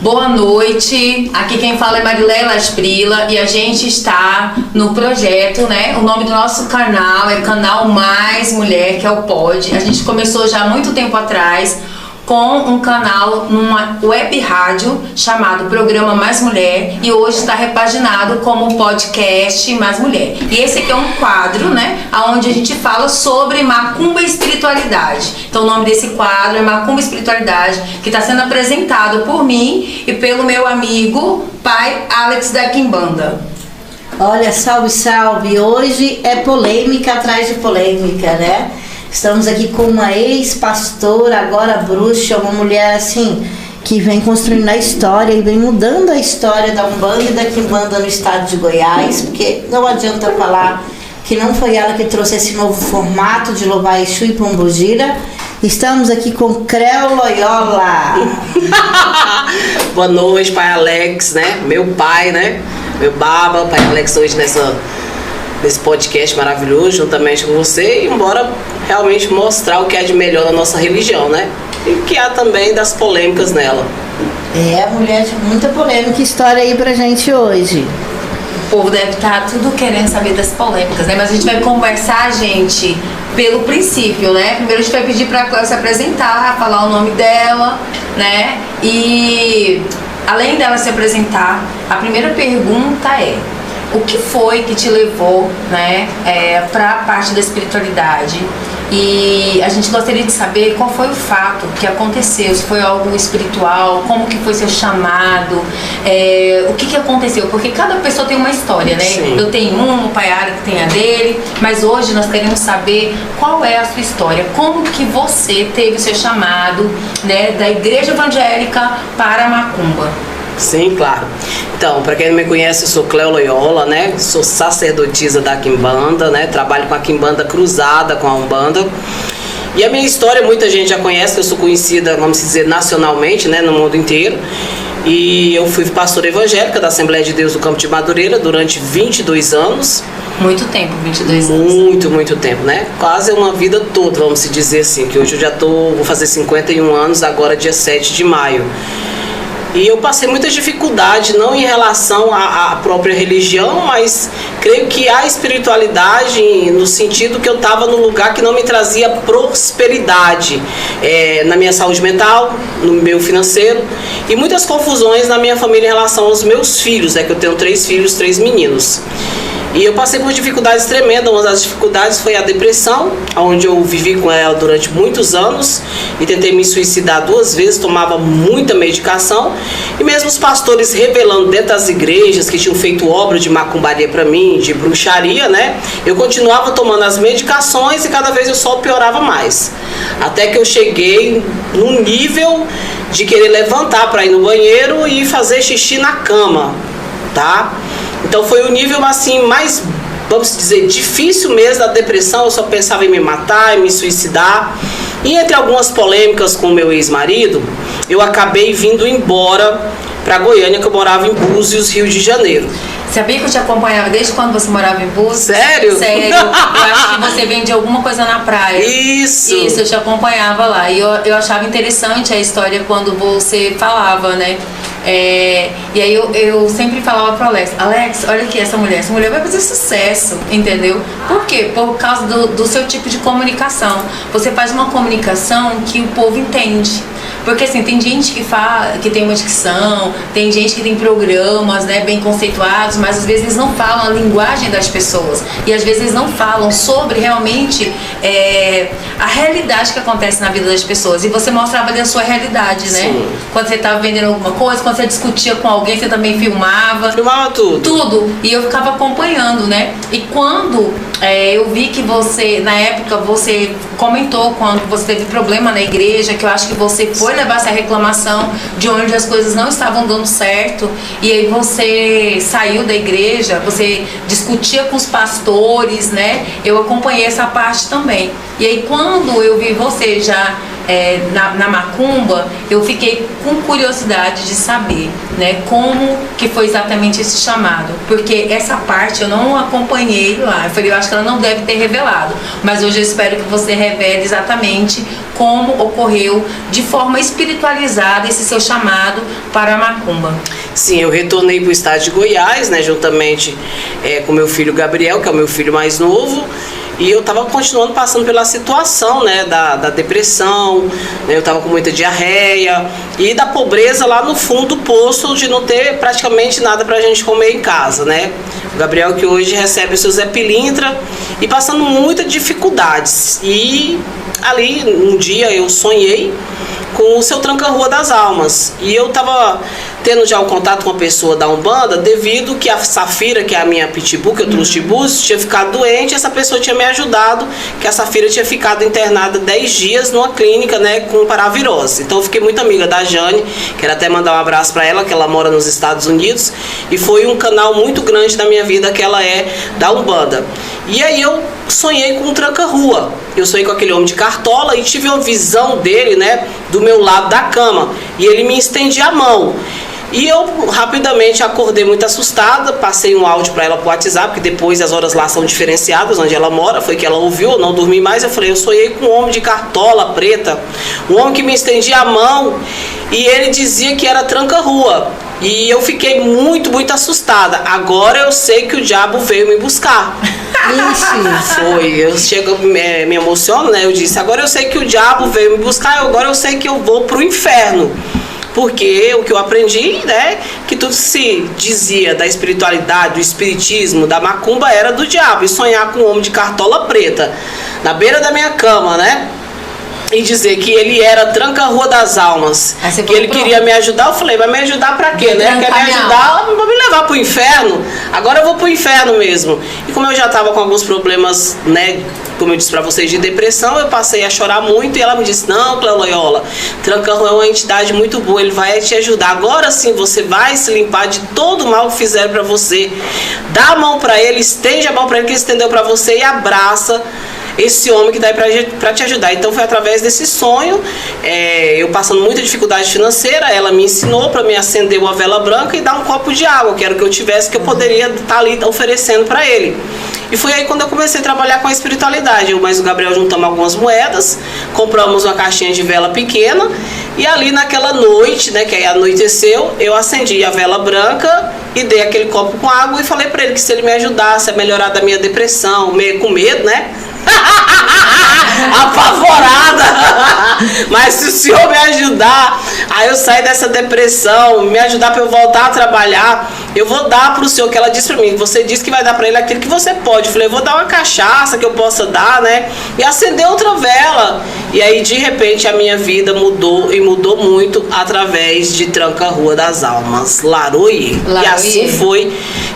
Boa noite, aqui quem fala é Marileia Lasprila e a gente está no projeto, né? O nome do nosso canal é Canal Mais Mulher, que é o POD. A gente começou já há muito tempo atrás com um canal numa web rádio chamado Programa Mais Mulher e hoje está repaginado como podcast Mais Mulher. E esse aqui é um quadro, né, onde a gente fala sobre macumba e espiritualidade. Então o nome desse quadro é Macumba e Espiritualidade, que está sendo apresentado por mim e pelo meu amigo pai Alex da Quimbanda. Olha, salve, salve! Hoje é polêmica atrás de polêmica, né? Estamos aqui com uma ex-pastora, agora bruxa, uma mulher assim, que vem construindo a história e vem mudando a história da Umbanda e da Quimbanda no estado de Goiás, porque não adianta falar que não foi ela que trouxe esse novo formato de louvar Exu e Pombogira. Estamos aqui com Creu Loyola. Boa noite, pai Alex, né? Meu pai, né? Meu baba, pai Alex, hoje nesse podcast maravilhoso, juntamente com você, e embora realmente mostrar o que há de melhor na nossa religião, né? E o que há também das polêmicas nela. É, mulher de muita polêmica. História aí pra gente hoje. O povo deve estar tudo querendo saber das polêmicas, né? Mas a gente vai conversar, gente, pelo princípio, né? Primeiro a gente vai pedir pra Cléo se apresentar, falar o nome dela, né? E além dela se apresentar, a primeira pergunta é: o que foi que te levou, né, para a parte da espiritualidade? E a gente gostaria de saber qual foi o fato que aconteceu, se foi algo espiritual, como que foi seu chamado, o que aconteceu, porque cada pessoa tem uma história, né? Sim. Eu tenho o pai Alex tem a dele, mas hoje nós queremos saber qual é a sua história, como que você teve o seu chamado, né, da igreja evangélica para a macumba. Sim, claro. Então, para quem não me conhece, eu sou Creu Loyola, né? Sou sacerdotisa da Quimbanda, né? Trabalho com a Quimbanda cruzada com a Umbanda. E a minha história, muita gente já conhece, eu sou conhecida, vamos dizer, nacionalmente, né? No mundo inteiro. E eu fui pastora evangélica da Assembleia de Deus do Campo de Madureira durante 22 anos. Muito tempo, 22 anos. Muito tempo, né? Quase uma vida toda, vamos dizer assim, que hoje eu já vou fazer 51 anos, agora dia 7 de maio. E eu passei muitas dificuldades, não em relação à própria religião, mas creio que a espiritualidade, no sentido que eu estava num lugar que não me trazia prosperidade na minha saúde mental, no meu financeiro, e muitas confusões na minha família em relação aos meus filhos, que eu tenho 3 filhos, 3 meninos. E eu passei por dificuldades tremendas. Uma das dificuldades foi a depressão, onde eu vivi com ela durante muitos anos e tentei me suicidar 2 vezes, tomava muita medicação. E mesmo os pastores revelando dentro das igrejas que tinham feito obra de macumbaria para mim, de bruxaria, né? Eu continuava tomando as medicações e cada vez eu só piorava mais. Até que eu cheguei num nível de querer levantar para ir no banheiro e fazer xixi na cama, tá? Então foi o nível assim mais, vamos dizer, difícil mesmo da depressão. Eu só pensava em me matar, em me suicidar. E entre algumas polêmicas com o meu ex-marido, eu acabei vindo embora para Goiânia, que eu morava em Búzios, Rio de Janeiro. Sabia que eu te acompanhava desde quando você morava em Búzios? Sério? Sério. Eu acho que você vendia alguma coisa na praia. Isso, eu te acompanhava lá. E eu achava interessante a história quando você falava, né? E aí eu sempre falava pro Alex, olha aqui essa mulher vai fazer sucesso, entendeu? Por quê? Por causa do seu tipo de comunicação. Você faz uma comunicação que o povo entende. Porque assim, tem gente que fala, que tem uma dicção, tem gente que tem programas, né, bem conceituados, mas às vezes eles não falam a linguagem das pessoas. E às vezes eles não falam sobre realmente a realidade que acontece na vida das pessoas. E você mostrava ali a sua realidade, né? Sim. Quando você estava vendendo alguma coisa, quando você discutia com alguém, você também filmava. Filmava tudo. Tudo. E eu ficava acompanhando, né? E quando eu vi que você, na época, você comentou quando você teve problema na igreja, que eu acho que você foi levar essa reclamação de onde as coisas não estavam dando certo, e aí você saiu da igreja, você discutia com os pastores, né? Eu acompanhei essa parte também. E aí quando eu vi você já na macumba, eu fiquei com curiosidade de saber, né, como que foi exatamente esse chamado, porque essa parte eu não acompanhei lá. Eu falei, eu acho que ela não deve ter revelado, mas hoje eu espero que você revele exatamente como ocorreu de forma espiritualizada esse seu chamado para a macumba. Sim, eu retornei para o estado de Goiás, né, juntamente com meu filho Gabriel, que é o meu filho mais novo. E eu estava continuando passando pela situação, né, da depressão, né, eu estava com muita diarreia e da pobreza lá no fundo do poço, de não ter praticamente nada para a gente comer em casa, né. O Gabriel, que hoje recebe o seu Zé Pilintra, e passando muitas dificuldades. E ali, um dia, eu sonhei com o seu Tranca-Rua das Almas. E eu estava tendo já o contato com a pessoa da Umbanda, devido que a Safira, que é a minha pitbull, que eu trouxe de bus, tinha ficado doente. Essa pessoa tinha me ajudado, que a Safira tinha ficado internada 10 dias numa clínica, né, com paravirose. Então eu fiquei muito amiga da Jane, quero até mandar um abraço para ela, que ela mora nos Estados Unidos, e foi um canal muito grande da minha vida, que ela é da Umbanda. E aí eu sonhei com um Tranca-Rua. Eu sonhei com aquele homem de cartola e tive uma visão dele, né, do meu lado da cama, e ele me estendia a mão. E eu rapidamente acordei muito assustada, passei um áudio para ela pro WhatsApp, porque depois as horas lá são diferenciadas, onde ela mora, foi que ela ouviu, eu não dormi mais. Eu falei, eu sonhei com um homem de cartola preta, um homem que me estendia a mão, e ele dizia que era Tranca-Rua. E eu fiquei muito, muito assustada. Agora eu sei que o diabo veio me buscar. Ixi. Foi, eu chego, me emociono, né? Eu disse, agora eu sei que o diabo veio me buscar, agora eu sei que eu vou pro inferno. Porque o que eu aprendi, né, que tudo se dizia da espiritualidade, do espiritismo, da macumba, era do diabo. E sonhar com um homem de cartola preta na beira da minha cama, né, e dizer que ele era Tranca-Rua das Almas, que ele queria me ajudar, eu falei, vai me ajudar pra quê, né? Quer me ajudar, vai me levar pro inferno? Agora eu vou pro inferno mesmo. E como eu já tava com alguns problemas, né, como eu disse pra vocês, de depressão, eu passei a chorar muito, e ela me disse, não, Cléo Loyola, Tranca-Rua é uma entidade muito boa, ele vai te ajudar. Agora sim você vai se limpar de todo o mal que fizeram pra você. Dá a mão pra ele, estende a mão pra ele que ele estendeu pra você, e abraça esse homem que está aí para te ajudar. Então foi através desse sonho, eu passando muita dificuldade financeira, ela me ensinou para me acender uma vela branca e dar um copo de água, que era o que eu tivesse, que eu poderia estar ali oferecendo para ele. E foi aí quando eu comecei a trabalhar com a espiritualidade. Eu mais o Gabriel juntamos algumas moedas, compramos uma caixinha de vela pequena, e ali naquela noite, né, que aí anoiteceu, eu acendi a vela branca e dei aquele copo com água e falei para ele que se ele me ajudasse a melhorar da minha depressão, meio com medo, né? Apavorada. Mas se o senhor me ajudar a eu sair dessa depressão, me ajudar para eu voltar a trabalhar, eu vou dar pro senhor, que ela disse para mim, você disse que vai dar para ele aquilo que você pode. Eu falei, eu vou dar uma cachaça que eu possa dar, né, e acender outra vela. E aí de repente a minha vida mudou, e mudou muito, através de Tranca-Rua das Almas, Laroie. E assim foi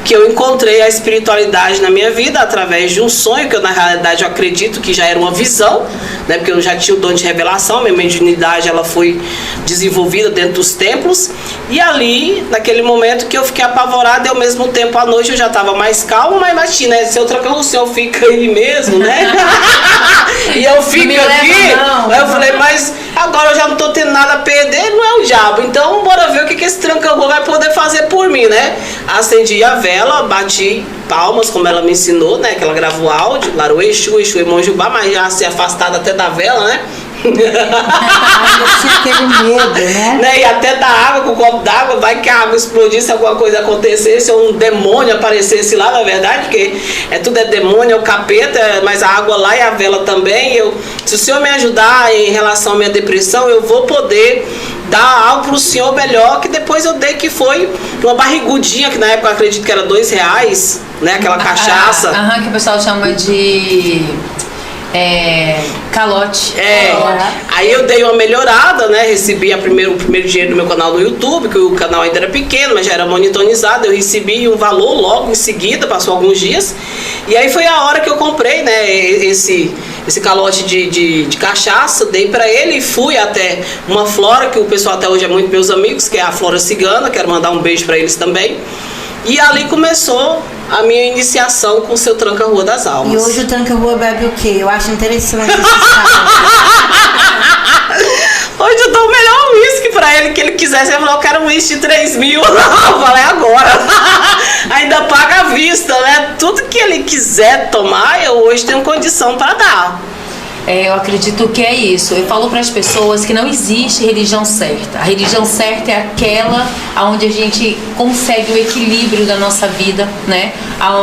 que eu encontrei a espiritualidade na minha vida, através de um sonho, que eu na realidade eu acredito que já era uma visão, né, porque eu já tinha o dom de revelação, minha mediunidade ela foi desenvolvida dentro dos templos, e ali, naquele momento que eu fiquei apavorada, e ao mesmo tempo à noite eu já estava mais calma, mas imagina, né, se eu trocar o senhor fica aí mesmo, né? E eu fico aqui, aí eu falei, mas agora eu já não tô tendo nada a perder, não é o diabo, então bora ver o que esse Tranca-Rua vai poder fazer por mim, né? Acendi a vela, bati palmas, como ela me ensinou, né, que ela gravou o áudio, Laroie, Exu, Emonjubá, mas já se afastada até da vela, né? Eu tinha aquele medo, né? E até da água, com o copo d'água, vai que a água explodisse, alguma coisa acontecesse, ou um demônio aparecesse lá, na verdade, porque tudo é demônio, é o capeta, mas a água lá e a vela também. Se o senhor me ajudar em relação à minha depressão, eu vou poder dar algo pro senhor melhor, que depois eu dei, que foi uma barrigudinha, que na época eu acredito que era R$2, né, aquela cachaça. Que o pessoal chama de calote. Aí eu dei uma melhorada, né? Recebi o primeiro dinheiro do meu canal no YouTube, que o canal ainda era pequeno, mas já era monitorizado. Eu recebi um valor logo em seguida, passou alguns dias. E aí foi a hora que eu comprei, né, esse calote de cachaça, dei pra ele e fui até uma flora, que o pessoal até hoje é muito meus amigos, que é a Flora Cigana, quero mandar um beijo pra eles também. E ali começou a minha iniciação com o seu Tranca-Rua das Almas. E hoje o Tranca-Rua bebe o quê? Eu acho interessante esse Hoje eu dou o melhor uísque pra ele que ele quisesse. Ele falou, eu quero um uísque de 3 mil. Eu falei, agora. Ainda paga à vista, né? Tudo que ele quiser tomar, eu hoje tenho condição para dar. Eu acredito que é isso. Eu falo para as pessoas que não existe religião certa. A religião certa é aquela onde a gente consegue o equilíbrio da nossa vida, né?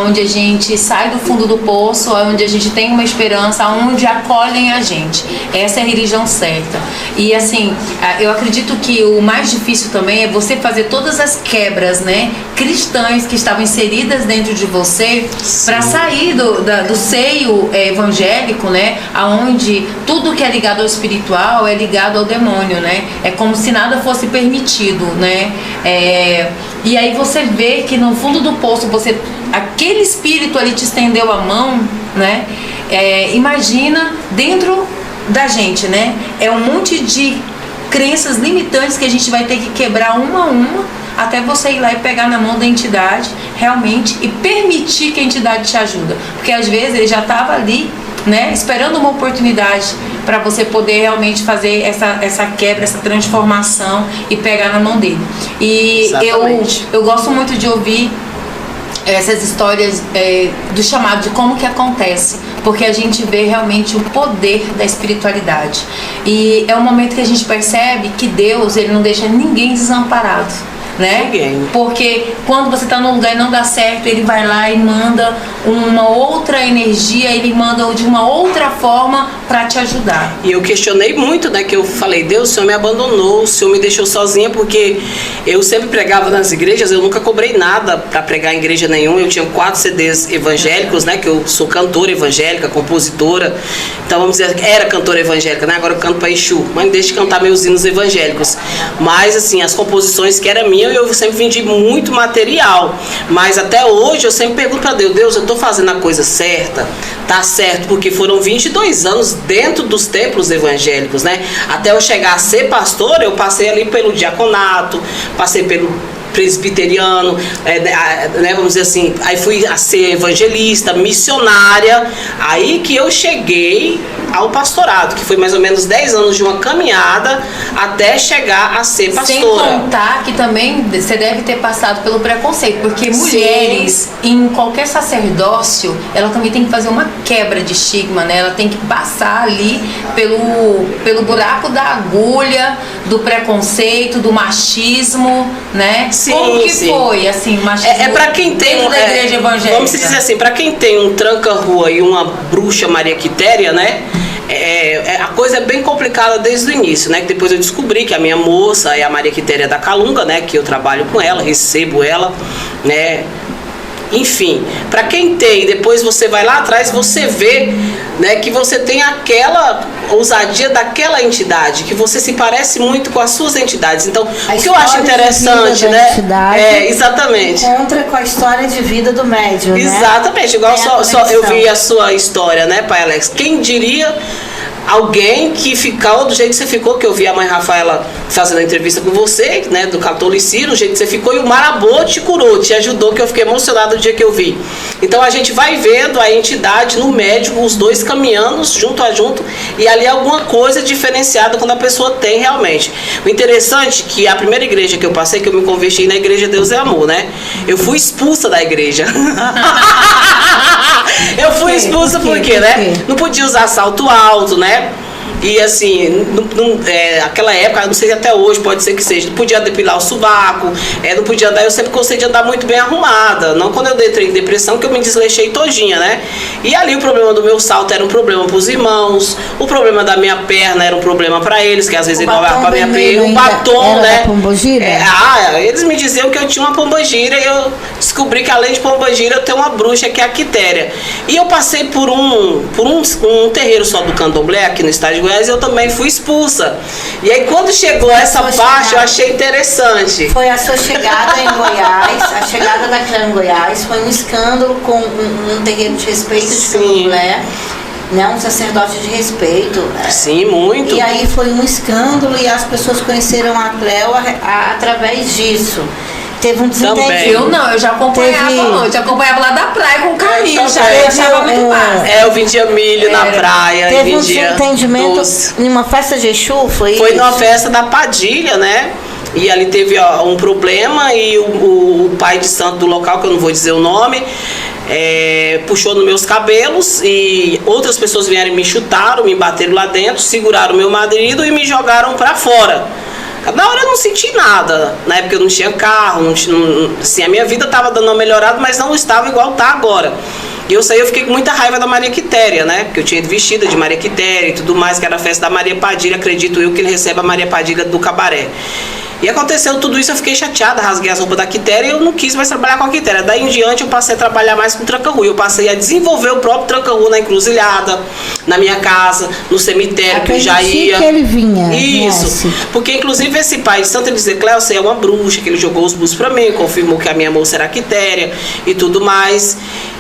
Onde a gente sai do fundo do poço, onde a gente tem uma esperança, onde acolhem a gente. Essa é a religião certa. E assim, eu acredito que o mais difícil também é você fazer todas as quebras, né, cristãs que estavam inseridas dentro de você para sair do seio evangélico, né? Onde tudo que é ligado ao espiritual é ligado ao demônio, né? É como se nada fosse permitido, né? E aí você vê que no fundo do poço, aquele espírito ali te estendeu a mão, né? Imagina dentro da gente, né? É um monte de crenças limitantes que a gente vai ter que quebrar uma a uma até você ir lá e pegar na mão da entidade realmente e permitir que a entidade te ajude. Porque às vezes ele já estava ali, né, esperando uma oportunidade para você poder realmente fazer essa quebra, essa transformação e pegar na mão dele. E eu gosto muito de ouvir essas histórias do chamado, de como que acontece, porque a gente vê realmente o poder da espiritualidade. E é um momento que a gente percebe que Deus, ele não deixa ninguém desamparado, né? Ninguém. Porque quando você está num lugar e não dá certo, ele vai lá e manda uma outra energia, ele manda de uma outra forma para te ajudar. E eu questionei muito, né? Que eu falei, Deus, o Senhor me abandonou, o Senhor me deixou sozinha, porque eu sempre pregava nas igrejas, eu nunca cobrei nada para pregar em igreja nenhuma. Eu tinha 4 CDs evangélicos, né? Que eu sou cantora evangélica, compositora. Então vamos dizer, era cantora evangélica, né? Agora eu canto para Exu, mas deixa de cantar meus hinos evangélicos. Mas assim, as composições que era minha, eu sempre vendi muito material, mas até hoje eu sempre pergunto para Deus, Deus, eu estou fazendo a coisa certa? Tá certo, porque foram 22 anos dentro dos templos evangélicos, né? Até eu chegar a ser pastor, eu passei ali pelo diaconato, passei pelo presbiteriano, né, vamos dizer assim, aí fui a ser evangelista, missionária, aí que eu cheguei ao pastorado, que foi mais ou menos 10 anos de uma caminhada até chegar a ser pastora. Sem contar que também você deve ter passado pelo preconceito, porque mulheres em qualquer sacerdócio, ela também tem que fazer uma quebra de estigma, né? Ela tem que passar ali pelo buraco da agulha, do preconceito, do machismo, né? Sim, como que foi, assim, machismo? Para quem tem da igreja evangélica. Vamos dizer assim, para quem tem um tranca-rua e uma bruxa Maria Quitéria, né? A coisa é bem complicada desde o início, né? Que depois eu descobri que a minha moça é a Maria Quitéria da Calunga, né? Que eu trabalho com ela, recebo ela, né? Enfim, para quem tem, depois você vai lá atrás, você vê, né, que você tem aquela ousadia daquela entidade, que você se parece muito com as suas entidades. Então, o que eu acho interessante, né? Exatamente. Encontra com a história de vida do médium, né? Exatamente, igual só eu vi a sua história, né, pai Alex? Quem diria alguém que ficou do jeito que você ficou, que eu vi a mãe Rafaela fazendo a entrevista com você, né, do catolicismo, do jeito que você ficou, e o Marabô te curou, te ajudou, que eu fiquei emocionada no dia que eu vi. Então a gente vai vendo a entidade no médico, os dois caminhando junto a junto, e ali alguma coisa diferenciada quando a pessoa tem realmente. O interessante é que a primeira igreja que eu passei, que eu me converti na igreja Deus é Amor, né? Eu fui expulsa da igreja. Eu fui expulsa porque, né? Não podia usar salto alto, né? E assim, aquela época, não sei até hoje, pode ser que seja, não podia depilar o sovaco, não podia andar, eu sempre gostei de andar muito bem arrumada, não quando eu entrei em depressão, que eu me desleixei todinha, né? E ali o problema do meu salto era um problema pros irmãos, o problema da minha perna era um problema pra eles, que às vezes eles olhavam pra minha perna, o batom, né? Eles me diziam que eu tinha uma pombagira, e eu descobri que além de pombagira eu tenho uma bruxa que é a Quitéria. E eu passei por um terreiro só do Candomblé aqui no estado de Goiás, eu também fui expulsa. E aí quando chegou essa parte, eu achei interessante. Foi a sua chegada em Goiás, a chegada da clã em Goiás, foi um escândalo com um terreiro de respeito de Candomblé, né, um sacerdote de respeito. Sim, muito. E aí foi um escândalo e as pessoas conheceram a Cleo através disso. Teve um desentendimento. Também. Eu não, eu já acompanhava antes. Eu acompanhava lá da praia com o caminho, já eu achava muito massa. Eu vendia milho na praia. Teve um vendia desentendimento em uma festa de Exu, foi isso? Foi numa festa da Padilha, né? E ali teve um problema e o pai de santo do local, que eu não vou dizer o nome, puxou nos meus cabelos e outras pessoas vieram e me chutaram, me bateram lá dentro, seguraram meu marido e me jogaram pra fora. Na hora eu não senti nada, na época eu não tinha carro, assim, a minha vida estava dando uma melhorada, mas não estava igual tá agora. E eu saí, eu fiquei com muita raiva da Maria Quitéria, né? Porque eu tinha ido vestida de Maria Quitéria e tudo mais, que era a festa da Maria Padilha, acredito eu que ele recebe a Maria Padilha do cabaré. E aconteceu tudo isso, eu fiquei chateada, rasguei as roupas da Quitéria e eu não quis mais trabalhar com a Quitéria. Daí em diante eu passei a trabalhar mais com tranca-rua. Eu passei a desenvolver o próprio tranca-rua na encruzilhada, na minha casa, no cemitério que eu já ia. Que ele vinha. Isso. Porque inclusive esse pai de Santa Elisa Cléo é uma bruxa, que ele jogou os búzios pra mim, confirmou que a minha moça era a Quitéria e tudo mais.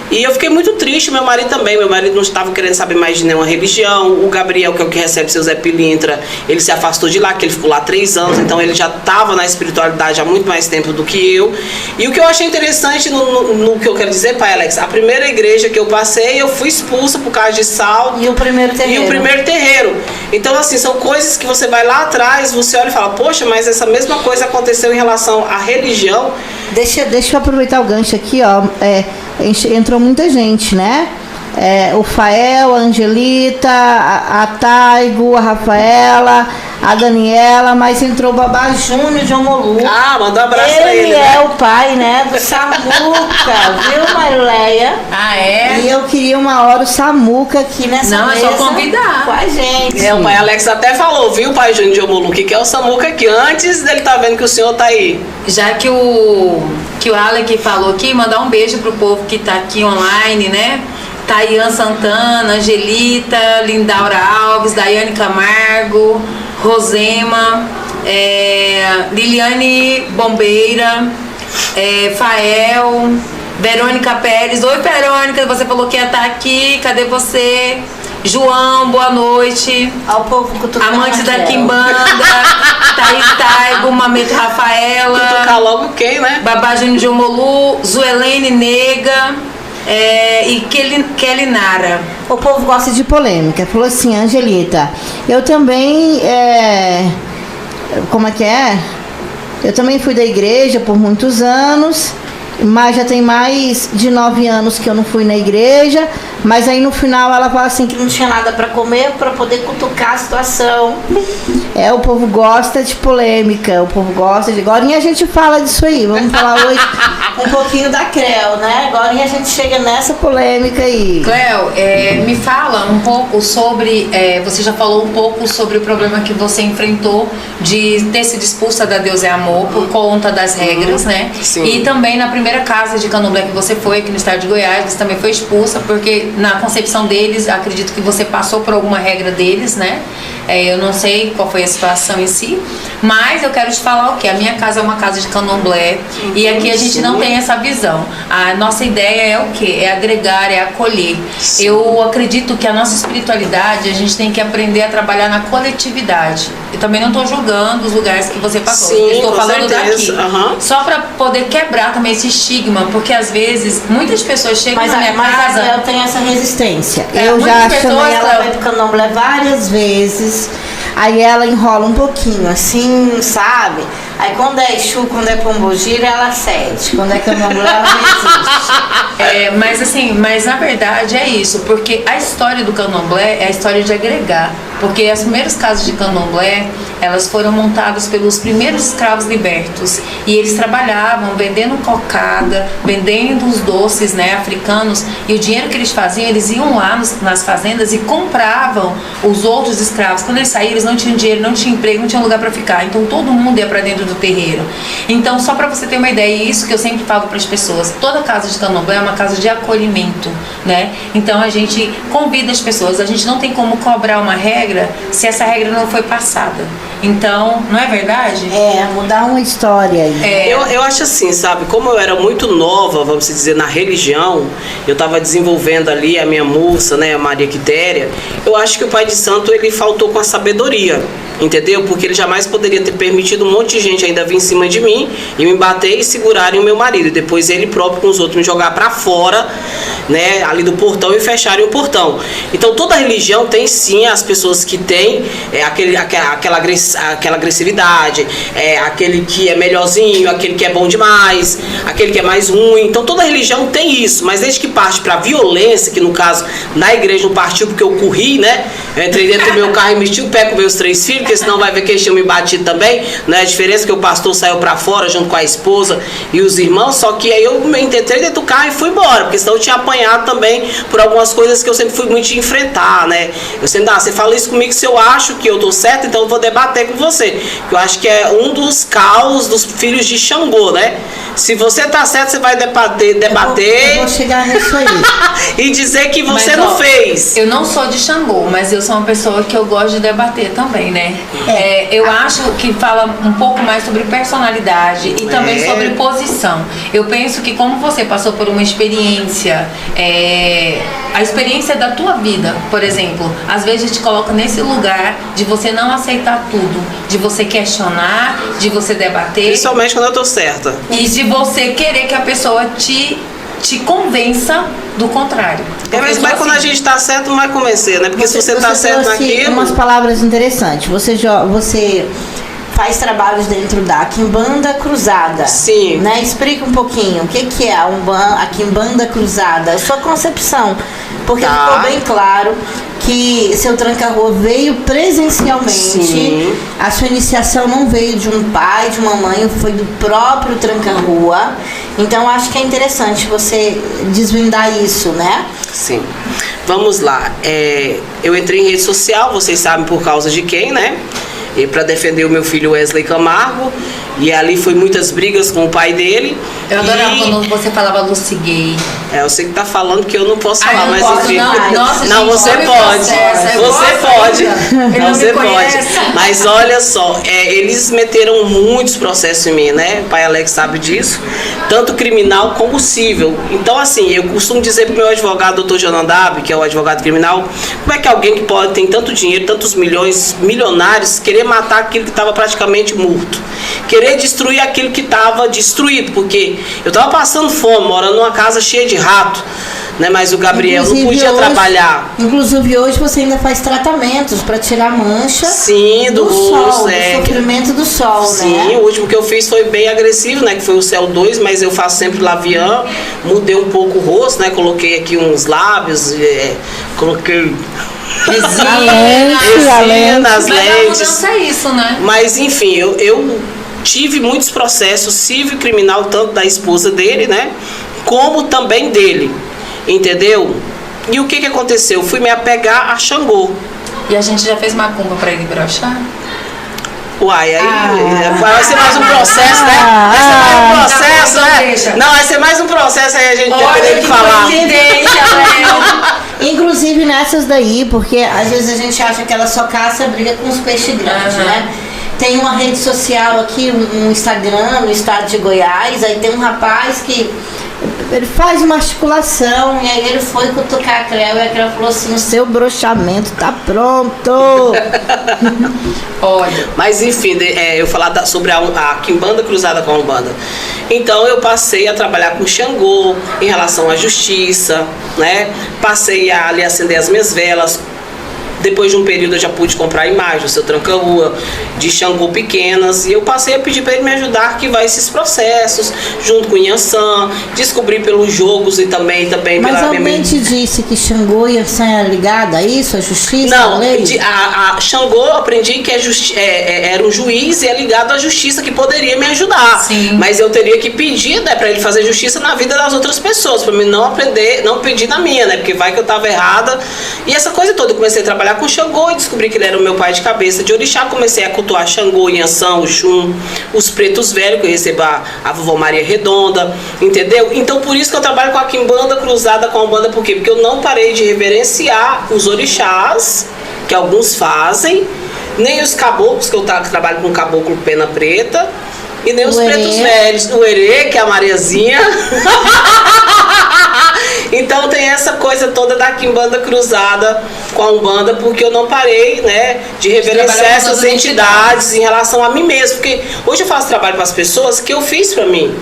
E eu fiquei muito triste, meu marido também. Meu marido não estava querendo saber mais de nenhuma religião. O Gabriel, que é o que recebe seu Zé Pilintra, ele se afastou de lá, que ele ficou lá 3 anos, então ele já estava na espiritualidade há muito mais tempo do que eu. E o que eu achei interessante no que eu quero dizer, pai Alex, a primeira igreja que eu passei, eu fui expulsa por causa de salto. E o primeiro terreiro. E o primeiro terreiro. Então, assim, são coisas que você vai lá atrás, você olha e fala, poxa, mas essa mesma coisa aconteceu em relação à religião. Deixa eu aproveitar o gancho aqui, ó. Entrou muita gente, né? O Fael, a Angelita, a Taigo, a Rafaela, a Daniela, mas entrou o Babá Júnior de Omolu. Ah, manda um abraço pra ele, Ele é o pai, né, do Samuca, viu, Marileia? Ah, é? E eu queria uma hora o Samuca aqui nessa Não, mesa. é só convidar. Com a gente. O pai Alex até falou, viu, pai Júnior de Omolu, que é o Samuca aqui, antes dele tá vendo que o senhor tá aí. Já que o Alec falou aqui, mandar um beijo pro povo que tá aqui online, né? Taian Santana, Angelita, Lindaura Alves, Daiane Camargo, Rosema, Liliane Bombeira, Fael, Verônica Pérez. Oi, Verônica, você falou que ia estar aqui, cadê você? João, boa noite. Ao povo cutucando. Amante da Quimbanda, Thaís Taigo, Mameto Rafaela. Cutucar logo quem, né? Babá Júnior de Omolu, Zuelene Nega. E Kelly Nara. O povo gosta de polêmica. Falou assim, Angelita, eu também como é que é? Eu também fui da igreja por muitos anos, mas já tem mais de 9 anos que eu não fui na igreja. Mas aí no final ela fala assim que não tinha nada para comer, para poder cutucar a situação. O povo gosta de polêmica, o povo gosta de... Agora a gente fala disso aí, vamos falar hoje um pouquinho da Creu, né? Agora a gente chega nessa polêmica aí. Cleo, me fala um pouco sobre... você já falou um pouco sobre o problema que você enfrentou de ter sido expulsa da Deus é Amor por conta das regras, né? Sim. E também na primeira casa de Candomblé que você foi, aqui no estado de Goiás, você também foi expulsa porque na concepção deles, acredito que você passou por alguma regra deles, né? Eu não sei qual foi a situação em si, mas eu quero te falar o que? A minha casa é uma casa de Candomblé e aqui a gente não tem essa visão. A nossa ideia é o que? É agregar, é acolher. Sim. Eu acredito que a nossa espiritualidade, a gente tem que aprender a trabalhar na coletividade. Eu também não estou julgando os lugares que você passou. Sim, estou falando certeza. daqui. Uhum. Só para poder quebrar também esse estigma, porque às vezes muitas pessoas chegam na minha casa... eu tenho essa resistência. É, eu já pessoas, chamei ela para ir pro Candomblé várias vezes. Aí ela enrola um pouquinho, assim, sabe? Aí quando é Exu, quando é Pombogira, ela cede. Quando é Candomblé, ela resiste. Mas na verdade é isso, porque a história do Candomblé é a história de agregar. Porque as primeiras casas de Candomblé, elas foram montadas pelos primeiros escravos libertos. E eles trabalhavam vendendo cocada, vendendo os doces, né, africanos. E o dinheiro que eles faziam, eles iam lá nas fazendas e compravam os outros escravos. Quando eles saíram, eles não tinham dinheiro, não tinham emprego, não tinham lugar para ficar. Então todo mundo ia para dentro do terreiro. Então, só para você ter uma ideia, e isso que eu sempre falo para as pessoas, toda casa de Candomblé é uma casa de acolhimento, né? Então a gente convida as pessoas, a gente não tem como cobrar uma regra se essa regra não foi passada. Então, não é verdade? Mudar uma história aí. Eu acho assim, sabe, como eu era muito nova, vamos dizer, na religião, eu estava desenvolvendo ali a minha moça, né, a Maria Quitéria, eu acho que o Pai de Santo, ele faltou com a sabedoria, entendeu? Porque ele jamais poderia ter permitido um monte de gente ainda vir em cima de mim e me bater e segurarem o meu marido, e depois ele próprio com os outros me jogar para fora, né, ali do portão e fecharem o portão. Então toda religião tem sim as pessoas que têm aquela agressividade, aquele que é melhorzinho, aquele que é bom demais, aquele que é mais ruim. Então toda religião tem isso, mas desde que parte para violência, que no caso na igreja não partiu porque eu corri, né? Eu entrei dentro do meu carro e meti o pé com meus 3 filhos, porque senão vai ver que eles tinham me batido também, né? A diferença é que o pastor saiu para fora junto com a esposa e os irmãos, só que aí eu entrei dentro do carro e fui embora, porque senão eu tinha apanhado também por algumas coisas que eu sempre fui muito de enfrentar, né? Eu sempre, você fala isso comigo, se eu acho que eu tô certo, então eu vou debater com você. Eu acho que é um dos caos dos filhos de Xangô, né? Se você tá certo, você vai debater. Eu vou chegar nisso aí. E dizer que você Mas, não fez. Eu não sou de Xangô, mas eu sou uma pessoa que eu gosto de debater também, né? Eu acho que fala um pouco mais sobre personalidade e também sobre posição. Eu penso que como você passou por uma experiência, a experiência da tua vida, por exemplo, às vezes a gente coloca nesse lugar de você não aceitar tudo, de você questionar, de você debater. Principalmente quando eu tô certa. E de você querer que a pessoa te convença do contrário. Mas quando a gente tá certo, não vai convencer, né? Porque se você tá certo naquilo. Umas palavras interessantes. Você faz trabalhos dentro da Quimbanda Cruzada. Sim. Né? Explica um pouquinho o que é a Quimbanda Cruzada, a sua concepção. Porque ficou bem claro que seu tranca-rua veio presencialmente. Sim. A sua iniciação não veio de um pai, de uma mãe, foi do próprio tranca-rua. Então acho que é interessante você desvendar isso, né? Sim. Vamos lá. Eu entrei em rede social, vocês sabem por causa de quem, né? Para defender o meu filho Wesley Camargo. E ali foi muitas brigas com o pai dele. Eu adorava quando você falava Lucy Gay. Eu sei que tá falando que eu não posso falar, não mas posso, enfim. não, você pode. Você pode. Você pode. Mas olha só, eles meteram muitos processos em mim, né? O pai Alex sabe disso. Tanto criminal como civil. Então, assim, eu costumo dizer pro meu advogado, doutor Janandab, que é o advogado criminal, como é que alguém que tem tanto dinheiro, tantos milionários, querer matar aquilo que estava praticamente morto? Querer destruir aquilo que estava destruído, porque eu estava passando fome, morando numa casa cheia de rato, né? Mas o Gabriel não podia trabalhar. Inclusive hoje você ainda faz tratamentos para tirar mancha. Sim, do sol, do sofrimento do sol, sim, né? Sim, o último que eu fiz foi bem agressivo, né? Que foi o Céu 2, mas eu faço sempre Lavian, mudei um pouco o rosto, né? Coloquei aqui uns lábios, coloquei resina nas lentes. Mas a mudança é isso, né? Mas enfim, eu tive muitos processos civil e criminal, tanto da esposa dele, né? Como também dele, entendeu? E o que aconteceu? Eu fui me apegar a Xangô. E a gente já fez macumba pra ele broxar? Uai, aí vai ser mais um processo, né? Vai ser mais um processo, né? Não, vai ser mais um processo, aí a gente vai ter que falar. Inclusive nessas daí, porque às vezes a gente acha que ela só caça briga com os peixes grandes, né? Tem uma rede social aqui, um Instagram, no estado de Goiás, aí tem um rapaz que ele faz uma articulação e aí ele foi cutucar a Creu e a Creu falou assim, o seu broxamento tá pronto. Olha. Mas enfim, eu falar sobre a Quimbanda cruzada com a Umbanda. Então eu passei a trabalhar com Xangô em relação à justiça, né? Passei a ali acender as minhas velas. Depois de um período eu já pude comprar imagens do seu tranca-rua, de Xangô pequenas, e eu passei a pedir para ele me ajudar a arquivar esses processos, junto com o Yansan, descobri pelos jogos e também Mas a mente disse que Xangô e Yansan era ligada a isso, a justiça, não, a lei? A Xangô eu aprendi que era um juiz e é ligado à justiça que poderia me ajudar. Sim. Mas eu teria que pedir, né, para ele fazer justiça na vida das outras pessoas, para mim não pedir na minha, né, porque vai que eu estava errada. E essa coisa toda, eu comecei a trabalhar com Xangô e descobri que ele era o meu pai de cabeça de orixá. Comecei a cultuar Xangô, Yansan, Oxum, os pretos velhos, que eu recebo a vovó Maria Redonda, entendeu? Então por isso que eu trabalho com a Quimbanda cruzada com a Umbanda. Por quê? Porque eu não parei de reverenciar os orixás, que alguns fazem, nem os caboclos, que eu trabalho com caboclo pena preta, e nem os O pretos Herê. velhos. O Herê, que é a Mariazinha. Então tem essa coisa toda da quimbanda cruzada com a Umbanda, porque eu não parei, né, de reverenciar trabalhar com essas todas as entidades em relação a mim mesmo. Porque hoje eu faço trabalho para as pessoas que eu fiz para mim.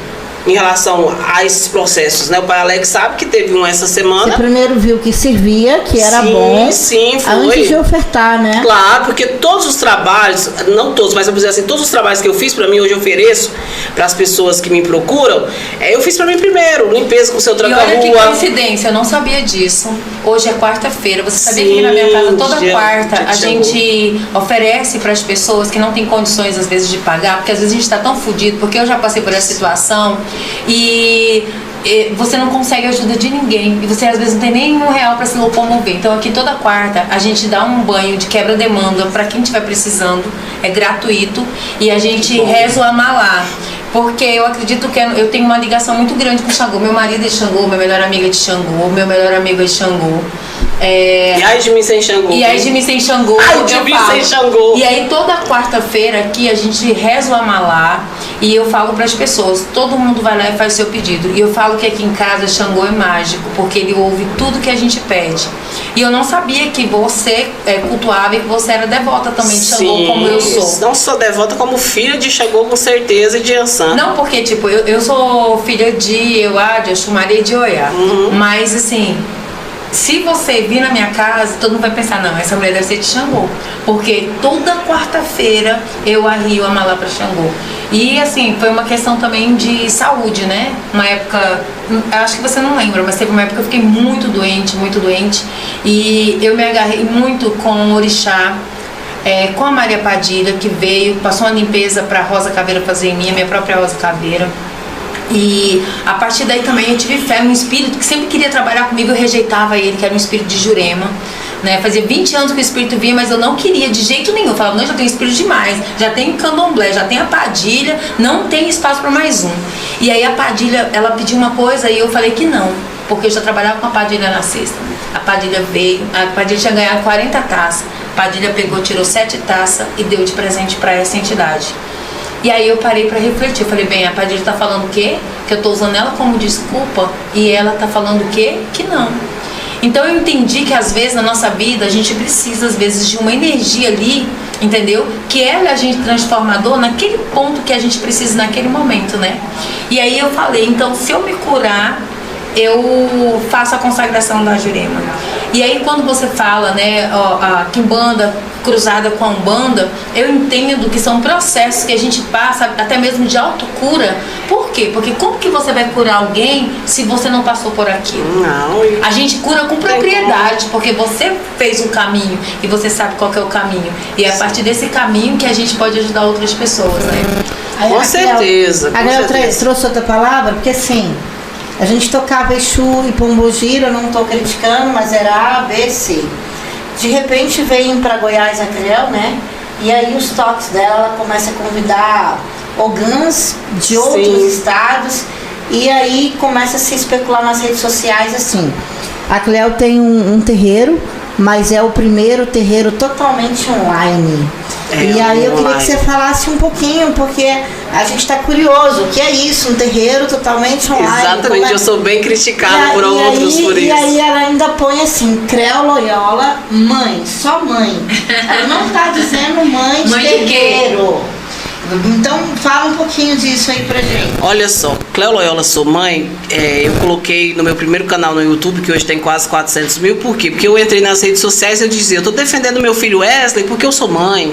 Em relação a esses processos, né? O pai Alex sabe que teve um essa Você semana. primeiro viu que servia, que era Sim, bom. sim, foi. Antes de ofertar, né? Claro, porque todos os trabalhos, não todos, mas eu vou dizer assim, todos os trabalhos que eu fiz pra mim, hoje eu ofereço para as pessoas que me procuram, eu fiz pra mim primeiro, limpeza com o seu E olha que tranca-rua. coincidência, eu não sabia disso. Hoje é quarta-feira. Você sabia Sim, que na minha casa toda dia quarta de a gente oferece para as pessoas que não têm condições às vezes de pagar, porque às vezes a gente está tão fudido, porque eu já passei por essa situação e você não consegue ajuda de ninguém e você às vezes não tem nem R$1 para se locomover. Então aqui toda quarta a gente dá um banho de quebra-demanda para quem estiver precisando, é gratuito, e a gente reza o Amalá. Porque eu acredito que eu tenho uma ligação muito grande com o Xangô. Meu marido é de Xangô, meu melhor amigo é de Xangô, meu melhor amigo é de Xangô. E ai de mim sem Xangô. E aí de mim sem Xangô. Ai de eu mim falo. sem Xangô. E aí toda quarta-feira aqui a gente reza o Amalá e eu falo para as pessoas, todo mundo vai lá e faz seu pedido. E eu falo que aqui em casa Xangô é mágico, porque ele ouve tudo que a gente pede. E eu não sabia que você cultuava e que você era devota também de Xangô, Sim, como eu sou. não sou devota, como filha de Xangô com certeza e de Ançã. Não, porque, tipo, eu sou filha de Euá, de Oxumaré e de Oiá. Mas, assim, se você vir na minha casa, todo mundo vai pensar, não, essa mulher deve ser de Xangô. Porque toda quarta-feira eu arrio a Amalá pra Xangô. E, assim, foi uma questão também de saúde, né? Uma época, acho que você não lembra, mas teve uma época que eu fiquei muito doente, muito doente. E eu me agarrei muito com o orixá. Com a Maria Padilha, que veio, passou uma limpeza para Rosa Caveira fazer em mim, a minha própria Rosa Caveira. E a partir daí também eu tive fé no espírito que sempre queria trabalhar comigo, eu rejeitava ele, que era um espírito de Jurema. Né? Fazia 20 anos que o espírito vinha, mas eu não queria de jeito nenhum. Eu falava, não, já tem espírito demais, já tem candomblé, já tem a Padilha, não tem espaço para mais um. E aí a Padilha, ela pediu uma coisa e eu falei que não, porque eu já trabalhava com a Padilha na sexta. A Padilha veio, a Padilha tinha ganhado 40 taças. A Padilha pegou, tirou 7 taças e deu de presente para essa entidade. E aí eu parei para refletir. Eu falei, bem, a Padilha tá falando o quê? Que eu tô usando ela como desculpa e ela tá falando o quê? Que não. Então eu entendi que às vezes na nossa vida a gente precisa às vezes de uma energia ali, entendeu? Que ela é a gente transformador naquele ponto que a gente precisa naquele momento, né? E aí eu falei, então se eu me curar, eu faço a consagração da Jurema. E aí quando você fala, né, a quimbanda cruzada com a umbanda, eu entendo que são processos que a gente passa, até mesmo de autocura. Por quê? Porque como que você vai curar alguém se você não passou por aquilo? Não. A gente cura com propriedade, porque você fez um caminho e você sabe qual que é o caminho. E é a partir desse caminho que a gente pode ajudar outras pessoas, né? Com certeza. A Gael trouxe outra palavra, porque assim, a gente tocava Exu e Pombogira, eu não estou criticando, mas era A, B, C. De repente vem para Goiás a Creu, né? E aí os toques dela, ela começa a convidar ogãs de outros estados. E aí começa a se especular nas redes sociais assim. A Cleo tem um terreiro, mas é o primeiro terreiro totalmente online. E aí eu queria que você falasse um pouquinho, porque a gente está curioso. O que é isso? Um terreiro totalmente online? Exatamente, eu sou bem criticada por outros por isso. E aí ela ainda põe assim, Creu Loyola, mãe, só mãe. Ela não está dizendo mãe de terreiro. Então fala um pouquinho disso aí pra gente. Olha só, Cleo Loyola Sou Mãe, eu coloquei no meu primeiro canal no YouTube, que hoje tem quase 400 mil, por quê? Porque eu entrei nas redes sociais e eu dizia, eu tô defendendo meu filho Wesley porque eu sou mãe.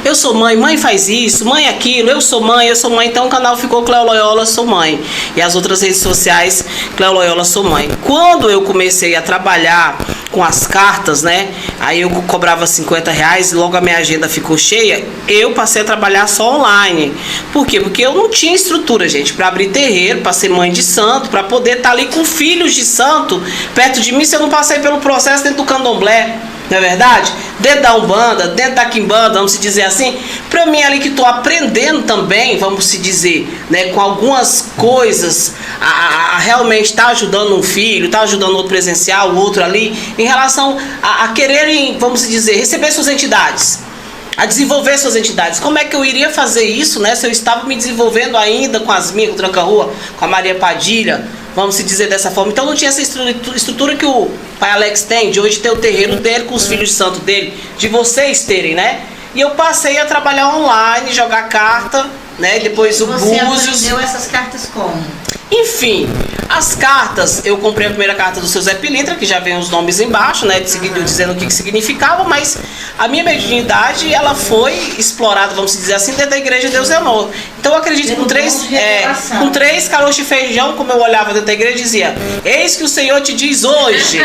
Eu sou mãe, mãe faz isso, mãe aquilo, eu sou mãe, então o canal ficou Cleo Loyola Sou Mãe. E as outras redes sociais, Cleo Loyola Sou Mãe. Quando eu comecei a trabalhar com as cartas, né, aí eu cobrava R$50 e logo a minha agenda ficou cheia, eu passei a trabalhar só online. Por quê? Porque eu não tinha estrutura, gente, para abrir terreiro, para ser mãe de santo, para poder estar ali com filhos de santo perto de mim, se eu não passei pelo processo dentro do candomblé, não é verdade? Dentro da Umbanda, dentro da Quimbanda, vamos se dizer assim, para mim ali que estou aprendendo também, vamos se dizer, né, com algumas coisas, a realmente estar ajudando um filho, estar ajudando outro presencial, o outro ali, em relação a quererem, vamos se dizer, receber suas entidades. a desenvolver suas entidades. Como é que eu iria fazer isso, né? Se eu estava me desenvolvendo ainda com as minhas, com o Tranca-Rua, com a Maria Padilha, vamos se dizer dessa forma. Então não tinha essa estrutura que o pai Alex tem, de hoje ter o terreiro dele com os filhos de santo dele, de vocês terem, né? E eu passei a trabalhar online, jogar carta, né? Depois o Você Búzios. aprendeu essas cartas como? Enfim, as cartas, eu comprei a primeira carta do seu Zé Pilintra, que já vem os nomes embaixo, né, dizendo o que significava, mas a minha mediunidade, ela foi explorada, vamos dizer assim, dentro da Igreja Deus é Amor. Então eu acredito que com três caroços de feijão, como eu olhava dentro da igreja, dizia: eis que o Senhor te diz hoje,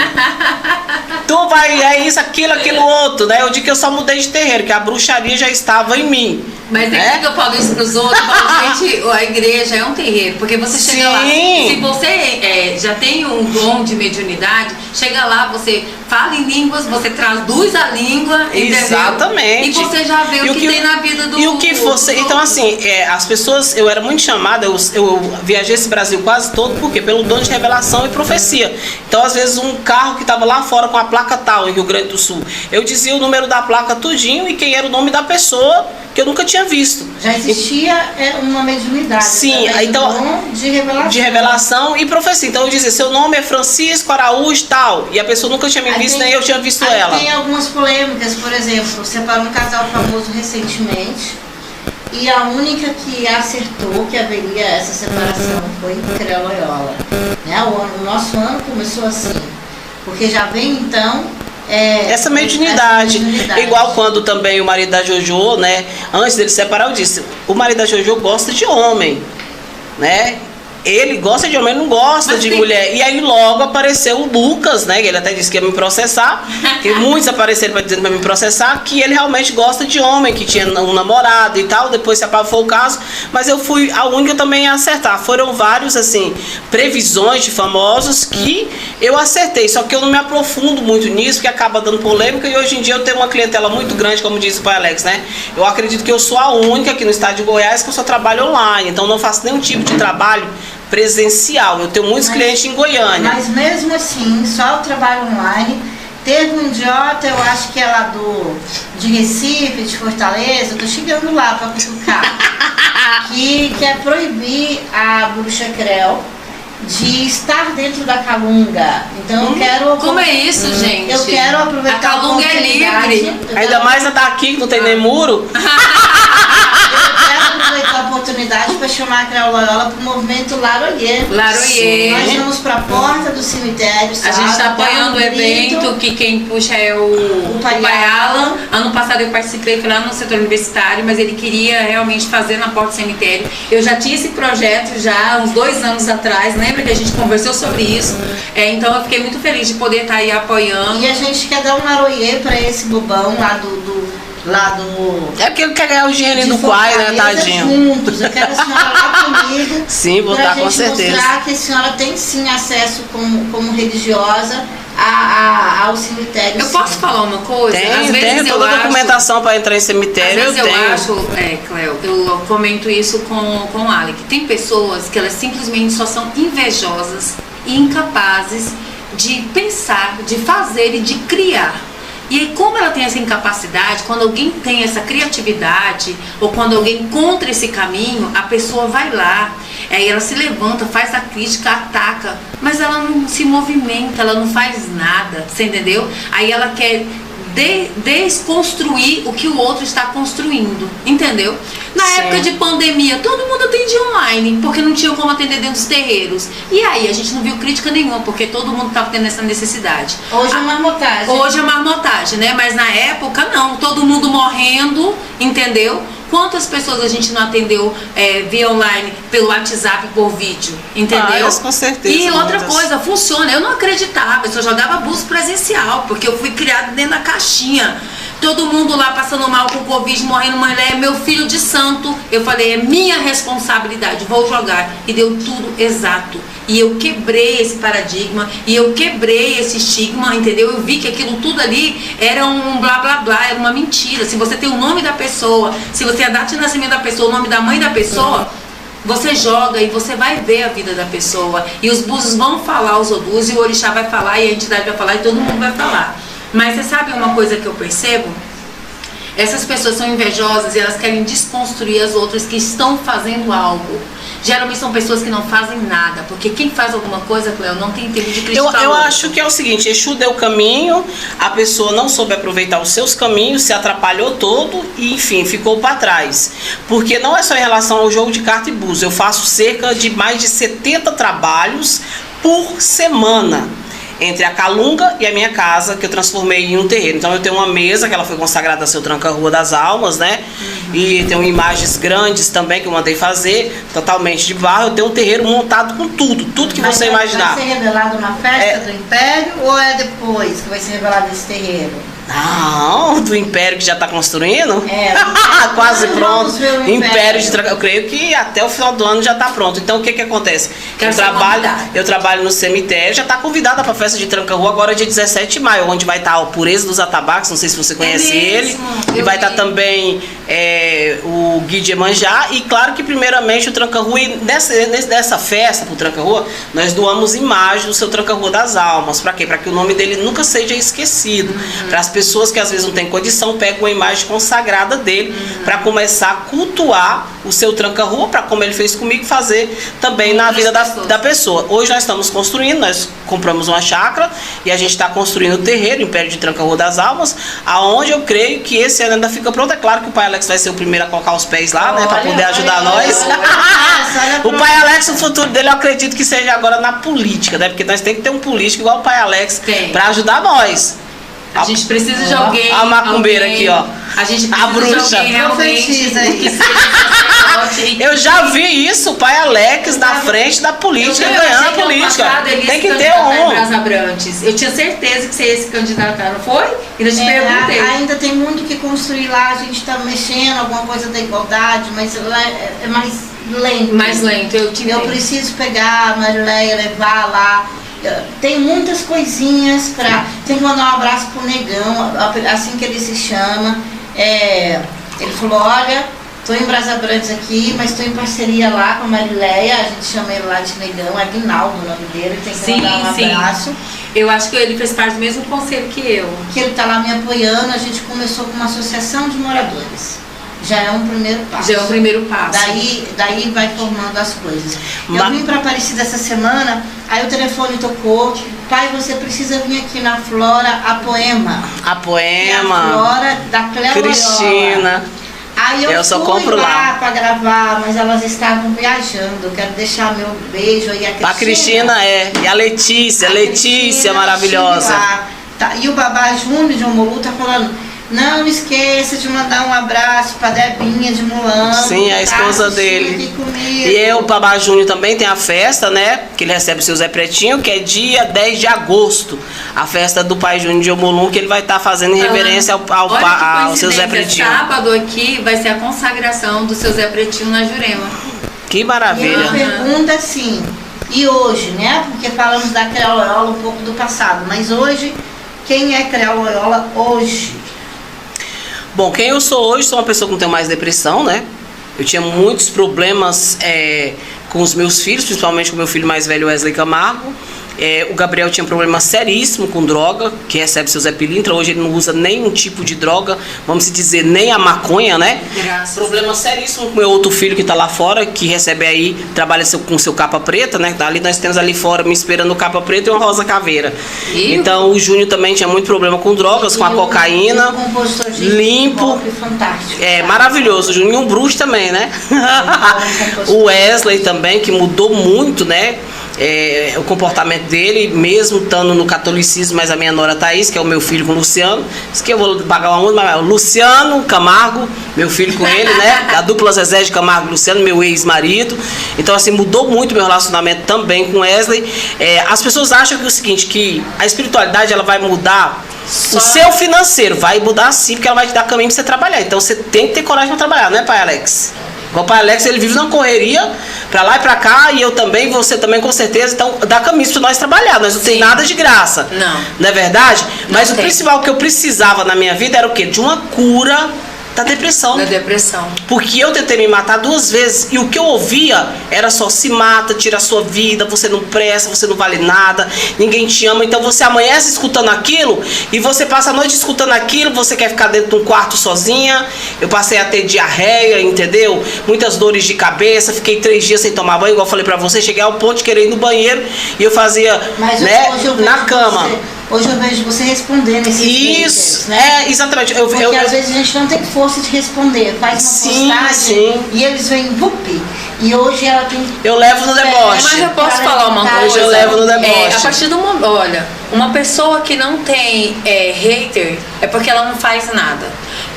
tu vai, é isso, aquilo outro, né? Eu digo que eu só mudei de terreiro, que a bruxaria já estava em mim. Mas é que eu falo isso pros outros, eu falo, gente, a igreja é um terreiro, porque você chega lá, se você já tem um dom de mediunidade, chega lá, você fala em línguas, você traduz a língua, entendeu? Exatamente. E você já vê o que tem na vida do... E o que você... Então, assim, as pessoas... Eu era muito chamada, eu viajei esse Brasil quase todo, porque pelo dom de revelação e profecia. Então, às vezes, um carro que estava lá fora com a placa tal, em Rio Grande do Sul, eu dizia o número da placa tudinho e quem era o nome da pessoa, que eu nunca tinha visto. Já existia uma mediunidade. Sim, então de revelação e profecia. Então eu dizia: seu nome é Francisco Araújo tal, e a pessoa nunca tinha me visto, nem eu tinha visto ela. Tem algumas polêmicas, por exemplo, separou um casal famoso recentemente e a única que acertou que haveria essa separação foi Creu Loyola, né? O nosso ano começou assim, porque já vem então essa mediunidade. Igual quando também o marido da Jojo, né, antes dele separar, eu disse: o marido da Jojo gosta de homem, né? Ele gosta de homem, ele não gosta de mulher. E aí logo apareceu o Lucas, né? Ele até disse que ia me processar. Que muitos apareceram para me processar, que ele realmente gosta de homem, que tinha um namorado e tal. Depois se apagou o caso. Mas eu fui a única também a acertar. Foram vários, assim, previsões de famosos que eu acertei. Só que eu não me aprofundo muito nisso, porque acaba dando polêmica. E hoje em dia eu tenho uma clientela muito grande, como disse o pai Alex, né? Eu acredito que eu sou a única aqui no estado de Goiás que eu só trabalho online. Então não faço nenhum tipo de trabalho presencial. Eu tenho muitos clientes em Goiânia. Mas mesmo assim, só o trabalho online. Teve um idiota, eu acho que é lá de Recife, de Fortaleza, eu tô chegando lá pra cutucar, que quer proibir a bruxa Creu de estar dentro da Calunga. Então eu quero... Como é isso, gente? Eu quero aproveitar a Calunga é livre. Ainda mais a daqui, que não tem nem muro. Eu quero aproveitar a oportunidade para chamar a Creu Loyola para o movimento Laroyer. Laroyer. Nós vamos para a porta do cemitério. A gente está apoiando o evento, que quem puxa é o pai Alan. Ano passado eu participei, fui lá no setor universitário, mas ele queria realmente fazer na porta do cemitério. Eu já tinha esse projeto já uns 2 anos atrás, lembra que a gente conversou sobre isso? Então eu fiquei muito feliz de poder estar aí apoiando. E a gente quer dar um Laroyer para esse bobão lá do... É porque ele quer ganhar o dinheirinho do pai, né, tadinho? Juntos. Eu quero a senhora lá comigo. Sim, vou estar com certeza. Para mostrar que a senhora tem sim acesso como religiosa ao cemitério. Eu posso falar uma coisa? Tenho toda a documentação para entrar em cemitério. Às vezes eu acho, Cleo, eu comento isso com o Alec. Tem pessoas que elas simplesmente só são invejosas e incapazes de pensar, de fazer e de criar. E aí, como ela tem essa incapacidade, quando alguém tem essa criatividade, ou quando alguém encontra esse caminho, a pessoa vai lá, aí ela se levanta, faz a crítica, ataca, mas ela não se movimenta, ela não faz nada, você entendeu? Aí ela quer desconstruir o que o outro está construindo, entendeu? Na época de pandemia, todo mundo atendia online, porque não tinha como atender dentro dos terreiros. E aí, a gente não viu crítica nenhuma, porque todo mundo estava tendo essa necessidade. Hoje é marmotagem. Hoje é marmotagem, né? Mas na época, não. Todo mundo morrendo, entendeu? Quantas pessoas a gente não atendeu via online, pelo WhatsApp, por vídeo, entendeu? Com certeza. E outra coisa, funciona. Eu não acreditava, eu só jogava abuso presencial, porque eu fui criada dentro da caixinha. Todo mundo lá passando mal com Covid, morrendo, mulher, meu filho de santo. Eu falei, é minha responsabilidade, vou jogar. E deu tudo exato. E eu quebrei esse paradigma, e eu quebrei esse estigma, entendeu? Eu vi que aquilo tudo ali era um blá blá blá, era uma mentira. Se você tem o nome da pessoa, se você tem a data de nascimento da pessoa, o nome da mãe da pessoa, você joga e você vai ver a vida da pessoa. E os búzios vão falar, os odus, e o orixá vai falar, e a entidade vai falar, e todo mundo vai falar. Mas você sabe uma coisa que eu percebo? Essas pessoas são invejosas e elas querem desconstruir as outras que estão fazendo algo. Geralmente são pessoas que não fazem nada, porque quem faz alguma coisa, Cleo, não tem tempo de criticar. Eu acho que é o seguinte, Exu deu caminho, a pessoa não soube aproveitar os seus caminhos, se atrapalhou todo e, enfim, ficou para trás. Porque não é só em relação ao jogo de carta e búzio, eu faço cerca de mais de 70 trabalhos por semana. Entre a Calunga e a minha casa, que eu transformei em um terreiro. Então eu tenho uma mesa que ela foi consagrada a seu Tranca-Rua das Almas, né? E tenho imagens grandes também que eu mandei fazer, totalmente de barro. Eu tenho um terreiro montado com tudo que você imaginar. Vai ser revelado na festa do Império ou é depois que vai ser revelado esse terreiro? Não, do Império que já está construindo? Quase pronto. Império de Tranca. Eu creio que até o final do ano já está pronto. Então o que acontece? Eu trabalho no cemitério, já está convidada para a festa de Tranca-Rua agora dia 17 de maio, onde vai estar o Pureza dos Atabaques, não sei se você conhece ele. E vai estar também o Gui de Emanjá. E claro que primeiramente o Tranca-Rua, e nessa festa pro Tranca-Rua, nós doamos imagem do seu Tranca-Rua das Almas. Para quê? Para que o nome dele nunca seja esquecido. Para as pessoas que às vezes não têm condição, pegam uma imagem consagrada dele para começar a cultuar o seu Tranca-Rua, para como ele fez comigo, fazer também na vida da pessoa. Hoje nós estamos construindo, nós compramos uma chácara e a gente está construindo o terreiro, Império de Tranca-Rua das Almas, aonde eu creio que esse ano ainda fica pronto. É claro que o Pai Alex vai ser o primeiro a colocar os pés lá, né, para poder ajudar nós. O Pai Alex, o futuro dele, eu acredito que seja agora na política, né, porque nós temos que ter um político igual o Pai Alex para ajudar nós. A gente precisa de alguém. A macumbeira aqui, ó. A gente precisa a bruxa. de alguém realmente que seja sacerdote. Eu já vi isso, o Pai Alex na frente da política, ganhando a política. Tem que ter um. Eu tinha certeza que você ia se candidatar, não foi? Ainda te perguntei. Ainda tem muito que construir lá, a gente está mexendo, alguma coisa da igualdade, mas lá é mais lento. Mais lento, eu preciso pegar a Marileia, levar lá. Tem muitas coisinhas pra. Tem que mandar um abraço pro Negão, assim que ele se chama. Ele falou, olha, tô em Brasa Brandes aqui, mas tô em parceria lá com a Marileia, a gente chama ele lá de Negão, Aguinaldo o nome dele, tem que mandar um abraço. Eu acho que ele fez parte do mesmo conselho que eu. Que ele tá lá me apoiando, a gente começou com uma associação de moradores. Já é um primeiro passo. Já é um primeiro passo. Daí vai formando as coisas. Eu vim para Aparecida essa semana, aí o telefone tocou. Pai, você precisa vir aqui na Flora, a Poema. A Poema. A Flora da Cleo Cristina. Aí eu só fui compro lá para gravar, mas elas estavam viajando. Eu quero deixar meu beijo aí a Cristina. E a Letícia maravilhosa. Tá. E o Babá Júnior de Omolu tá falando, não esqueça de mandar um abraço pra Debinha de Mulano. Sim, a esposa dele. E o Babá Júnior também tem a festa, né? Que ele recebe o seu Zé Pretinho, que é dia 10 de agosto. A festa do Pai Júnior de Omolum, que ele vai estar fazendo em reverência ao seu Zé Pretinho. Sábado aqui vai ser a consagração do seu Zé Pretinho na Jurema. Que maravilha. E uma pergunta assim, e hoje, né? Porque falamos da Creolola um pouco do passado, mas hoje, quem é Creolola hoje? Bom, quem eu sou hoje, sou uma pessoa que não tem mais depressão, né? Eu tinha muitos problemas com os meus filhos, principalmente com o meu filho mais velho, Wesley Camargo. O Gabriel tinha um problema seríssimo com droga, que recebe seu Zé Pilintra. Hoje ele não usa nenhum tipo de droga, vamos dizer, nem a maconha, né? Graças. Problema seríssimo com o meu outro filho que está lá fora, que recebe aí, trabalha com seu capa preta, né? Ali nós temos ali fora me esperando o capa preta e uma rosa caveira. Então o Júnior também tinha muito problema com drogas, com a cocaína. Limpo. Fantástico. Maravilhoso. O Júnior e um bruxo também, né? O Wesley também, que mudou muito, né? O comportamento dele, mesmo estando no catolicismo, mas a minha nora Thaís, que é o meu filho com o Luciano, disse que eu vou pagar uma multa, mas o Luciano Camargo, meu filho com ele, né? A dupla Zezé de Camargo e Luciano, meu ex-marido. Então, assim, mudou muito meu relacionamento também com Wesley. As pessoas acham que é o seguinte, que a espiritualidade ela vai mudar o seu financeiro, vai mudar sim, porque ela vai te dar caminho para você trabalhar. Então, você tem que ter coragem para trabalhar, né, Pai Alex? O Pai Alex, ele vive na correria, pra lá e pra cá, e eu também, você também, com certeza. Então, dá caminho pra nós trabalhar. Nós não tem nada de graça. Não. Não é verdade? Mas o principal que eu precisava na minha vida era o quê? De uma cura da depressão. Da depressão. Porque eu tentei me matar 2 vezes e o que eu ouvia era só: se mata, tira a sua vida, você não presta, você não vale nada, ninguém te ama. Então você amanhece escutando aquilo e você passa a noite escutando aquilo, você quer ficar dentro de um quarto sozinha. Eu passei a ter diarreia, entendeu? Muitas dores de cabeça, fiquei 3 dias sem tomar banho, igual eu falei pra você, cheguei ao ponto de querer ir no banheiro e eu fazia, Mas né, hoje eu na vejo cama. Hoje eu vejo você respondendo esses Isso, haters, né? exatamente. Porque às vezes a gente não tem força de responder. Faz uma postagem e eles vêm vup. E hoje ela tem... Eu levo no deboche. Mas eu posso falar uma coisa? Hoje eu levo no deboche. A partir do momento... Olha, uma pessoa que não tem hater é porque ela não faz nada.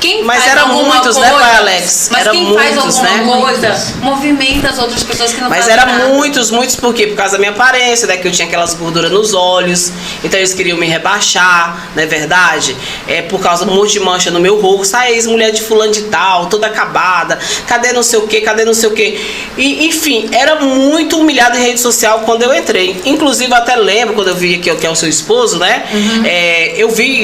Quem mas faz eram alguma muitos, coisa, né, pai Alex? Mas era quem muitos, faz alguma né? coisa movimenta as outras pessoas que não mas fazem nada. Mas eram muitos, por quê? Por causa da minha aparência, né? Que eu tinha aquelas gorduras nos olhos. Então eles queriam me rebaixar, não é verdade? Por causa de um monte de mancha no meu rosto. Sai ex-mulher de fulano de tal, toda acabada. Cadê não sei o quê? Cadê não sei o quê? E, enfim, era muito humilhado em rede social quando eu entrei. Inclusive, eu até lembro, quando eu vi que é o seu esposo, né? Uhum.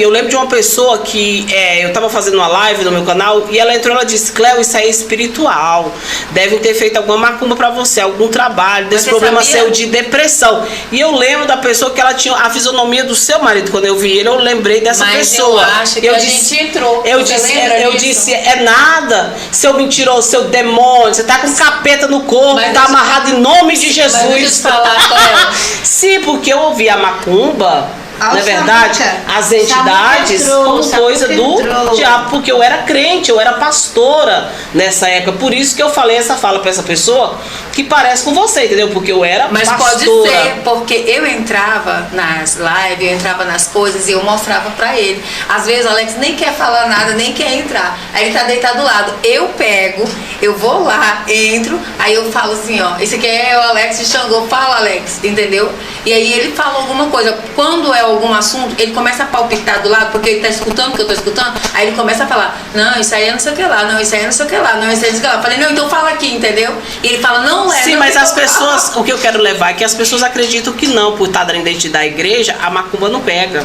Eu lembro de uma pessoa que eu tava fazendo uma live no meu canal e ela entrou, ela disse: Cléo, isso aí é espiritual. Devem ter feito alguma macumba pra você, algum trabalho, desse problema seu de depressão. E eu lembro da pessoa que ela tinha a fisionomia do seu marido. Quando eu vi ele, eu lembrei dessa pessoa. Eu acho que a gente entrou. Eu disse, é nada, seu mentiroso, seu demônio, você tá com capeta no corpo, tá amarrado em nome de Jesus. Mas deixa eu te falar, Cléo. Sim, porque eu ouvi a macumba. Na verdade, as entidades como coisa do diabo, porque eu era crente, eu era pastora nessa época. Por isso que eu falei essa fala pra essa pessoa que parece com você, entendeu? Porque eu era pastora. Mas pode ser, porque eu entrava nas lives, eu entrava nas coisas e eu mostrava pra ele. Às vezes o Alex nem quer falar nada, nem quer entrar. Aí ele tá deitado do lado. Eu pego, eu vou lá, entro, aí eu falo assim, ó, esse aqui é o Alex de Xangô, fala Alex, entendeu? E aí ele fala alguma coisa. Quando é algum assunto, ele começa a palpitar do lado, porque ele tá escutando o que eu tô escutando, aí ele começa a falar: não, isso aí é não sei o que lá, não, isso aí é não sei o que lá, não, isso aí é não sei o que lá. Eu falei: não, então fala aqui, entendeu? E ele fala: não é. Sim, não, mas as pessoas, o que eu quero levar é que as pessoas acreditam que não, por estar dentro da igreja, a macumba não pega.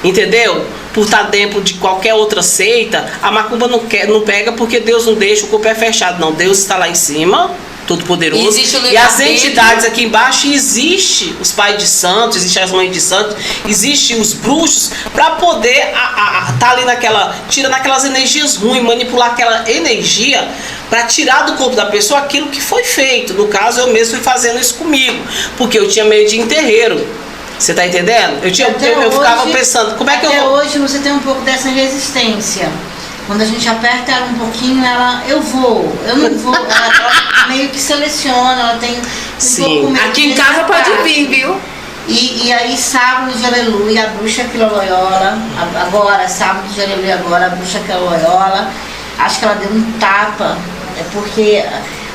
Entendeu? Por estar dentro de qualquer outra seita, a macumba não pega porque Deus não deixa, o corpo é fechado. Não, Deus está lá em cima, todo poderoso, e as entidades aqui embaixo, existe os pais de santos, existe as mães de santos, existe os bruxos para poder tá ali tira naquelas energias ruins, manipular aquela energia para tirar do corpo da pessoa aquilo que foi feito. No caso, eu mesmo fui fazendo isso comigo, porque eu tinha medo de ir em terreiro. Você tá entendendo? Eu ficava pensando, como é que até hoje você tem um pouco dessa resistência. Quando a gente aperta ela um pouquinho, eu não vou. Ela meio que seleciona, ela tem Sim. pouco medo. Aqui em casa pode vir, viu? E aí, sábado de aleluia, a bruxa quiloiola, agora, sábado de aleluia, agora, a bruxa quiloiola, acho que ela deu um tapa, porque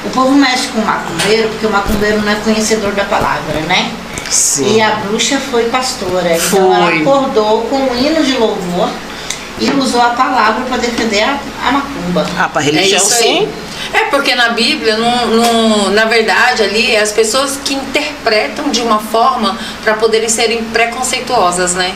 o povo mexe com o macumbeiro, porque o macumbeiro não é conhecedor da palavra, né? Sim. E a bruxa foi pastora, então ela acordou com um hino de louvor e usou a palavra para defender a macumba. Para religião, sim. Porque na Bíblia, na verdade, ali, é as pessoas que interpretam de uma forma para poderem serem preconceituosas, né?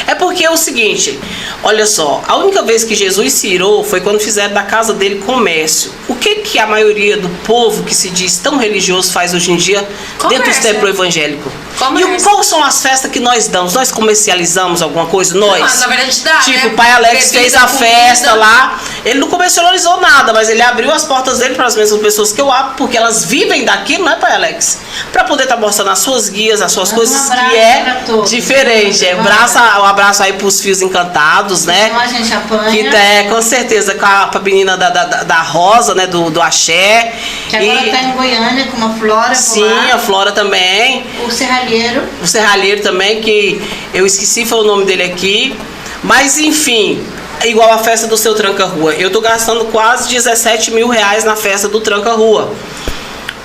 É porque é o seguinte, olha só, a única vez que Jesus se irou foi quando fizeram da casa dele comércio. O que a maioria do povo que se diz tão religioso faz hoje em dia dentro do templo evangélico? E quais são as festas que nós damos? Nós comercializamos alguma coisa? Nós? Na verdade dá, tipo, né? o pai Alex fez a festa lá, ele não comercializou nada, mas ele abriu as portas dele para as mesmas pessoas que eu abro, porque elas vivem daquilo, né, pai Alex? Para poder estar mostrando as suas guias, as suas coisas, que é diferente. Um abraço aí pros fios encantados, né? Então a gente apanha. Que com certeza, com a menina da Rosa, né, do Axé. Que agora tá em Goiânia com uma Flora. Sim, a Flora também. O Serralheiro. O Serralheiro também, que eu esqueci, foi o nome dele aqui. Mas enfim, igual a festa do seu Tranca-Rua. Eu tô gastando quase 17 mil reais na festa do Tranca-Rua.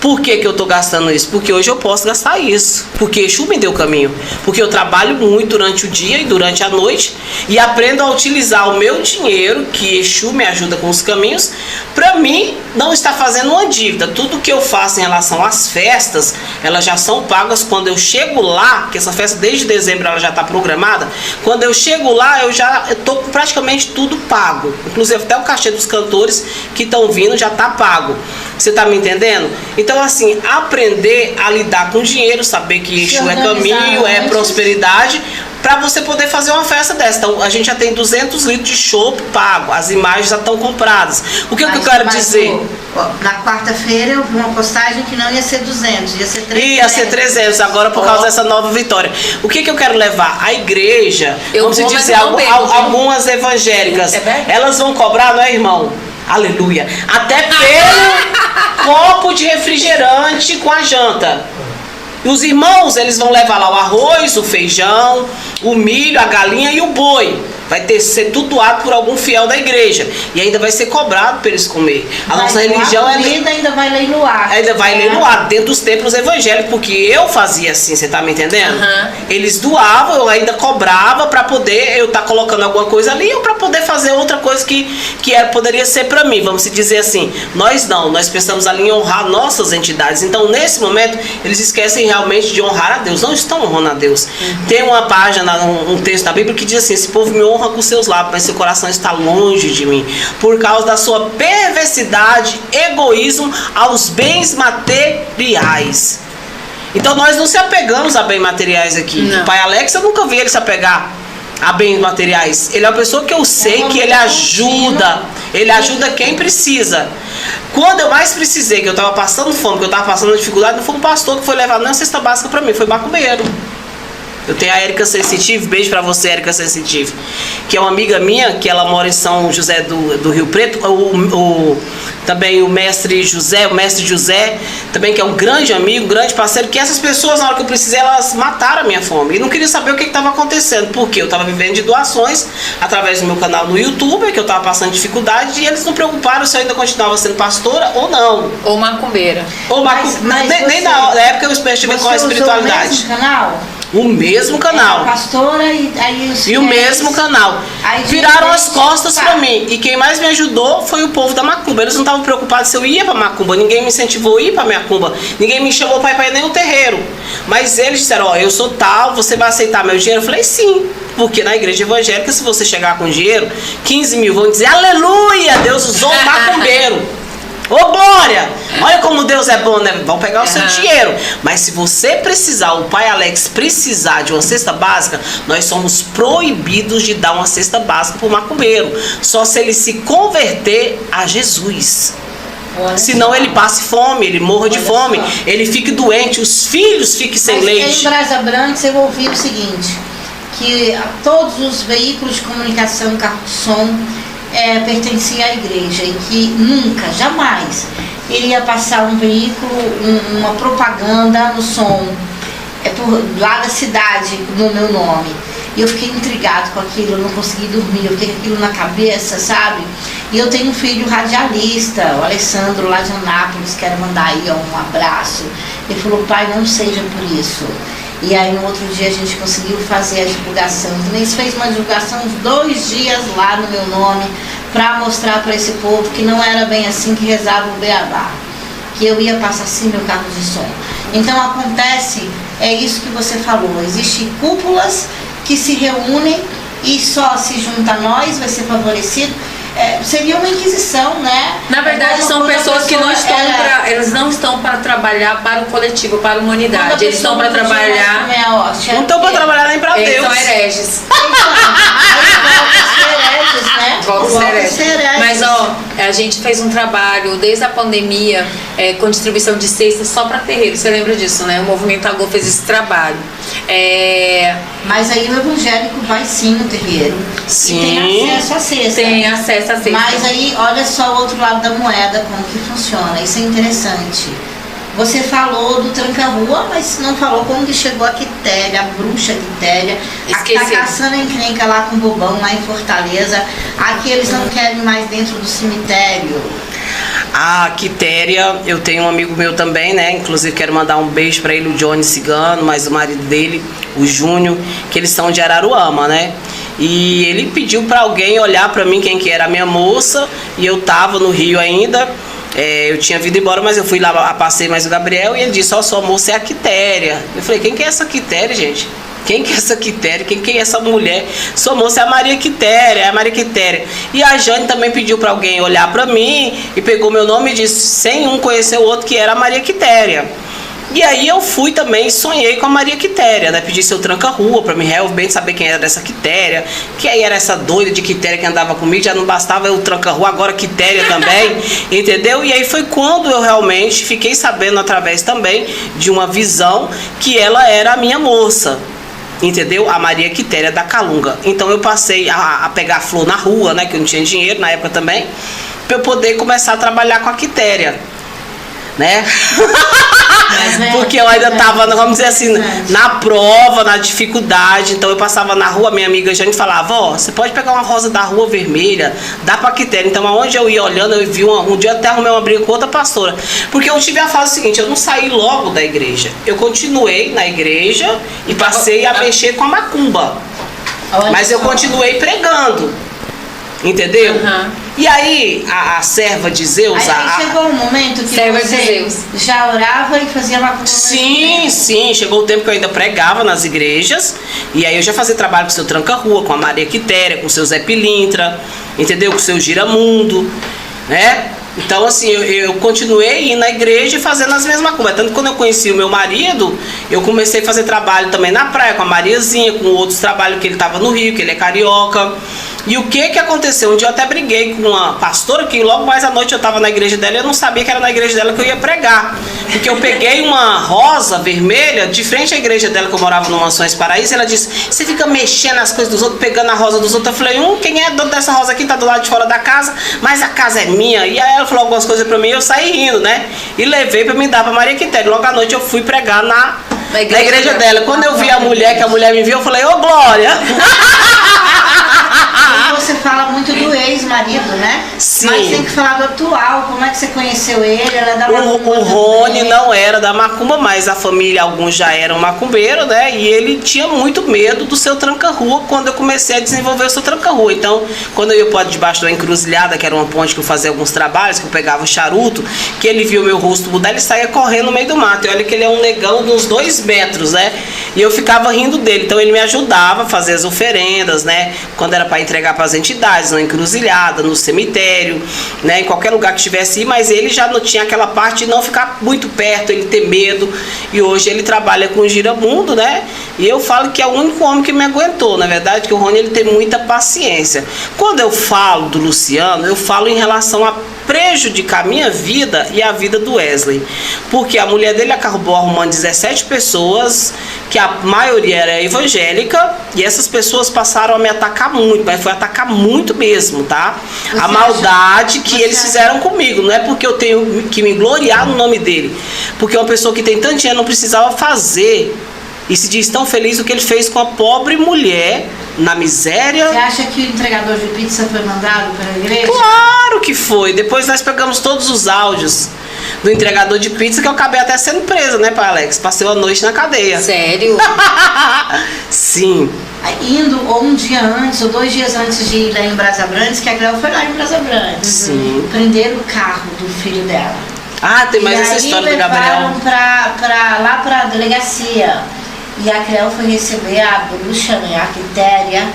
Por que que eu tô gastando isso? Porque hoje eu posso gastar isso. Porque Exu me deu o caminho. Porque eu trabalho muito durante o dia e durante a noite e aprendo a utilizar o meu dinheiro, que Exu me ajuda com os caminhos, para mim não estar fazendo uma dívida. Tudo que eu faço em relação às festas, elas já são pagas quando eu chego lá, que essa festa desde dezembro ela já está programada. Quando eu chego lá, eu tô com praticamente tudo pago. Inclusive até o cachê dos cantores que estão vindo já está pago. Você tá me entendendo? Então, assim, aprender a lidar com dinheiro, saber que Exu é caminho, é prosperidade, para você poder fazer uma festa dessa. Então, a gente já tem 200 litros de chopp pago, as imagens já estão compradas. O que, que eu quero dizer? Na quarta-feira eu vi uma postagem que não ia ser 200, ia ser 300. Ia ser 300, agora por causa dessa nova vitória. O que, que eu quero levar? A igreja, vamos dizer, algumas evangélicas, elas vão cobrar, não é, irmão? Aleluia. Até pelo copo de refrigerante com a janta. E os irmãos, eles vão levar lá o arroz, o feijão, o milho, a galinha e o boi. Vai ser tudo doado por algum fiel da igreja. E ainda vai ser cobrado para eles comer. A nossa religião ainda vai leiloar. Ainda vai leiloar dentro dos templos evangélicos, porque eu fazia assim, você tá me entendendo? Eles doavam, eu ainda cobrava para poder eu estar colocando alguma coisa ali ou para poder fazer outra coisa que poderia ser para mim. Vamos dizer assim, nós pensamos ali em honrar nossas entidades. Então, nesse momento, eles esquecem realmente de honrar a Deus. Não estão honrando a Deus. Tem uma página, um texto da Bíblia que diz assim: esse povo me honra com seus lábios, mas seu coração está longe de mim, por causa da sua perversidade, egoísmo aos bens materiais. Então nós não se apegamos a bens materiais aqui. Não. O pai Alex, eu nunca vi ele se apegar a bens materiais. Ele é uma pessoa que eu sei que ele ajuda quem precisa. Quando eu mais precisei, que eu estava passando fome, que eu estava passando dificuldade, não foi um pastor que foi levar nem uma cesta básica para mim, foi macumbeiro. Eu tenho a Érica Sensitive, beijo pra você, Érica Sensitive, que é uma amiga minha, que ela mora em São José do Rio Preto, também o mestre José, também que é um grande amigo, um grande parceiro, que essas pessoas, na hora que eu precisei, elas mataram a minha fome. E não queria saber o que estava acontecendo, porque eu estava vivendo de doações através do meu canal no YouTube, que eu estava passando dificuldade, e eles não preocuparam se eu ainda continuava sendo pastora ou não. Ou macumbeira. Nem na época eu estive com a espiritualidade. Você usou o mesmo canal? O mesmo canal. Pastora e aí e o mesmo canal. Viraram as costas pra mim. E quem mais me ajudou foi o povo da macumba. Eles não estavam preocupados se eu ia pra macumba. Ninguém me incentivou a ir pra macumba. Ninguém me chamou pra ir pra nenhum terreiro. Mas eles disseram: ó, eu sou tal, você vai aceitar meu dinheiro? Eu falei: sim. Porque na igreja evangélica, se você chegar com dinheiro, 15 mil vão dizer: aleluia, Deus usou um macumbeiro. Ô glória! Olha como Deus é bom, né? Vão pegar o seu dinheiro. Mas se você precisar, o pai Alex precisar de uma cesta básica, nós somos proibidos de dar uma cesta básica pro macumbeiro. Só se ele se converter a Jesus. Senão ele passe fome, ele morra de fome, ele fique doente, os filhos fiquem sem leite. Em Brasa Branca eu ouvi o seguinte, que todos os veículos de comunicação, carro de som, pertencia à igreja e que nunca, jamais iria passar um veículo, uma propaganda no som lá da cidade no meu nome. E eu fiquei intrigado com aquilo, eu não consegui dormir, eu fiquei com aquilo na cabeça, sabe? E eu tenho um filho radialista, o Alessandro, lá de Anápolis, quero mandar aí um abraço. Ele falou: pai, não seja por isso. E aí no outro dia a gente conseguiu fazer a divulgação. Também fez uma divulgação uns 2 dias lá no meu nome, para mostrar para esse povo que não era bem assim que rezava o beabá, que eu ia passar assim meu carro de som. Então acontece, é isso que você falou, existem cúpulas que se reúnem e só se junta a nós, vai ser favorecido. Seria uma inquisição, né? Na verdade, são pessoas que não estão eles não estão para trabalhar para o coletivo, para a humanidade. Eles estão para trabalhar. Não estão para trabalhar nem para Deus. Eles são hereges. Mas ó, a gente fez um trabalho desde a pandemia com distribuição de cestas só para terreiro. Você lembra disso, né? O Movimento Agô fez esse trabalho. Mas aí o evangélico vai sim no terreiro. Sim. E tem acesso à cesta. Tem acesso à cesta. Mas aí olha só o outro lado da moeda, como que funciona. Isso é interessante. Você falou do tranca-rua, mas não falou como que chegou a Quitéria, a bruxa Quitéria. Esqueci. Tá caçando encrenca lá com o Bobão, lá em Fortaleza. Aqui eles não querem mais dentro do cemitério. A Quitéria, eu tenho um amigo meu também, né? Inclusive quero mandar um beijo para ele, o Johnny Cigano, mas o marido dele, o Júnior, que eles são de Araruama, né? E ele pediu para alguém olhar para mim quem que era a minha moça, e eu tava no Rio ainda. Eu tinha vindo embora, mas eu fui lá a passeio mais o Gabriel, e ele disse: ó, sua moça é a Quitéria. Eu falei: quem que é essa Quitéria, gente? Quem que é essa Quitéria? Quem que é essa mulher? Sua moça é a Maria Quitéria, é a Maria Quitéria. E a Jane também pediu para alguém olhar para mim e pegou meu nome e disse, sem um conhecer o outro, que era a Maria Quitéria. E aí eu fui também, sonhei com a Maria Quitéria, né? Pedi seu tranca-rua para me realmente saber quem era essa Quitéria, que aí era essa doida de Quitéria que andava comigo, já não bastava eu tranca-rua, agora Quitéria também, entendeu? E aí foi quando eu realmente fiquei sabendo, através também de uma visão, que ela era a minha moça. Entendeu? A Maria Quitéria da Calunga. Então eu passei a pegar flor na rua, né? Que eu não tinha dinheiro na época também, para eu poder começar a trabalhar com a Quitéria, né? Porque eu ainda tava, vamos dizer assim, na prova, na dificuldade. Então eu passava na rua, minha amiga Jane falava: ó, você pode pegar uma rosa da rua vermelha, dá pra Quitéria. Então aonde eu ia olhando, eu vi um dia até arrumei uma briga com outra pastora, porque eu tive a fase seguinte: eu não saí logo da igreja, eu continuei na igreja e passei a mexer com a macumba, mas eu continuei pregando, entendeu? E aí, a serva de Zeus... Aí chegou um momento que serva você de Zeus já orava e fazia macumba. Sim, sim. Chegou o tempo que eu ainda pregava nas igrejas. E aí eu já fazia trabalho com o seu tranca-rua, com a Maria Quitéria, com o seu Zé Pilintra, entendeu? Com o seu Giramundo, né? Então, assim, eu continuei indo na igreja e fazendo as mesmas coisas. Tanto que quando eu conheci o meu marido, eu comecei a fazer trabalho também na praia, com a Mariazinha, com outros trabalhos que ele estava no Rio, que ele é carioca. E o que aconteceu? Um dia eu até briguei com uma pastora, que logo mais à noite eu estava na igreja dela e eu não sabia que era na igreja dela que eu ia pregar. Porque eu peguei uma rosa vermelha de frente à igreja dela, que eu morava no Mansões Paraíso, e ela disse: você fica mexendo nas coisas dos outros, pegando a rosa dos outros. Eu falei: quem é dono dessa rosa aqui tá do lado de fora da casa, mas a casa é minha. E aí ela falou algumas coisas pra mim e eu saí rindo, né? E levei pra me dar pra Maria Quitéria. Logo à noite eu fui pregar na igreja dela. Quando eu vi a mulher, que a mulher me viu, eu falei: ô Glória! E você fala muito do ex-marido, né? Sim. Mas tem que falar do atual. Como é que você conheceu ele? Ela é da macumba. O Rony não era da macumba, mas a família, alguns já eram macumbeiros, né? E ele tinha muito medo do seu tranca-rua quando eu comecei a desenvolver o seu tranca-rua. Então, quando eu ia para debaixo da encruzilhada, que era uma ponte que eu fazia alguns trabalhos, que eu pegava o charuto, que ele viu meu rosto mudar, ele saía correndo no meio do mato. E olha que ele é um negão de uns 2 metros, né? E eu ficava rindo dele. Então, ele me ajudava a fazer as oferendas, né? Quando era para entregar para as entidades, na encruzilhada, no cemitério, né, em qualquer lugar que estivesse aí, mas ele já não tinha aquela parte de não ficar muito perto, ele ter medo. E hoje ele trabalha com o Giramundo, né? E eu falo que é o único homem que me aguentou, na verdade, que o Rony ele tem muita paciência. Quando eu falo do Luciano, eu falo em relação a prejudicar a minha vida e a vida do Wesley, porque a mulher dele acabou arrumando 17 pessoas, que a maioria era evangélica, e essas pessoas passaram a me atacar muito, mas foi atacar muito mesmo, tá? A maldade que eles fizeram comigo, não é porque eu tenho que me gloriar no nome dele, porque uma pessoa que tem tanto dinheiro não precisava fazer, e se diz tão feliz o que ele fez com a pobre mulher, na miséria. Você acha que o entregador de pizza foi mandado pela igreja? Claro que foi. Depois nós pegamos todos os áudios do entregador de pizza, que eu acabei até sendo presa, né, pai Alex? Passei a noite na cadeia. Sério? Sim. Indo ou um dia antes, ou 2 dias antes de ir lá em Brasa Brandes, que a Cleo foi lá em Brasa Brandes. Sim. Prenderam o carro do filho dela. Ah, tem mais essa história do Gabriel. Levaram lá pra delegacia. E a Cleo foi receber a bruxa, né, a Quitéria,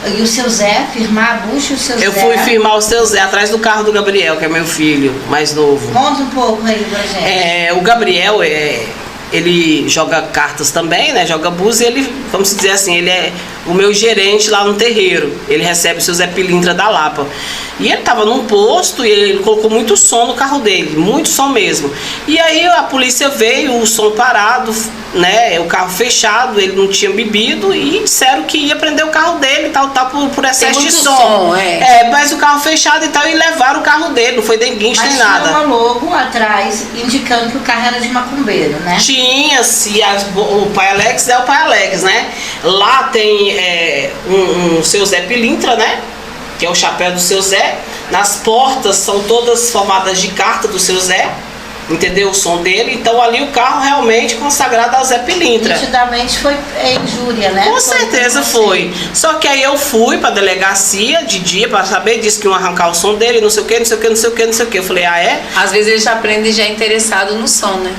e o seu Zé, firmar a bruxa e o seu Zé. Eu fui firmar o seu Zé atrás do carro do Gabriel, que é meu filho mais novo. Conta um pouco aí pra gente. O Gabriel, ele joga cartas também, né? Joga búzia, e ele, vamos dizer assim, ele é o meu gerente lá no terreiro. Ele recebe o seu Zé Pilintra da Lapa. E ele tava num posto e ele colocou muito som no carro dele, muito som mesmo. E aí a polícia veio, o som parado, né? O carro fechado, ele não tinha bebido e disseram que ia prender o carro dele e tal, por excesso de som. Mas o carro fechado e tal, e levaram o carro dele, não foi nem guincho nem nada. Mas tinha uma logo atrás indicando que o carro era de macumbeiro, né? Tinha, se o pai Alex é o pai Alex, né? Lá tem um seu Zé Pilintra, né? Que é o chapéu do seu Zé. Nas portas são todas formadas de carta do seu Zé, entendeu? O som dele. Então ali o carro realmente consagrado ao Zé Pilintra. Nitidamente foi injúria, né? Com certeza foi. Só que aí eu fui pra delegacia de dia pra saber, disse que iam arrancar o som dele, não sei o que, não sei o que, não sei o que, não sei o que. Eu falei, ah, é? Às vezes ele já aprende já interessado no som, né?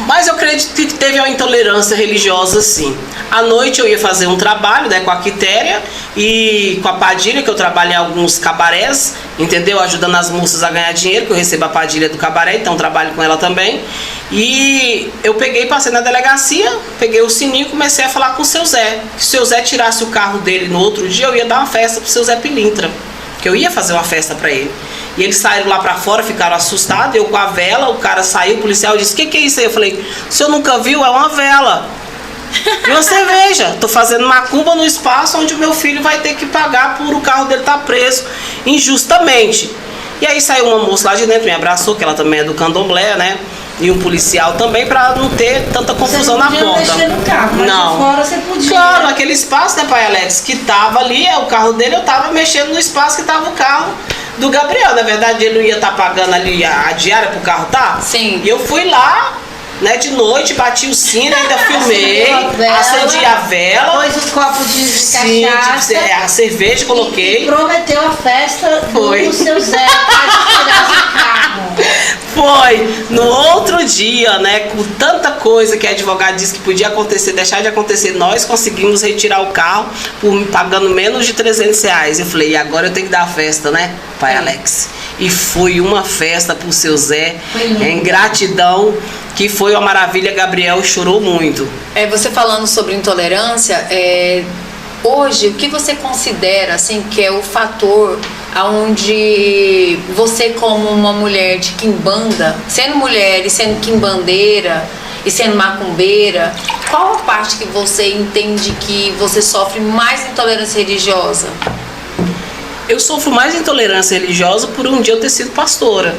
Mas eu acredito que teve uma intolerância religiosa, sim. À noite eu ia fazer um trabalho, né, com a Quitéria e com a Padilha, que eu trabalho em alguns cabarés, entendeu? Ajudando as moças a ganhar dinheiro, que eu recebo a Padilha do cabaré, então trabalho com ela também. E eu peguei, passei na delegacia, peguei o sininho e comecei a falar com o seu Zé. Se o seu Zé tirasse o carro dele no outro dia, eu ia dar uma festa pro seu Zé Pilintra, que eu ia fazer uma festa pra ele. E eles saíram lá pra fora, ficaram assustados, eu com a vela, o cara saiu, o policial disse, o que é isso aí? Eu falei, o senhor nunca viu? É uma vela. E uma cerveja. Tô fazendo macumba no espaço onde o meu filho vai ter que pagar por o carro dele estar preso injustamente. E aí saiu uma moça lá de dentro, me abraçou, que ela também é do candomblé, né? E um policial também, pra não ter tanta confusão na porta. Você não podia mexer no carro, mas não. de fora você podia. Claro, naquele espaço, né, pai Alex, que tava ali, é o carro dele, eu tava mexendo no espaço que tava o carro do Gabriel. Na verdade, ele não ia estar pagando ali a diária pro carro, tá? Sim. E eu fui lá, né, de noite, bati o sino, ainda filmei, acendi a vela. Pôs o copo de sim, cachaça. a cerveja, coloquei. E prometeu a festa do seu Zé para tirar o carro. Foi. No outro dia, né, com tanta coisa que a advogada disse que podia acontecer, deixar de acontecer, nós conseguimos retirar o carro pagando menos de R$300. Eu falei, e agora eu tenho que dar a festa, né, pai Alex? E foi uma festa pro seu Zé, em gratidão, que foi uma maravilha. Gabriel chorou muito. Você falando sobre intolerância, hoje, o que você considera assim, que é o fator onde você, como uma mulher de quimbanda, sendo mulher e sendo quimbandeira e sendo macumbeira, qual a parte que você entende que você sofre mais intolerância religiosa? Eu sofro mais intolerância religiosa por um dia eu ter sido pastora.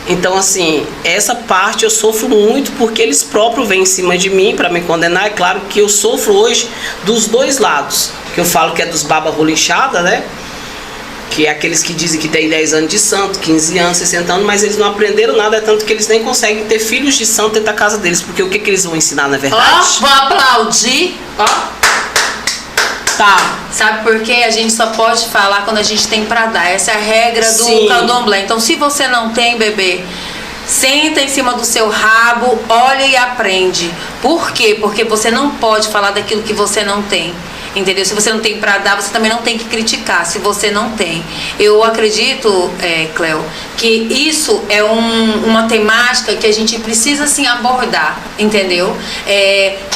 Então, assim, essa parte eu sofro muito porque eles próprios vêm em cima de mim para me condenar. É claro que eu sofro hoje dos dois lados. Que eu falo que é dos baba rolinchada, né? Que é aqueles que dizem que tem 10 anos de santo, 15 anos, 60 anos, mas eles não aprenderam nada, é tanto que eles nem conseguem ter filhos de santo dentro da casa deles. Porque o que eles vão ensinar, na verdade? Vou aplaudir. Tá. Sabe por quê? A gente só pode falar quando a gente tem pra dar. Essa é a regra do Sim. candomblé. Então, se você não tem, bebê, senta em cima do seu rabo, olha e aprende. Por quê? Porque você não pode falar daquilo que você não tem. Entendeu? Se você não tem pra dar, você também não tem que criticar, se você não tem. Eu acredito, Cleo, que isso é uma temática que a gente precisa, assim, abordar, entendeu?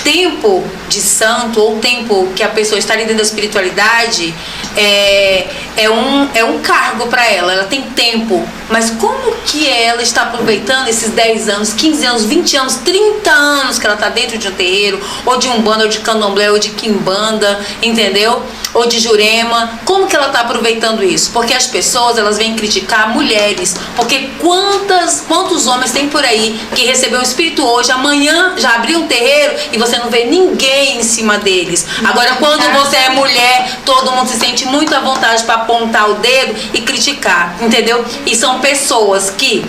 Tempo de santo, ou tempo que a pessoa está ali dentro da espiritualidade, é um cargo para ela tem tempo. Mas como que ela está aproveitando esses 10 anos, 15 anos, 20 anos, 30 anos que ela está dentro de um terreiro, ou de umbanda, ou de candomblé, ou de quimbanda, entendeu? Ou de jurema. Como que ela está aproveitando isso? Porque as pessoas, elas vêm criticar mulheres. Porque quantos homens tem por aí que recebeu um espírito hoje, amanhã já abriu um terreiro e você não vê ninguém em cima deles. Agora, quando você é mulher, todo mundo se sente muito à vontade para apontar o dedo e criticar, entendeu? E são pessoas que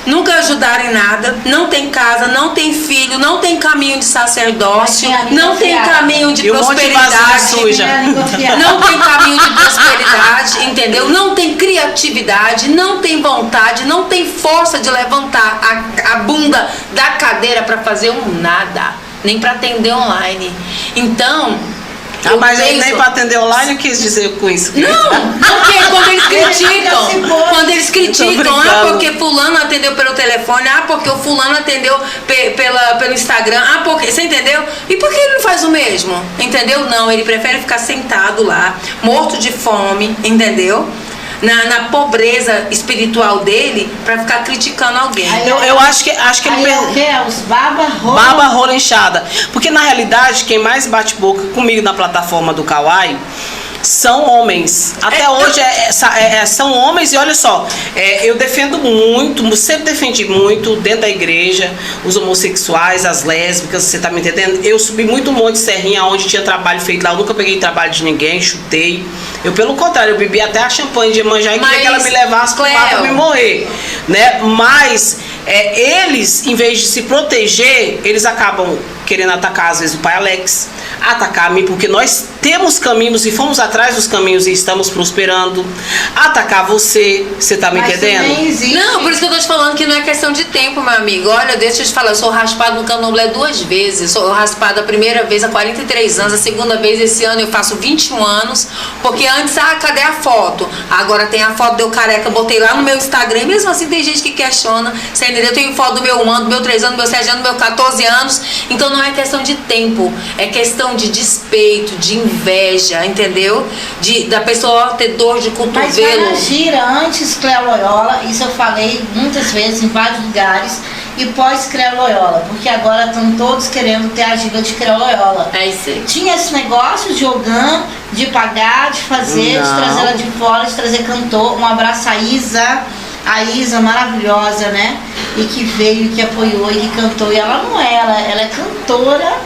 nunca ajudaram em nada, não tem casa, não tem filho, não tem caminho de sacerdócio, não tem caminho de prosperidade, não tem caminho de prosperidade, entendeu? Não tem criatividade, não tem vontade, não tem força de levantar a bunda da cadeira para fazer um nada, nem para atender online. Então, mas nem para atender online eu quis dizer com isso. Não, porque quando eles criticam, porque fulano atendeu pelo telefone, porque o fulano atendeu pelo Instagram, porque, você entendeu? E por que ele não faz o mesmo? Entendeu? Não, ele prefere ficar sentado lá, morto de fome, entendeu? Na pobreza espiritual dele, pra ficar criticando alguém. Eu acho que ele os baba rola inchada. Porque na realidade, quem mais bate boca comigo na plataforma do Kawaii são homens. Até hoje são homens, e olha só, eu defendo muito, sempre defendi muito dentro da igreja, os homossexuais, as lésbicas, você tá me entendendo? Eu subi muito um monte de serrinha onde tinha trabalho feito lá, eu nunca peguei trabalho de ninguém, chutei. Eu, pelo contrário, eu bebi até a champanhe de Iemanjá e queria que ela me levasse pro mar pra me morrer, né? Mas eles, em vez de se proteger, eles acabam querendo atacar, às vezes, o pai Alex, atacar a mim, porque nós temos caminhos e fomos atrás dos caminhos e estamos prosperando. Atacar você tá me entendendo? Não, por isso que eu tô te falando que não é questão de tempo, meu amigo. Olha, deixa eu te falar, eu sou raspado no candomblé 2 vezes. Sou raspada a primeira vez há 43 anos, a segunda vez esse ano eu faço 21 anos, porque antes, cadê a foto? Agora tem a foto, deu careca, botei lá no meu Instagram, e mesmo assim tem gente que questiona, você entendeu? Eu tenho foto do meu 1 ano, do meu 3 anos, do meu 7 anos, do meu 14 anos, então não é questão de tempo, é questão de despeito, de inveja, entendeu? Da pessoa ter dor de cotovelo. Mas vai na gira antes Cléo Loyola, isso eu falei muitas vezes em vários lugares, e pós Cléo Loyola, porque agora estão todos querendo ter a gira de Cléo Loyola. É isso aí. Tinha esse negócio de Ogã, de pagar, de fazer, de trazer ela de fora, de trazer cantor. Um abraço a Isa maravilhosa, né? E que veio, que apoiou e que cantou. E ela não é, ela é cantora.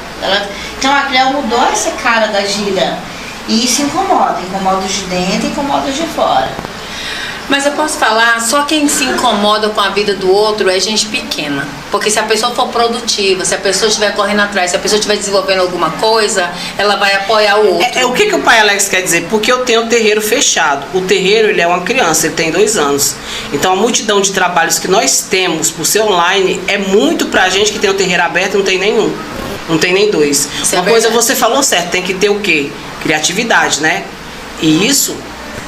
Então a Cléo mudou essa cara da gira. E isso incomoda os de dentro e incomoda os de fora. Mas eu posso falar, só quem se incomoda com a vida do outro é gente pequena. Porque se a pessoa for produtiva, se a pessoa estiver correndo atrás, se a pessoa estiver desenvolvendo alguma coisa, ela vai apoiar o outro. O que o pai Alex quer dizer? Porque eu tenho o terreiro fechado. O terreiro, ele é uma criança, ele tem 2 anos. Então a multidão de trabalhos que nós temos por ser online é muito pra gente que tem o terreiro aberto, não tem nenhum. Não tem nem 2. Isso uma coisa você falou certo, tem que ter o quê? Criatividade, né? E isso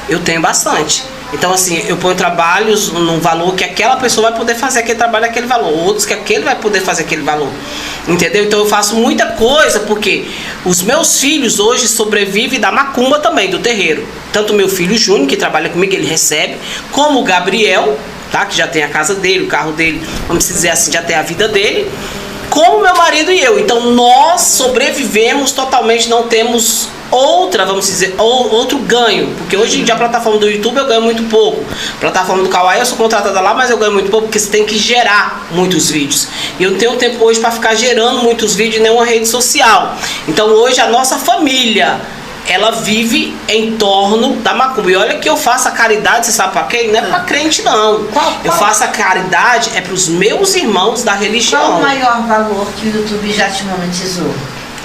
eu tenho bastante. Então, assim, eu ponho trabalhos num valor que aquela pessoa vai poder fazer aquele trabalho aquele valor, outros que aquele vai poder fazer aquele valor, entendeu? Então eu faço muita coisa, porque os meus filhos hoje sobrevivem da macumba também, do terreiro. Tanto o meu filho Júnior, que trabalha comigo, ele recebe, como o Gabriel, tá? Que já tem a casa dele, o carro dele, vamos dizer assim, já tem a vida dele, como meu marido e eu. Então nós sobrevivemos totalmente, não temos outra, vamos dizer, outro ganho, porque hoje em dia a plataforma do YouTube eu ganho muito pouco, a plataforma do Kawaii eu sou contratada lá, mas eu ganho muito pouco, porque você tem que gerar muitos vídeos, e eu não tenho tempo hoje para ficar gerando muitos vídeos em nenhuma rede social. Então hoje a nossa família, ela vive em torno da macumba. E olha que eu faço a caridade, você sabe pra quem? Não é pra crente, não. Eu faço a caridade, é pros meus irmãos da religião. Qual o maior valor que o YouTube já te monetizou?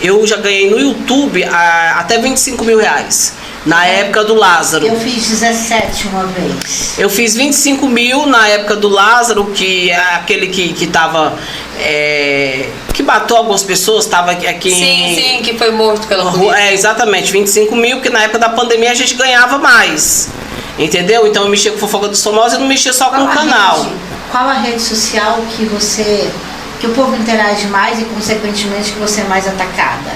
Eu já ganhei no YouTube até 25 mil reais. Na época do Lázaro. Eu fiz 17 uma vez. Eu fiz 25 mil na época do Lázaro, que é aquele que tava... que matou algumas pessoas, tava aqui Sim, que foi morto pela polícia. Exatamente, 25 mil, que na época da pandemia a gente ganhava mais. Entendeu? Então eu mexia com fofoca dos famosos e não mexia só com o canal. Qual a rede social que o povo interage mais e, consequentemente, que você é mais atacada?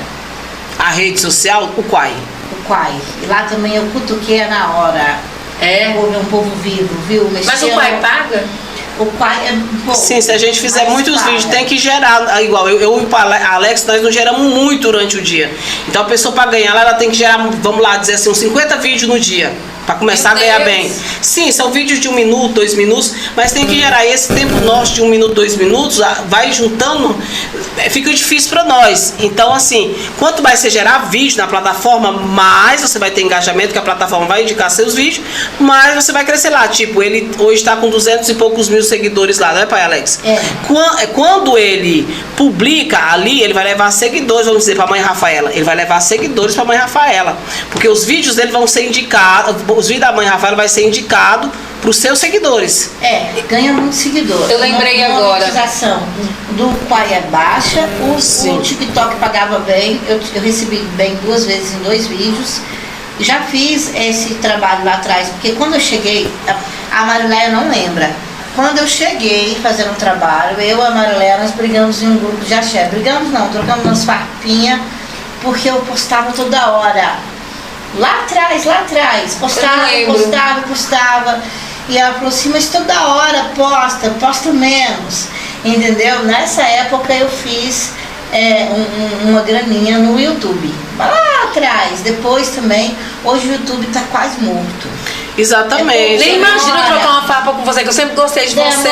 A rede social, o Quai. O Quai. E lá também eu cutuquei na hora. O povo é um povo vivo, viu? Mas o Quai paga? O Quai é um pouco. Sim, se a gente fizer muitos vídeos, tem que gerar. Igual eu e o Alex, nós não geramos muito durante o dia. Então a pessoa, para ganhar, ela tem que gerar, vamos lá, dizer assim, uns 50 vídeos no dia. Para começar a ganhar bem. Sim, são vídeos de 1 minuto, 2 minutos, mas tem que gerar esse tempo nosso de 1 minuto, 2 minutos, vai juntando, fica difícil para nós. Então, assim, quanto mais você gerar vídeo na plataforma, mais você vai ter engajamento, que a plataforma vai indicar seus vídeos, mais você vai crescer lá. Tipo, ele hoje está com 200 e poucos mil seguidores lá, né, pai Alex? Quando ele publica ali, ele vai levar seguidores, vamos dizer, para a mãe Rafaela. Ele vai levar seguidores para a mãe Rafaela, porque os vídeos dele vão ser indicados. Os vídeos da mãe Rafaela vai ser indicado para os seus seguidores. Ganha muito seguidor. Eu lembrei agora. A monetização do Quai é baixa, o TikTok pagava bem, eu recebi bem 2 vezes em 2 vídeos. Já fiz esse trabalho lá atrás, porque quando eu cheguei, a Marileia não lembra. Quando eu cheguei fazendo um trabalho, eu e a Marileia, nós brigamos em um grupo de axé. Brigamos não, trocamos umas farpinhas, porque eu postava toda hora. Lá atrás, postava. E ela falou assim, mas toda hora posta menos, entendeu? Nessa época eu fiz uma graninha no YouTube. Lá atrás. Depois também, hoje o YouTube tá quase morto. Exatamente. Nem imagino trocar uma farpa com você, que eu sempre gostei de você.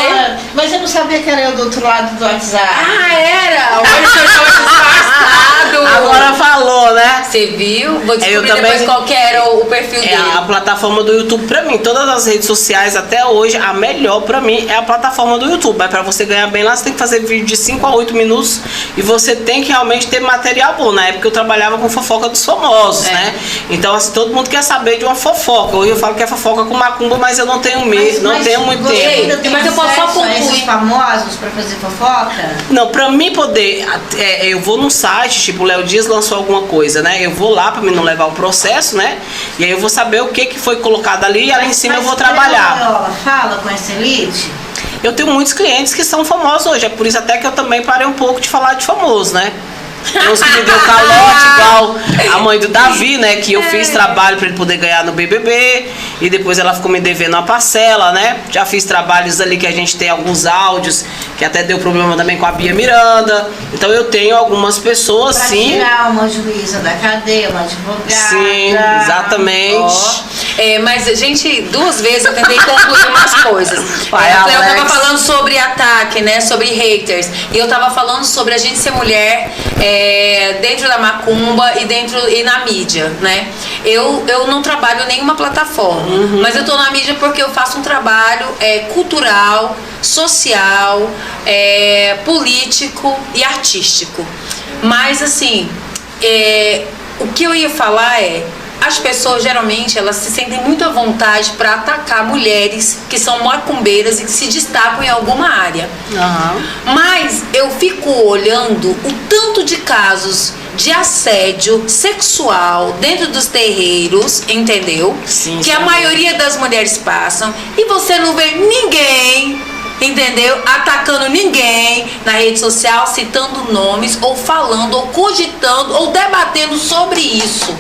Mas eu não sabia que era eu do outro lado do WhatsApp. Ah, era? Olha, você estava disfarçado. Agora falou, né? Você viu? Vou descobrir Eu também- depois qual que era o perfil dele. A plataforma do YouTube, pra mim, todas as redes sociais até hoje, a melhor pra mim é a plataforma do YouTube. Mas pra você ganhar bem lá, você tem que fazer vídeo de 5 a 8 minutos e você tem que realmente ter material bom. Na época eu trabalhava com fofoca dos famosos, né? Então, assim, todo mundo quer saber de uma fofoca. Hoje eu falo que é fofoca com macumba, mas eu não tenho medo, não tenho muito você tempo. ainda tem Mas eu posso só acesso a esses concluir. famosos pra fazer fofoca? Não, pra mim poder, eu vou num site, tipo, o Léo Dias lançou alguma coisa, né? Eu vou lá pra mim não levar o processo, né? E aí eu vou saber o que foi colocado ali e ali em cima eu vou trabalhar. Viola, fala com essa elite. Eu tenho muitos clientes que são famosos hoje, é por isso até que eu também parei um pouco de falar de famoso, né? Tem uns que me deu calote, igual a mãe do Davi, né? Que eu fiz trabalho pra ele poder ganhar no BBB. E depois ela ficou me devendo uma parcela, né? Já fiz trabalhos ali que a gente tem alguns áudios, que até deu problema também com a Bia Miranda. Então eu tenho algumas pessoas, Pra sim. tirar uma juíza da cadeia, uma advogada. Sim, exatamente. Ó. Mas, gente, 2 vezes eu tentei concluir umas coisas. Pai Eu tava Alex. falando sobre ataque, né? Sobre haters. E eu tava falando sobre a gente ser mulher dentro da macumba e na mídia, né? Eu não trabalho em nenhuma plataforma. Mas eu tô na mídia porque eu faço um trabalho cultural, social, político e artístico. Mas, assim, o que eu ia falar as pessoas geralmente elas se sentem muito à vontade para atacar mulheres que são macumbeiras e que se destacam em alguma área. Mas eu fico olhando o tanto de casos de assédio sexual dentro dos terreiros, entendeu? Sim, que a maioria das mulheres passam e você não vê ninguém, entendeu? Atacando ninguém na rede social, citando nomes ou falando ou cogitando ou debatendo sobre isso.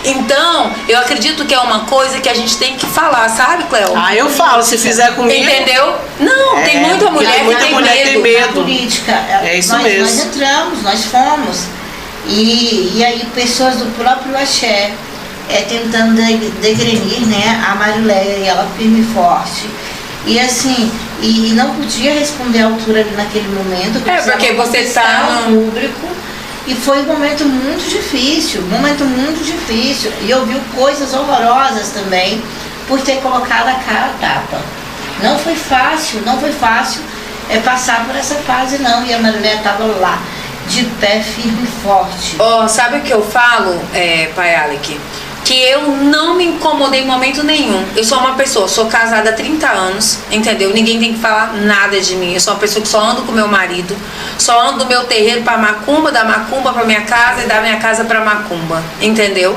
Então, eu acredito que é uma coisa que a gente tem que falar, sabe, Cleo? Eu falo, se fizer comigo. Entendeu? Não, tem muita mulher que tem medo. Na política, É isso nós mesmo. entramos, nós fomos. E aí pessoas do próprio axé tentando degrenir, né, a Marileia, e ela firme e forte. E assim, e não podia responder à altura ali naquele momento. Porque você está no público. E foi um momento muito difícil, E ouviu coisas horrorosas também por ter colocado a cara a tapa. Não foi fácil passar por essa fase não. E a Marilé estava lá, de pé firme e forte. Sabe o que eu falo, pai Alec? Que eu não me incomodei em momento nenhum. Eu sou uma pessoa, sou casada há 30 anos, entendeu? Ninguém tem que falar nada de mim. Eu sou uma pessoa que só ando com meu marido, só ando do meu terreiro pra macumba, da macumba pra minha casa e da minha casa pra macumba, entendeu?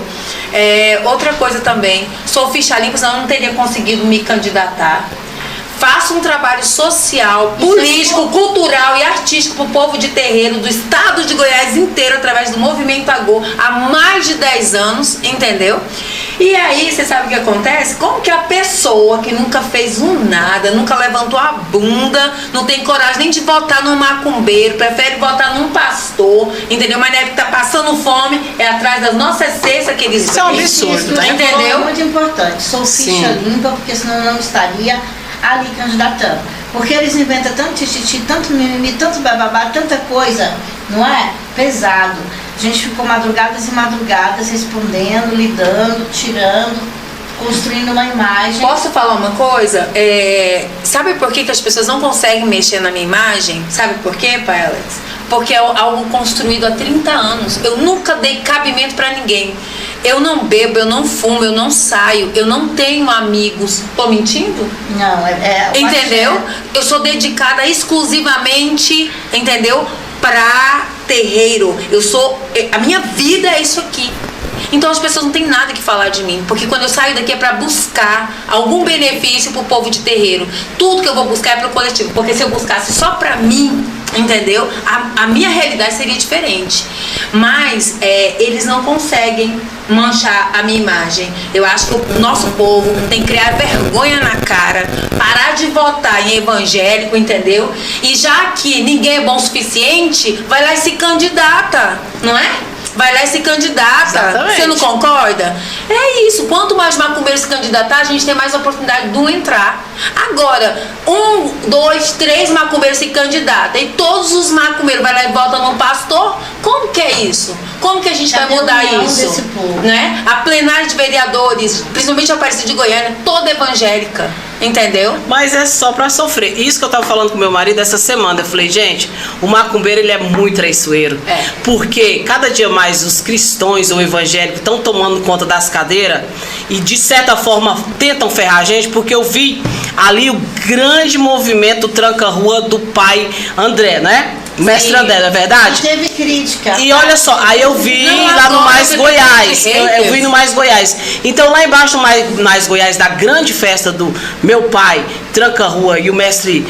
Outra coisa também, sou ficha limpa, senão eu não teria conseguido me candidatar. Faço um trabalho social, político, cultural e artístico pro povo de terreiro do estado de Goiás inteiro através do Movimento Agô há mais de 10 anos, entendeu? E aí, você sabe o que acontece? Como que a pessoa que nunca fez nada, nunca levantou a bunda, não tem coragem nem de votar num macumbeiro, prefere votar num pastor, entendeu? Mas deve estar passando fome, atrás das nossas cestas que eles Isso é um absurdo, né? Entendeu? É muito importante. Sou ficha limpa, porque senão não estaria ali candidatando. Porque eles inventam tanto tititi, tanto mimimi, tanto bababá, tanta coisa, não é? Pesado. A gente ficou madrugadas e madrugadas respondendo, lidando, tirando, construindo uma imagem. Posso falar uma coisa? Sabe por que as pessoas não conseguem mexer na minha imagem? Sabe por quê, pai Alex? Porque é algo construído há 30 anos. Eu nunca dei cabimento pra ninguém. Eu não bebo, eu não fumo, eu não saio, eu não tenho amigos. Tô mentindo? Não, entendeu? Eu sou dedicada exclusivamente, entendeu? Pra terreiro. A minha vida é isso aqui. Então as pessoas não têm nada que falar de mim, porque quando eu saio daqui é para buscar algum benefício pro povo de terreiro. Tudo que eu vou buscar é pro coletivo, porque se eu buscasse só pra mim, entendeu? A minha realidade seria diferente. Mas eles não conseguem manchar a minha imagem. Eu acho que o nosso povo tem que criar vergonha na cara, parar de votar em evangélico, entendeu? E já que ninguém é bom o suficiente, vai lá e se candidata, não é? vai lá e se candidata. Exatamente. Você não concorda? É isso. Quanto mais macumbeiro se candidatar, a gente tem mais oportunidade de um entrar. Agora, 1, 2, 3 macumbeiros se candidatam e todos os macumbeiros vai lá e votam no pastor, como que é isso? Como que a gente vai mudar isso? Né? A plenária de vereadores, principalmente a Aparecida de Goiânia, toda evangélica, entendeu? Mas é só pra sofrer. Isso que eu tava falando com meu marido essa semana. Eu falei, gente, o macumbeiro, ele é muito traiçoeiro. Porque cada dia mais os cristãos ou evangélicos estão tomando conta das cadeiras e, de certa forma, tentam ferrar a gente, porque eu vi ali o grande movimento tranca-rua do pai André, né? Mestre André, não é verdade? Teve crítica. E olha só, aí eu vi lá no Mais Goiás. Eu vi no Mais Goiás. Então lá embaixo no Mais Goiás, da grande festa do meu pai, tranca-rua, e o mestre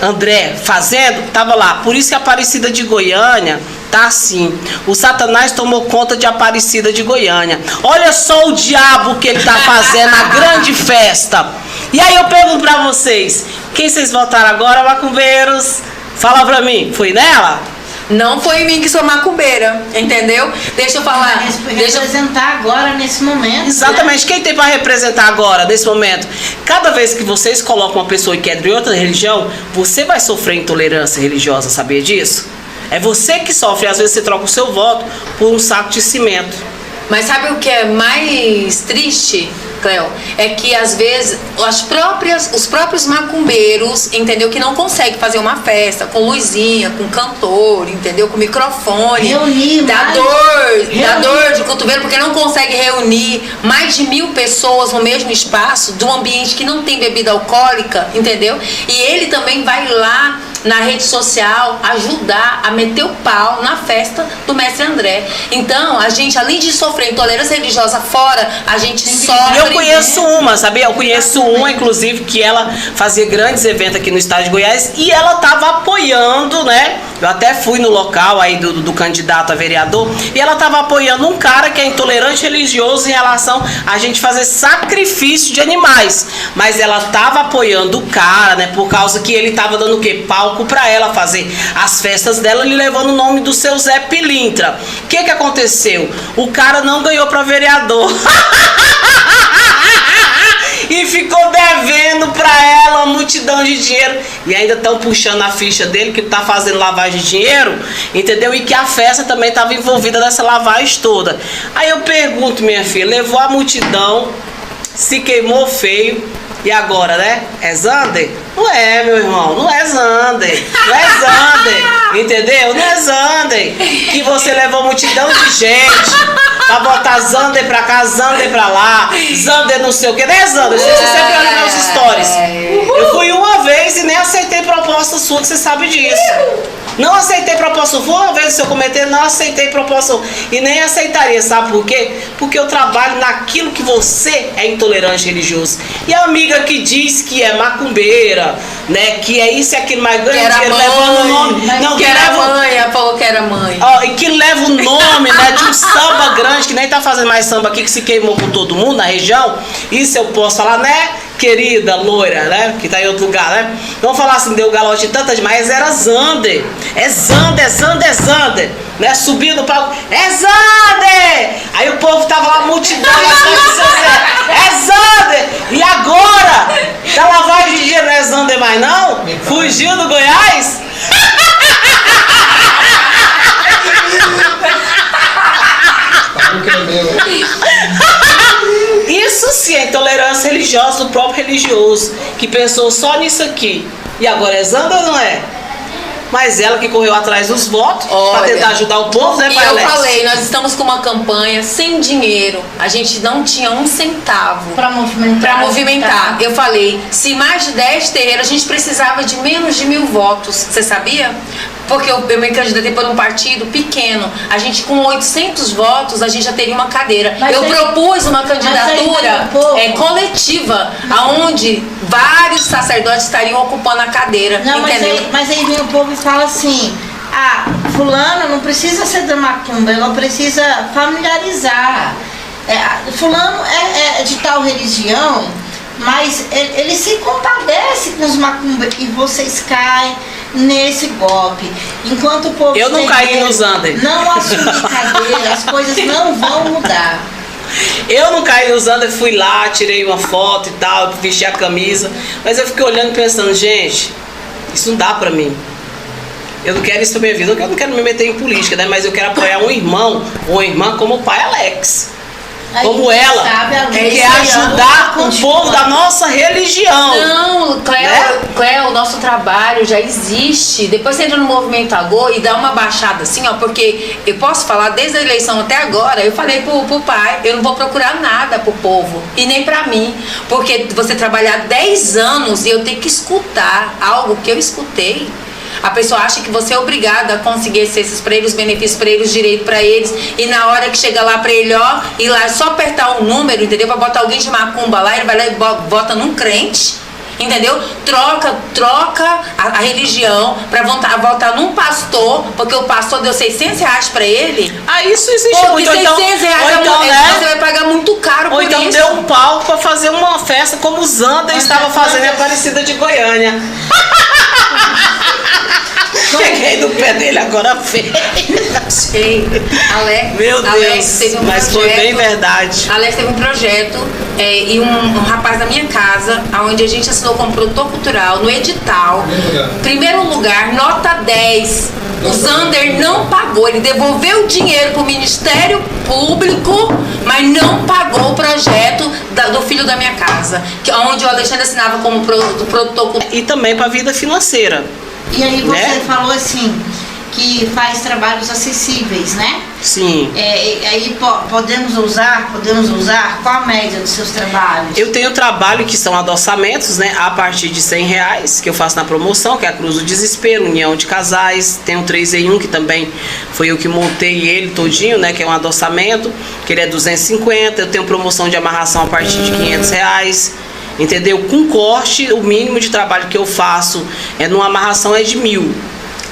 André fazendo, tava lá. Por isso que a Aparecida de Goiânia tá assim. O Satanás tomou conta de Aparecida de Goiânia. Olha só o diabo que ele tá fazendo na grande festa. E aí eu pergunto pra vocês, quem vocês votaram agora, macumbeiros? Fala pra mim, foi nela? Não foi em mim que sou macumbeira, entendeu? Deixa eu falar. Representar agora, nesse momento. Exatamente. Quem tem para representar agora, nesse momento? Cada vez que vocês colocam uma pessoa que é de outra religião, você vai sofrer intolerância religiosa, sabia disso? É você que sofre. Às vezes você troca o seu voto por um saco de cimento. Mas sabe o que é mais triste, Cleo? É que às vezes os próprios macumbeiros, entendeu? Que não conseguem fazer uma festa com luzinha, com cantor, entendeu? Com microfone. Dá dor de cotovelo, porque não consegue reunir mais de 1000 pessoas no mesmo espaço, de um ambiente que não tem bebida alcoólica, entendeu? E ele também vai lá na rede social ajudar a meter o pau na festa do mestre André. Então, a gente, além de sofrer intolerância religiosa fora, a gente sofre... Eu conheço uma, sabia? Eu conheço uma, inclusive, que ela fazia grandes eventos aqui no estado de Goiás e ela estava apoiando, né? Eu até fui no local aí do candidato a vereador e ela estava apoiando um cara que é intolerante religioso em relação a gente fazer sacrifício de animais. Mas ela estava apoiando o cara, né? Por causa que ele estava dando o quê? Palco para ela fazer as festas dela, lhe levando o nome do seu Zé Pilintra. O que aconteceu? O cara não ganhou para vereador. E ficou devendo pra ela uma multidão de dinheiro. E ainda estão puxando a ficha dele, que tá fazendo lavagem de dinheiro, entendeu? E que a festa também estava envolvida nessa lavagem toda. Aí eu pergunto, minha filha, levou a multidão, se queimou feio, e agora, né? É Zander? Não é, meu irmão, não é Zander. Não é Zander, entendeu? Não é Zander. Que você levou multidão de gente pra botar Zander pra cá, Zander pra lá, Zander não sei o que, né, Zander? Você sempre olha meus stories. Eu fui uma vez e nem aceitei proposta sua, que você sabe disso. Não aceitei proposta sua, uma vez se eu cometer, não aceitei proposta sua. E nem aceitaria, sabe por quê? Porque eu trabalho naquilo que você é intolerante religioso. E a amiga que diz que é macumbeira, né, que é isso e aquilo, mas ganha dinheiro levando o nome. Não, que era mãe, ela falou que era mãe. Ó, e que leva o nome, né, de um samba grande, que nem tá fazendo mais samba aqui, que se queimou com todo mundo na região. Isso eu posso falar, né, querida loira, né, que tá em outro lugar, né? Vamos falar assim, deu galote tanta demais, era Zander. É Zander, Zander, Zander, né? Subindo no palco, é Zander! Aí o povo tava lá, multidão, é Zander! E agora? Da lavagem de dinheiro não é Zander mais não? Fugiu do Goiás? Isso sim é intolerância religiosa do próprio religioso, que pensou só nisso aqui. E agora é Zander ou não é? Mas ela que correu atrás dos votos para tentar ajudar o povo, né, pai Alex? Eu falei, nós estamos com uma campanha sem dinheiro. A gente não tinha um centavo para movimentar. Eu falei, se mais de 10 terreiros, a gente precisava de menos de 1000 votos. Você sabia? Porque eu me candidatei por um partido pequeno. A gente, com 800 votos, a gente já teria uma cadeira. Eu propus uma candidatura coletiva, onde vários sacerdotes estariam ocupando a cadeira. Não, entendeu? Mas aí vem o povo e fala assim: ah, fulano não precisa ser da macumba, ela precisa familiarizar. Fulano é de tal religião, mas ele se compadece com os macumba e vocês caem nesse golpe. Enquanto o povo eu não caí no Zander. não assumir as coisas não vão mudar. Eu não caí usando, eu fui lá, tirei uma foto e tal, vesti a camisa, mas eu fiquei olhando pensando, gente, isso não dá pra mim. Eu não quero isso pra minha vida, eu não quero me meter em política, né? Mas eu quero apoiar um irmão ou uma irmã como o pai Alex. Como ela, que quer ajudar o povo da nossa religião. Não, Cléo, o nosso trabalho já existe. Depois você entra no Movimento Agô e dá uma baixada assim, ó, porque eu posso falar desde a eleição até agora, eu falei pro pai, eu não vou procurar nada pro povo e nem pra mim, porque você trabalhar 10 anos e eu ter que escutar algo que eu escutei. A pessoa acha que você é obrigada a conseguir esses pra eles, os benefícios pra eles, os direitos pra eles. E na hora que chega lá pra ele, ó, ir lá só apertar um número, entendeu? Pra botar alguém de macumba lá, ele vai lá e bota num crente, entendeu? Troca a religião pra votar num pastor, porque o pastor deu R$600 pra ele. Ah, isso existe muito. R$600 né? Você vai pagar muito caro por isso. Ou então deu um palco pra fazer uma festa como o Zander estava fazendo em Aparecida de Goiânia. Cheguei no pé dele agora feio. Alex, meu Deus, Alex teve um mas projeto, foi bem verdade. Alex teve um projeto e um rapaz da minha casa, onde a gente assinou como produtor cultural, no edital. Primeiro lugar, nota 10. O Zander não pagou, ele devolveu o dinheiro pro Ministério Público, mas não pagou o projeto do filho da minha casa, onde o Alexandre assinava como produtor cultural. E também para a vida financeira. E aí você né? falou assim, que faz trabalhos acessíveis, né? Sim. Aí podemos usar, qual a média dos seus trabalhos? Eu tenho trabalho que são adoçamentos, né? A partir de R$100, que eu faço na promoção, que é a Cruz do Desespero, União de Casais. Tem um 3 em 1, que também foi eu que montei ele todinho, né? Que é um adoçamento, que ele é 250. Eu tenho promoção de amarração a partir de R$500. Entendeu? Com corte, o mínimo de trabalho que eu faço numa amarração é de 1.000.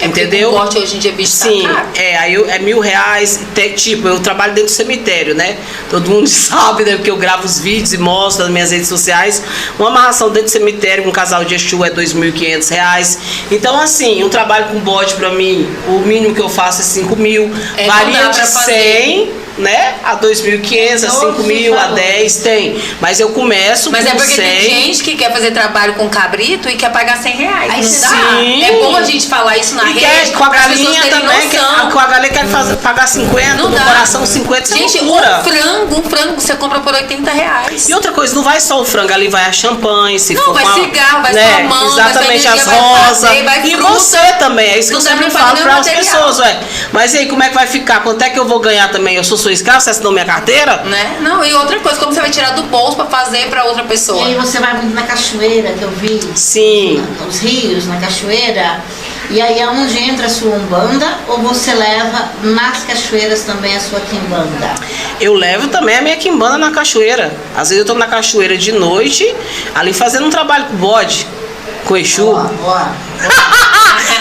Entendeu? O corte hoje em dia bicho sim, tá caro. aí é R$1.000. Tipo, eu trabalho dentro do cemitério, né? Todo mundo sabe, né? Porque eu gravo os vídeos e mostro nas minhas redes sociais. Uma amarração dentro do cemitério com um casal de Exu é R$2.500. Então, assim, um trabalho com bode pra mim, o mínimo que eu faço é 5.000. Varia de 100, né? A 2.500, a 5.000, a 10, tem. Mas eu começo mas com 100. Mas é porque tem gente que quer fazer trabalho com cabrito e quer pagar R$100. Aí não sim. dá. É bom a gente falar isso na rede, com a para as pessoas galinha terem também, noção. com a galinha quer pagar 50, Não no dá. coração 50, gente, um frango você compra por R$80. E outra coisa, não vai só o frango, ali vai a champanhe, se não, for vai cigarro, vai né? mamão, exatamente, vai as vai rosas. fazer, vai E fruta. você também, é isso que eu Não dá sempre pra falo pagar para as material. pessoas, ué. Mas e aí, como é que vai ficar? Quanto é que eu vou ganhar também? Eu sou sua escrava, você assinou minha carteira? Né? Não, e outra coisa, como você vai tirar do bolso pra fazer pra outra pessoa? E aí você vai muito na cachoeira, que eu vi. Sim. Nos rios, na cachoeira. E aí é onde entra a sua umbanda, ou você leva nas cachoeiras também a sua quimbanda? Eu levo também a minha quimbanda na cachoeira. Às vezes eu tô na cachoeira de noite, ali fazendo um trabalho com bode, com Exu.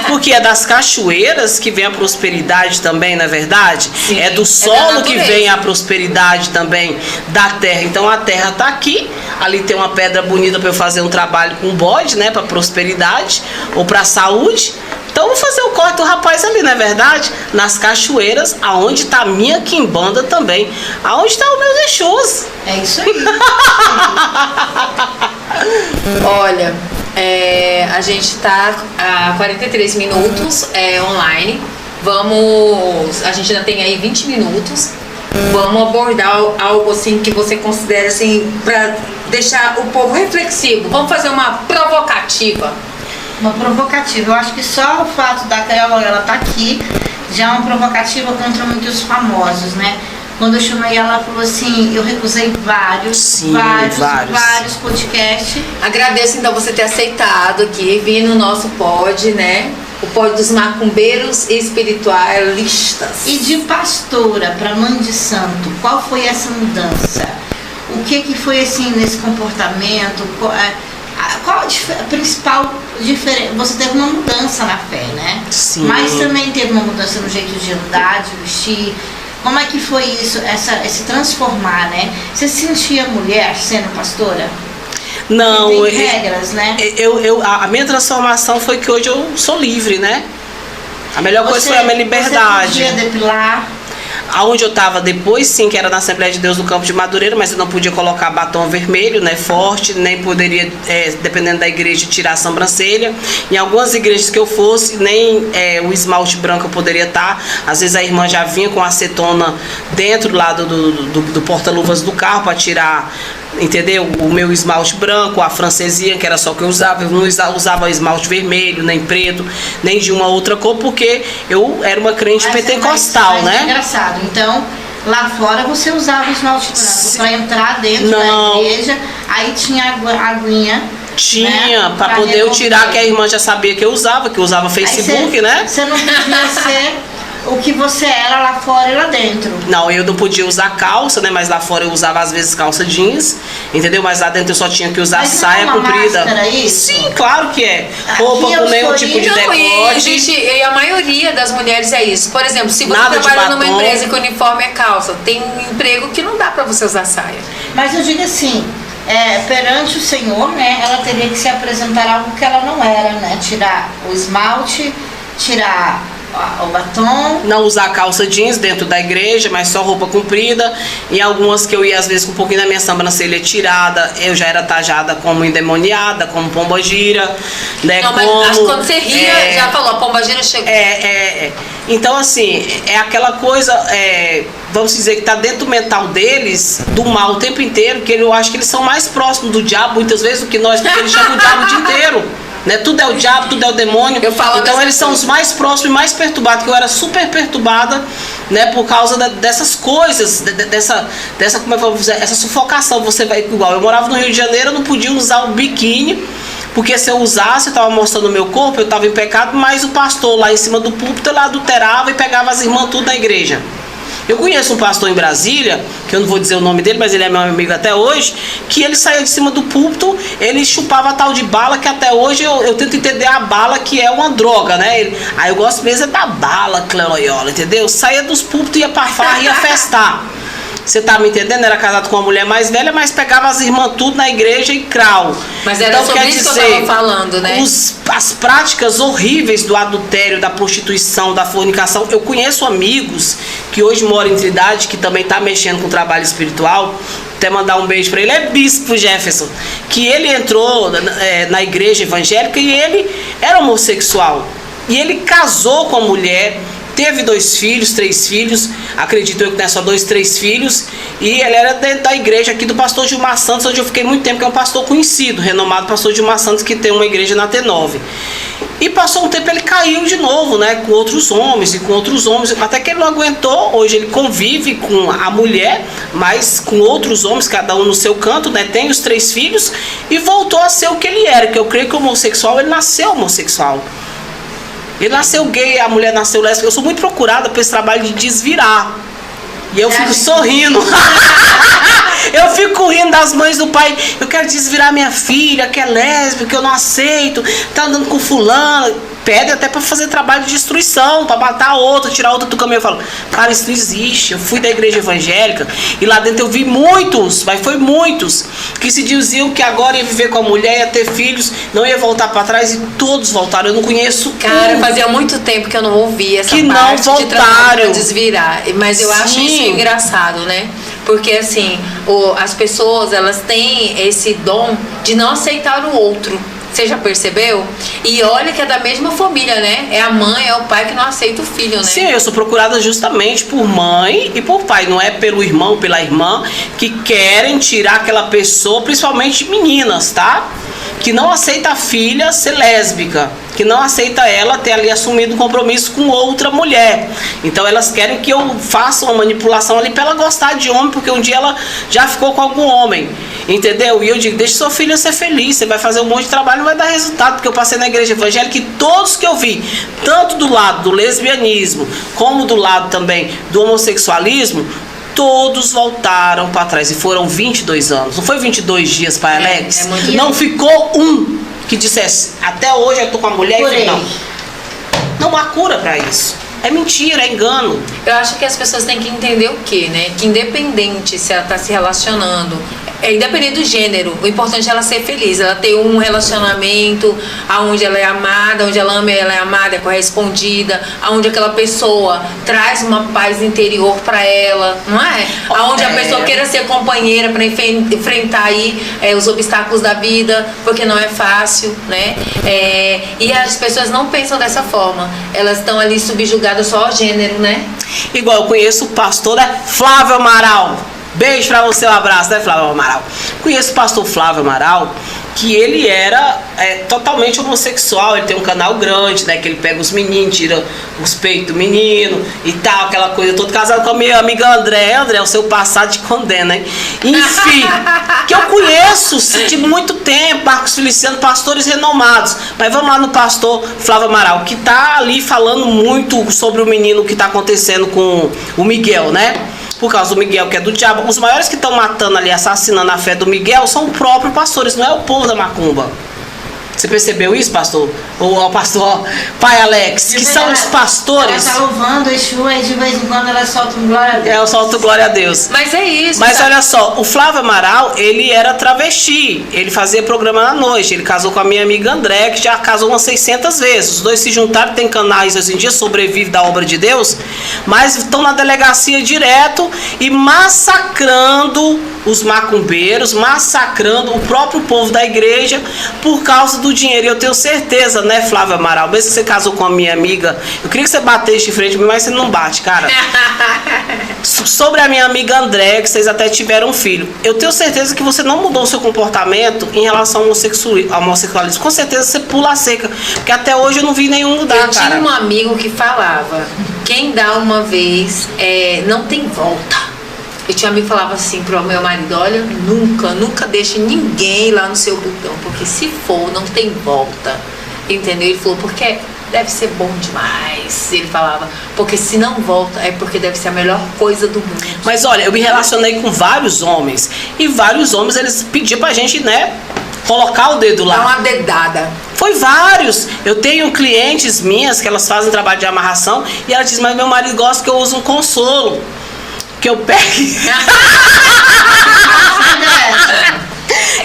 Porque é das cachoeiras que vem a prosperidade também, não é verdade? Sim, é do da solo que natureza. vem a prosperidade também da terra. Então a terra tá aqui, ali tem uma pedra bonita para eu fazer um trabalho com bode, né, para prosperidade ou para saúde. Então eu vou fazer o corte do rapaz ali, não é verdade? Nas cachoeiras, aonde tá a minha quimbanda também, aonde tá os meus Exus. É isso aí. Olha, a gente tá a 43 minutos online. A gente ainda tem aí 20 minutos. Vamos abordar algo assim que você considera assim, pra deixar o povo reflexivo. Vamos fazer uma provocativa. Uma provocativa. Eu acho que só o fato da Cléo, ela tá aqui, já é uma provocativa contra muitos famosos, né? Quando eu chamei ela, ela falou assim, eu recusei vários podcasts. Agradeço então você ter aceitado aqui, vir no nosso pod, né? O pod dos macumbeiros espiritualistas. E de pastora para mãe de santo, qual foi essa mudança? O que foi assim nesse comportamento? Qual a principal diferença? Você teve uma mudança na fé, né? Sim. Mas também teve uma mudança no jeito de andar, de vestir. Como é que foi isso, esse transformar, né? Você se sentia mulher sendo pastora? Não, tem regras, né? A minha transformação foi que hoje eu sou livre, né? A melhor coisa foi a minha liberdade. Você podia depilar? Aonde eu estava depois, sim, que era na Assembleia de Deus do Campo de Madureira, mas eu não podia colocar batom vermelho, né, forte, nem poderia, dependendo da igreja, tirar a sobrancelha. Em algumas igrejas que eu fosse, nem o esmalte branco eu poderia estar. Às vezes a irmã já vinha com acetona dentro lá do porta-luvas do carro para tirar, entendeu? O meu esmalte branco, a francesinha, que era só que eu usava. Eu não usava esmalte vermelho, nem preto, nem de uma outra cor, porque eu era uma crente pentecostal, né? Engraçado. Então, lá fora você usava esmalte branco para entrar dentro da igreja, aí tinha a aguinha. Tinha, né, para poder eu tirar, que a irmã já sabia que eu usava Facebook, né? Você não podia ser o que você era lá fora e lá dentro. Não, eu não podia usar calça, né? Mas lá fora eu usava às vezes calça jeans, entendeu? Mas lá dentro eu só tinha que usar mas saia não é uma comprida. Máscara, isso? Sim, claro que é. Roupa com nenhum tipo de decote. E a maioria das mulheres é isso. Por exemplo, se você trabalha numa empresa que o uniforme é calça, tem um emprego que não dá pra você usar saia. Mas eu digo assim, perante o Senhor, né, ela teria que se apresentar algo que ela não era, né? Tirar o esmalte, tirar o batom. Não usar calça jeans dentro da igreja, mas só roupa comprida. Em algumas que eu ia, às vezes, com um pouquinho da minha sobrancelha tirada, eu já era tajada como endemoniada, como pombagira, né? Não, mas acho que quando você ria, já falou, a pombagira chegou. Então, assim, é aquela coisa, vamos dizer, que tá dentro do mental deles, do mal o tempo inteiro, que eu acho que eles são mais próximos do diabo, muitas vezes, do que nós, porque eles chamam o diabo o dia inteiro. Né? Tudo é o diabo, tudo é o demônio. Então eles são os mais próximos e mais perturbados, que eu era super perturbada, né, por causa dessas coisas, dessa como é que eu vou dizer, essa sufocação. Você vai igual, eu morava no Rio de Janeiro, eu não podia usar o biquíni, porque se eu usasse, eu estava mostrando o meu corpo, eu estava em pecado, mas o pastor lá em cima do púlpito, ele adulterava e pegava as irmãs tudo da igreja. Eu conheço um pastor em Brasília, que eu não vou dizer o nome dele, mas ele é meu amigo até hoje, que ele saía de cima do púlpito, ele chupava a tal de bala, que até hoje eu tento entender a bala, que é uma droga, né? Aí eu gosto mesmo da bala, Cleoiola, entendeu? Saía dos púlpitos, ia pra farra, ia festar. Você tá me entendendo? Era casado com uma mulher mais velha, mas pegava as irmãs tudo na igreja e crau. Mas era então, sobre isso que eu tava falando, né? As práticas horríveis do adultério, da prostituição, da fornicação. Eu conheço amigos que hoje moram em Trindade, que também tá mexendo com o trabalho espiritual. Até mandar um beijo para ele, é Bispo Jefferson, que ele entrou na igreja evangélica e ele era homossexual. E ele casou com a mulher, teve 2 filhos, 3 filhos, acredito eu que não é só 2, 3 filhos, e ele era dentro da igreja aqui do pastor Gilmar Santos, onde eu fiquei muito tempo, que é um pastor conhecido, renomado pastor Gilmar Santos, que tem uma igreja na T9. E passou um tempo, ele caiu de novo, né, com outros homens, até que ele não aguentou. Hoje ele convive com a mulher, mas com outros homens, cada um no seu canto, né, tem os 3 filhos, e voltou a ser o que ele era, que eu creio que o homossexual, ele nasceu homossexual. Ele nasceu gay, a mulher nasceu lésbica. Eu sou muito procurada por esse trabalho de desvirar. E eu fico sorrindo. Eu fico rindo das mães do pai. Eu quero desvirar minha filha, que é lésbica, que eu não aceito. Tá andando com fulano. Pede até para fazer trabalho de destruição, para matar a outra, tirar a outra do caminho. Eu falo, cara, isso não existe. Eu fui da igreja evangélica e lá dentro eu vi muitos, mas foi muitos, que se diziam que agora ia viver com a mulher, ia ter filhos, não ia voltar para trás, e todos voltaram. Eu não conheço. Cara, fazia muito tempo que eu não ouvia essa que parte não voltaram. de desvirar. Mas eu acho isso engraçado, né? Porque assim, as pessoas, elas têm esse dom de não aceitar o outro. Você já percebeu? E olha que é da mesma família, né? É a mãe, é o pai que não aceita o filho, né? Sim, eu sou procurada justamente por mãe e por pai. Não é pelo irmão, pela irmã, que querem tirar aquela pessoa, principalmente meninas, tá? Que não aceita a filha ser lésbica, que não aceita ela ter ali assumido um compromisso com outra mulher. Então elas querem que eu faça uma manipulação ali para ela gostar de homem, porque um dia ela já ficou com algum homem, entendeu? E eu digo, deixa sua filha ser feliz, você vai fazer um monte de trabalho, não vai dar resultado, porque eu passei na igreja evangélica e todos que eu vi, tanto do lado do lesbianismo, como do lado também do homossexualismo, todos voltaram para trás, e foram 22 anos. Não foi 22 dias para Alex? Não ficou um que dissesse, até hoje eu tô com a mulher e não. Não há cura para isso. É mentira, é engano. Eu acho que as pessoas têm que entender o quê, né? Que independente se ela tá se relacionando independente do gênero, o importante é ela ser feliz, ela ter um relacionamento onde ela é amada, onde ela ama e ela é amada, é correspondida, onde aquela pessoa traz uma paz interior para ela, não é? Onde a pessoa queira ser companheira para enfrentar aí os obstáculos da vida, porque não é fácil, né? E as pessoas não pensam dessa forma, elas estão ali subjugadas só ao gênero, né? Igual eu conheço o pastor, né? Flávio Amaral. Beijo pra você, um abraço, né, Flávio Amaral? Conheço o pastor Flávio Amaral, que ele era totalmente homossexual. Ele tem um canal grande, né, que ele pega os meninos, tira os peitos do menino e tal, aquela coisa toda. Casado com a minha amiga André. André, o seu passado te condena, hein? Enfim, que eu conheço de muito tempo, Marcos Feliciano, pastores renomados. Mas vamos lá no pastor Flávio Amaral, que tá ali falando muito sobre o menino que tá acontecendo com o Miguel, né? Por causa do Miguel, que é do diabo. Os maiores que estão matando ali, assassinando a fé do Miguel, são os próprios pastores, não é o povo da macumba. Você percebeu isso, pastor? Ou o pastor Pai Alex, que são os pastores. Ela tá louvando o Exu e de vez em quando ela solta um glória a Deus. Eu solto glória a Deus. Mas é isso. Mas sabe? olha só, o Flávio Amaral, ele era travesti. Ele fazia programa na noite. Ele casou com a minha amiga André, que já casou umas 600 vezes. Os dois se juntaram, tem canais hoje em dia, sobrevive da obra de Deus, mas estão na delegacia direto e massacrando os macumbeiros, massacrando o próprio povo da igreja por causa do dinheiro. E eu tenho certeza, né, Flávio Amaral, mesmo que você casou com a minha amiga, eu queria que você batesse de frente, mas você não bate, cara. Sobre a minha amiga André, que vocês até tiveram um filho, eu tenho certeza que você não mudou o seu comportamento em relação ao homossexualismo. Com certeza você pula a seca, porque até hoje eu não vi nenhum mudar, eu cara. tinha um amigo que falava, quem dá uma vez não tem volta. Eu tinha um amigo que falava assim pro meu marido, olha, nunca deixe ninguém lá no seu botão, porque se for, não tem volta. Entendeu? Ele falou, porque deve ser bom demais. Ele falava, porque se não volta, é porque deve ser a melhor coisa do mundo. Mas olha, eu me relacionei com vários homens, e vários homens, eles pediam pra gente, né, colocar o dedo lá. Dá uma dedada. Foi vários. Eu tenho clientes minhas que elas fazem trabalho de amarração e ela diz, mas meu marido gosta que eu use um consolo. Que eu pegue.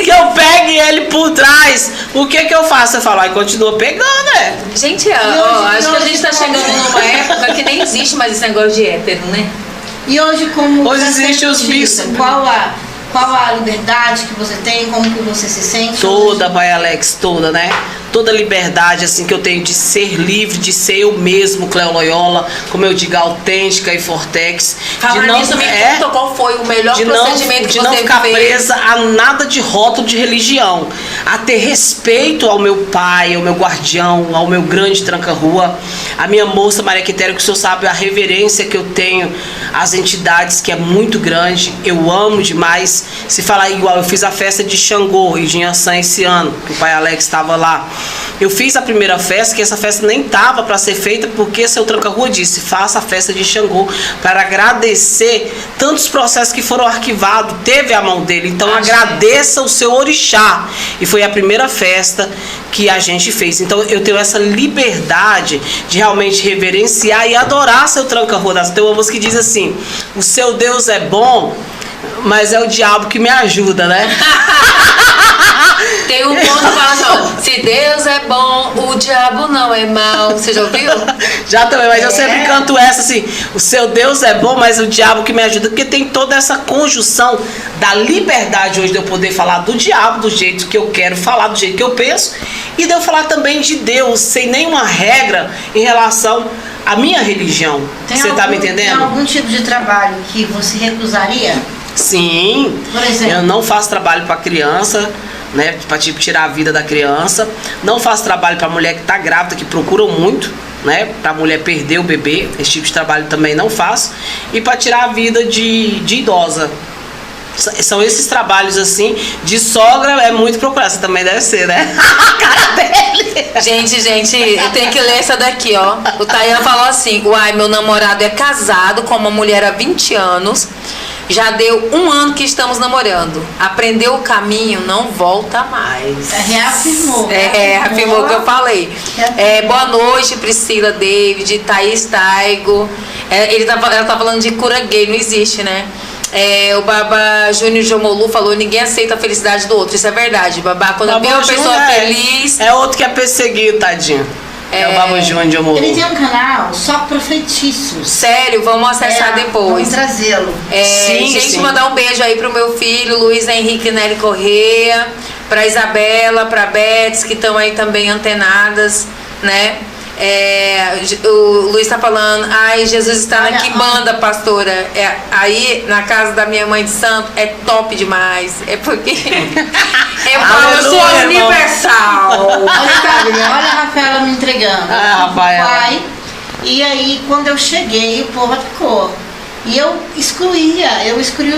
Que eu pegue ele por trás. O que eu faço? Eu falo, aí continua pegando, né? Gente, acho que a gente tá chegando numa época que nem existe mais esse negócio de hétero, né? E hoje, como hoje existe os bichos. Qual a liberdade que você tem? Como que você se sente? Toda, Pai Alex, toda, né? Toda liberdade, assim, que eu tenho de ser livre, de ser eu mesmo, Cleo Loyola, como eu digo, autêntica e Fortex. Falando nisso, me conta qual foi o melhor procedimento que você fez. De não ficar presa a nada de rótulo de religião. A ter respeito ao meu pai, ao meu guardião, ao meu grande tranca-rua, a minha moça Maria Quitéria, que o senhor sabe a reverência que eu tenho às entidades, que é muito grande. Eu amo demais. Se falar igual, eu fiz a festa de Xangô e de Inhaçã esse ano, que o pai Alex estava lá. Eu fiz a primeira festa, que essa festa nem estava para ser feita, porque seu tranca-rua disse, faça a festa de Xangô, para agradecer tantos processos que foram arquivados, teve a mão dele, então agradeça o seu orixá. E foi a primeira festa que a gente fez. Então eu tenho essa liberdade de realmente reverenciar e adorar seu tranca-rua. Tem uma música que diz assim, o seu Deus é bom, mas é o diabo que me ajuda, né? Tem um ponto que fala assim, ó, se Deus é bom, o diabo não é mau. Você já ouviu? Já também, mas eu sempre canto essa assim, o seu Deus é bom, mas o diabo que me ajuda, porque tem toda essa conjunção da liberdade hoje de eu poder falar do diabo do jeito que eu quero falar, do jeito que eu penso, e de eu falar também de Deus, sem nenhuma regra em relação à minha religião. Você tá me entendendo? Tem algum tipo de trabalho que você recusaria? Sim. Por exemplo? Eu não faço trabalho para criança, né, para tipo tirar a vida da criança. Não faço trabalho para mulher que está grávida, que procuram muito, né, para mulher perder o bebê. Esse tipo de trabalho também não faço. E para tirar a vida de idosa. São esses trabalhos assim. De sogra é muito procurado. Você também deve ser, né? A cara dele. Gente, eu tenho que ler essa daqui, ó. O Tayan falou assim, uai, meu namorado é casado com uma mulher há 20 anos. Já deu 1 ano que estamos namorando. Aprendeu o caminho, não volta mais. Reafirmou. Reafirmou o que eu falei. Boa noite, Priscila, David, Thaís Taigo. Ela tá falando de cura gay, não existe, né? O Baba Júnior de Omolu falou: ninguém aceita a felicidade do outro. Isso é verdade, Babá. Quando eu vejo uma pessoa feliz. É outro que é perseguido, tadinho. É o Baba Júnior de Omolu. Ele tem um canal só para feitiços. Sério, vamos acessar depois. Vamos trazê-lo. Gente, mandar um beijo aí pro meu filho, Luiz Henrique Nery Corrêa, pra Isabela, pra Bets, que estão aí também antenadas, né? O Luiz tá falando: ai, Jesus está na Quimbanda, pastora. Aí na casa da minha mãe de santo é top demais. É porque eu sou universal. Olha a Rafaela me entregando. Rafaela. E aí quando eu cheguei, o povo atacou. E eu excluí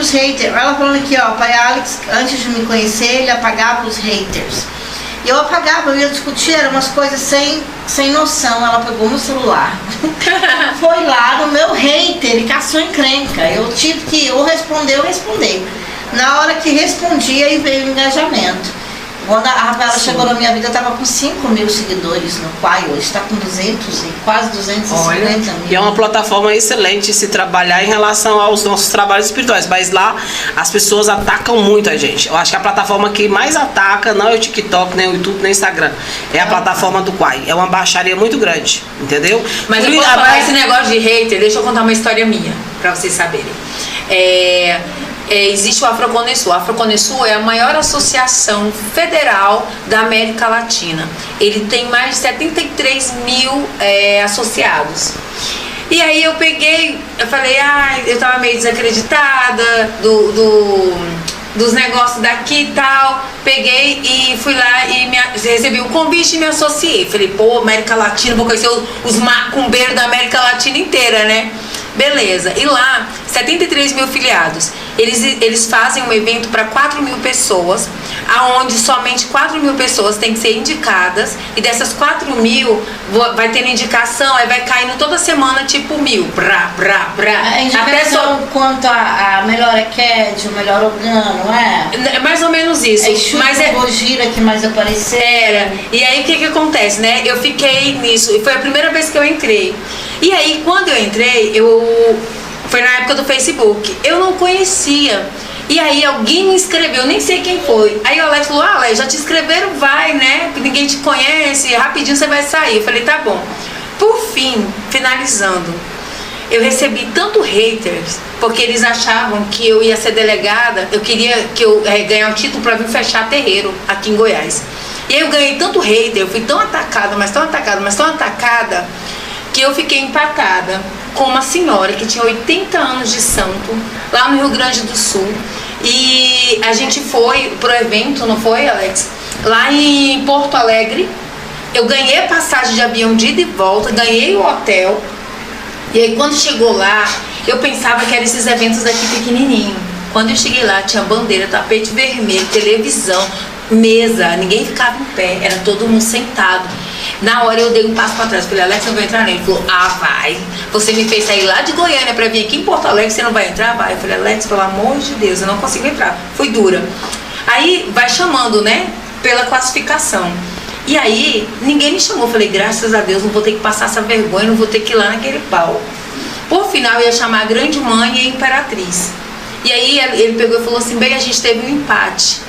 os haters. Ela falando aqui, ó, pai Alex, antes de me conhecer, ele apagava os haters. E eu apagava, eu ia discutir, eram umas coisas sem noção. Ela pegou meu celular, foi lá no meu hater e caçou encrenca. Eu tive que ou responder ou responder. Na hora que respondi, aí veio o engajamento. Quando a Rafaela chegou na minha vida, eu estava com 5 mil seguidores no Quai, hoje está com 200 e quase 250 mil. E é uma plataforma excelente se trabalhar em relação aos nossos trabalhos espirituais, mas lá as pessoas atacam muito a gente. Eu acho que a plataforma que mais ataca não é o TikTok, nem o YouTube, nem o Instagram. É a plataforma do Quai. É uma baixaria muito grande, entendeu? Mas eu posso falar esse negócio de hater, deixa eu contar uma história minha, para vocês saberem. Existe o Afroconesul. O Afroconesul é a maior associação federal da América Latina. Ele tem mais de 73 mil associados. E aí eu falei, eu tava meio desacreditada dos negócios daqui e tal. Peguei e fui lá e recebi um convite e me associei. Falei, pô, América Latina, vou conhecer os macumbeiros da América Latina inteira, né? Beleza, e lá, 73 mil filiados. Eles fazem um evento para 4 mil pessoas, aonde somente 4 mil pessoas têm que ser indicadas, e dessas 4 mil vai ter indicação, aí vai caindo toda semana tipo 1.000. A indicação quanto a melhor EQED, o melhor organo, não é? É mais ou menos isso. Mas é Gira que mais apareceu. E aí o que acontece, né? Eu fiquei nisso, e foi a primeira vez que eu entrei. E aí quando eu entrei, foi na época do Facebook, eu não conhecia. E aí alguém me inscreveu, nem sei quem foi. Aí o Alex falou, Alex, já te inscreveram, vai, né? Ninguém te conhece, rapidinho você vai sair. Eu falei, tá bom. Por fim, finalizando, eu recebi tanto haters, porque eles achavam que eu ia ser delegada, eu queria que eu ganhar o título para vir fechar terreiro aqui em Goiás. E aí eu ganhei tanto hater, eu fui tão atacada, mas tão atacada, que eu fiquei empatada com uma senhora que tinha 80 anos de santo, lá no Rio Grande do Sul. E a gente foi pro evento, não foi, Alex? Lá em Porto Alegre. Eu ganhei a passagem de avião de ida e volta, ganhei o hotel. E aí quando chegou lá, eu pensava que eram esses eventos aqui pequenininho. Quando eu cheguei lá, tinha bandeira, tapete vermelho, televisão, mesa, ninguém ficava em pé, era todo mundo sentado. Na hora eu dei um passo pra trás, falei, Alex, eu vou entrar nele. Ele falou, vai. Você me fez sair lá de Goiânia pra vir aqui em Porto Alegre, você não vai entrar? Vai. Eu falei, Alex, pelo amor de Deus, eu não consigo entrar. Fui dura. Aí vai chamando, né, pela classificação. E aí ninguém me chamou. Eu falei, graças a Deus, não vou ter que passar essa vergonha, não vou ter que ir lá naquele pau. Por final, eu ia chamar a Grande Mãe e a Imperatriz. E aí ele pegou e falou assim, bem, a gente teve um empate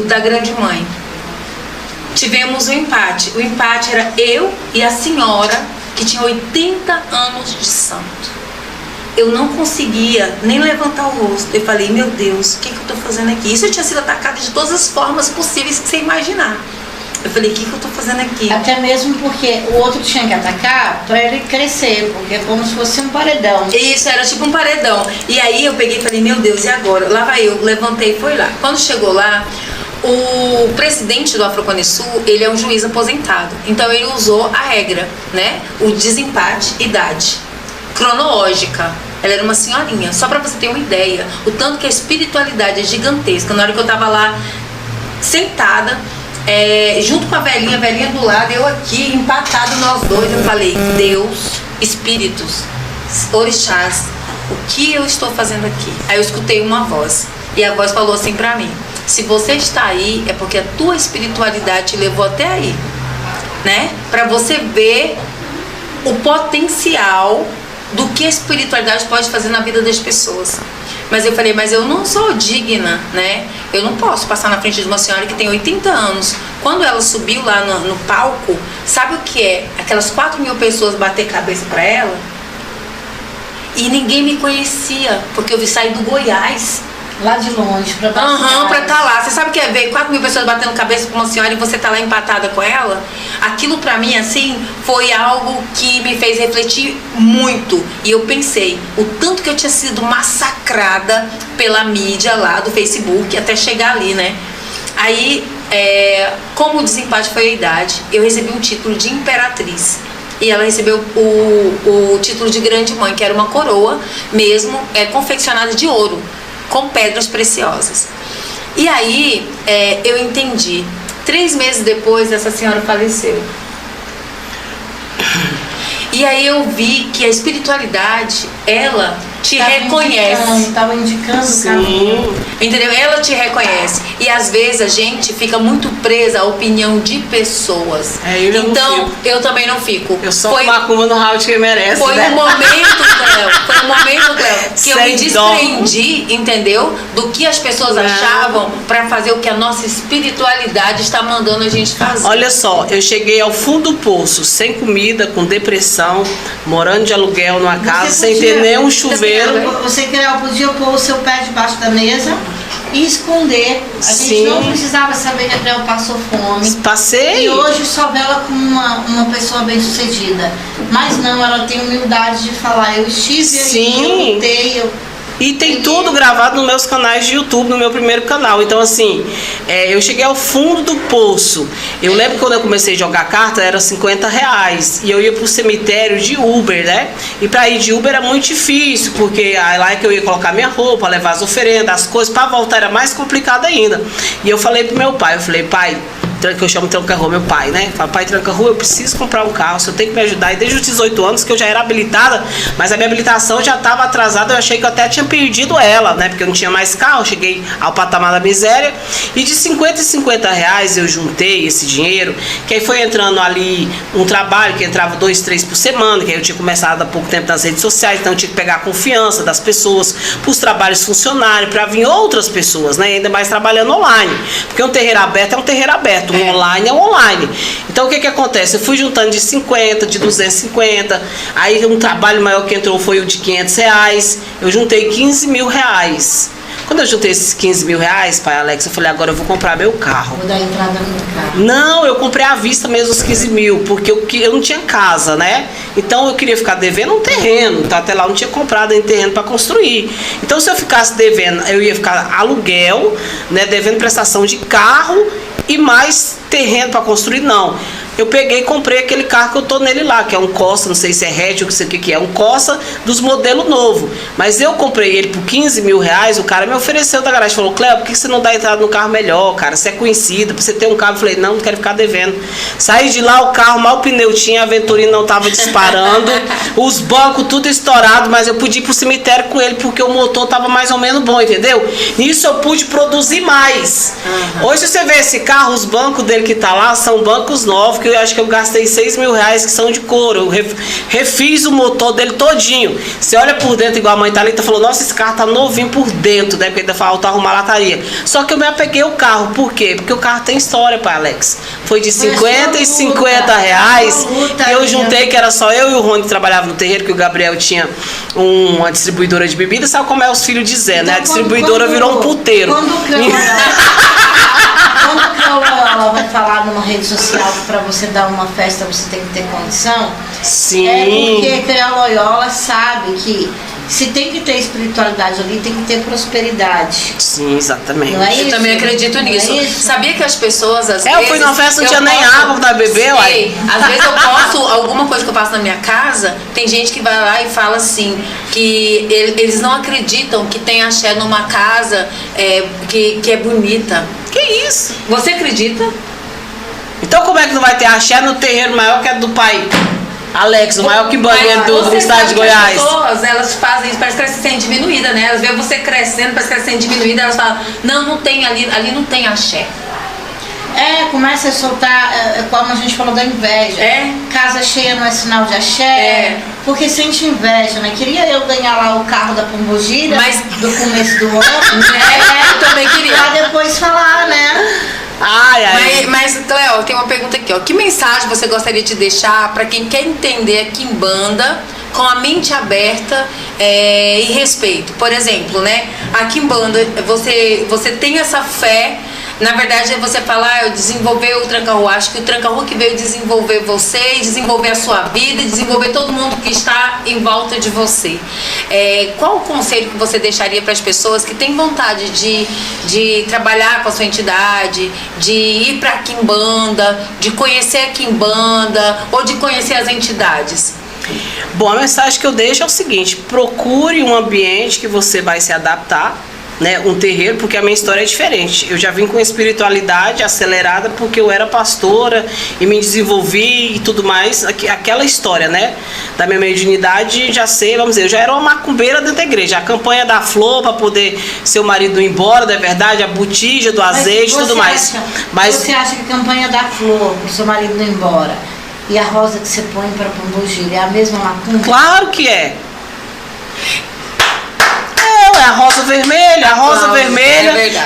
da Grande Mãe. Tivemos um empate. O empate era eu e a senhora que tinha 80 anos de santo. Eu não conseguia nem levantar o rosto. Eu falei, meu Deus, o que eu tô fazendo aqui? Isso eu tinha sido atacada de todas as formas possíveis que você imaginar. Eu falei, o que eu tô fazendo aqui? Até mesmo porque o outro tinha que atacar para ele crescer, porque é como se fosse um paredão. Isso, era tipo um paredão. E aí eu peguei e falei, meu Deus, e agora? Lá vai eu, levantei e fui lá. Quando chegou lá, o presidente do Afroconesul, ele é um juiz aposentado. Então ele usou a regra, né? O desempate, idade cronológica. Ela era uma senhorinha, só pra você ter uma ideia, o tanto que a espiritualidade é gigantesca. Na hora que eu tava lá sentada, junto com a velhinha do lado, eu aqui, empatado nós dois, eu falei, Deus, espíritos, orixás, o que eu estou fazendo aqui? Aí eu escutei uma voz, e a voz falou assim pra mim, se você está aí, é porque a tua espiritualidade te levou até aí, né? Pra você ver o potencial do que a espiritualidade pode fazer na vida das pessoas. Mas eu falei, mas eu não sou digna, né? Eu não posso passar na frente de uma senhora que tem 80 anos. Quando ela subiu lá no palco, sabe o que é? Aquelas 4.000 pessoas bater cabeça pra ela. E ninguém me conhecia, porque eu vi sair do Goiás. Lá de longe, pra Pra estar lá. Você sabe o que é ver 4.000 pessoas batendo cabeça pra uma senhora e você tá lá empatada com ela? Aquilo pra mim, assim, foi algo que me fez refletir muito. E eu pensei, o tanto que eu tinha sido massacrada pela mídia lá do Facebook, até chegar ali, né? Aí, como o desempate foi a idade, eu recebi um título de imperatriz. E ela recebeu o título de grande mãe, que era uma coroa mesmo, confeccionada de ouro, com pedras preciosas. E aí eu entendi. 3 meses depois, essa senhora faleceu. E aí eu vi que a espiritualidade, ela te reconhece. Estava indicando o caminho. Entendeu? Ela te reconhece. E às vezes a gente fica muito presa à opinião de pessoas. Então, eu também não fico. Eu sou uma macumba no round que merece. Foi um momento, Cléo, que eu me desprendi, entendeu? Do que as pessoas achavam pra fazer o que a nossa espiritualidade está mandando a gente fazer. Olha só, eu cheguei ao fundo do poço, sem comida, com depressão, morando de aluguel numa casa, sem ter nenhum chuveiro. Você podia pôr o seu pé debaixo da mesa e esconder. A gente não precisava saber que a Cleo passou fome. Passei. E hoje só vê ela como uma pessoa bem sucedida. Mas não, ela tem humildade de falar, eu estive aí, eu lutei, E tem tudo gravado nos meus canais de YouTube, no meu primeiro canal. Então, assim, eu cheguei ao fundo do poço. Eu lembro que quando eu comecei a jogar carta, era R$50. E eu ia pro cemitério de Uber, né? E pra ir de Uber era muito difícil, porque lá é que eu ia colocar minha roupa, levar as oferendas, as coisas. Pra voltar era mais complicado ainda. E eu falei pro meu pai, pai, que eu chamo tranca-rua, meu pai, né? Fala, pai, tranca-rua, eu preciso comprar um carro, você tem que me ajudar. E desde os 18 anos que eu já era habilitada, mas a minha habilitação já estava atrasada, eu achei que eu até tinha perdido ela, né? Porque eu não tinha mais carro, eu cheguei ao patamar da miséria. E de 50 e R$50 eu juntei esse dinheiro, que aí foi entrando ali um trabalho que entrava 2, 3 por semana, que aí eu tinha começado há pouco tempo nas redes sociais, então eu tinha que pegar a confiança das pessoas, para os trabalhos funcionarem, para vir outras pessoas, né? Ainda mais trabalhando online. Porque um terreiro aberto é um terreiro aberto. Online é online. Então o que acontece? Eu fui juntando de 50, de 250. Aí um trabalho maior que entrou foi o de R$500. Eu juntei R$15.000. Quando eu juntei esses R$15.000, pai Alex, eu falei, agora eu vou comprar meu carro. Vou dar entrada no carro. Não, eu comprei à vista mesmo os 15 mil, porque eu não tinha casa, né? Então eu queria ficar devendo um terreno. Então até lá eu não tinha comprado um terreno para construir. Então se eu ficasse devendo, eu ia ficar aluguel, né? Devendo prestação de carro e mais terreno para construir, não. Eu peguei e comprei aquele carro que eu tô nele lá, que é um Corsa, não sei se é hatch ou não sei o que é, um Corsa dos modelos novo. Mas eu comprei ele por R$15.000, o cara me ofereceu da garagem, falou, Cleo, por que você não dá entrada no carro melhor, cara? Você é conhecida, pra você ter um carro. Eu falei, não quero ficar devendo. Saí de lá, o carro, mal pneu tinha, a Venturina não tava disparando, os bancos tudo estourado, mas eu pude ir pro cemitério com ele, porque o motor tava mais ou menos bom, entendeu? Nisso eu pude produzir mais. Hoje você vê esse carro, os bancos dele que tá lá, são bancos novos, que eu acho que eu gastei R$6.000 que são de couro. Eu refiz o motor dele todinho. Você olha por dentro, igual a mãe Thalita falou, nossa, esse carro tá novinho por dentro, né? Porque ainda falta arrumar a lataria. Só que eu me apeguei ao carro. Por quê? Porque o carro tem história, pai Alex. Foi de 50 e R$50 e eu juntei, que era só eu e o Rony que trabalhava no terreiro, que o Gabriel tinha uma distribuidora de bebida. Sabe como é os filhos dizendo, né? A distribuidora virou um puteiro. Quando ela vai falar numa rede social que pra você dar uma festa você tem que ter condição, sim. É porque Cleo Loyola sabe que se tem que ter espiritualidade ali, tem que ter prosperidade. Sim, exatamente. Não é isso? Eu também acredito nisso. Sabia que as pessoas, às vezes... Eu fui numa festa, não tinha nem água pra beber, uai. Às vezes eu posto alguma coisa que eu faço na minha casa, tem gente que vai lá e fala assim, que eles não acreditam que tem axé numa casa que é bonita. Que isso? Você acredita? Então como é que não vai ter axé no terreiro maior que é do pai Alex, o maior que banheiro do estado de Goiás? As pessoas, elas fazem isso, parece que elas se sentem diminuídas, né? Elas veem você crescendo, parece que elas se sentem diminuídas, elas falam, não tem ali não tem axé. Começa a soltar, como a gente falou da inveja. Casa cheia não é sinal de axé. Porque sente inveja, né? Queria eu ganhar lá o carro da Pombogira do começo do ano. Eu também queria. Pra depois falar, né? Mas, Cleo, tem uma pergunta aqui, ó. Que mensagem você gostaria de deixar para quem quer entender a Quimbanda com a mente aberta e respeito? Por exemplo, né? A Quimbanda, você tem essa fé. Na verdade, você fala, eu desenvolver o Tranca-Rua. Acho que o Tranca-Rua que veio desenvolver você, desenvolver a sua vida, desenvolver todo mundo que está em volta de você. Qual o conselho que você deixaria para as pessoas que têm vontade de trabalhar com a sua entidade, de ir para a Quimbanda, de conhecer a Quimbanda ou de conhecer as entidades? Bom, a mensagem que eu deixo é o seguinte: procure um ambiente que você vai se adaptar, né, um terreiro, porque a minha história é diferente. Eu já vim com espiritualidade acelerada porque eu era pastora e me desenvolvi e tudo mais, aquela história, né, da minha mediunidade. Já sei, vamos dizer, eu já era uma macumbeira dentro da igreja, a campanha da flor para poder seu marido ir embora, não é verdade, a botija do azeite e tudo mais. Você acha que a campanha da flor para seu marido ir embora e a rosa que você põe para Pombogira é a mesma macumba? Claro que é. A rosa vermelha,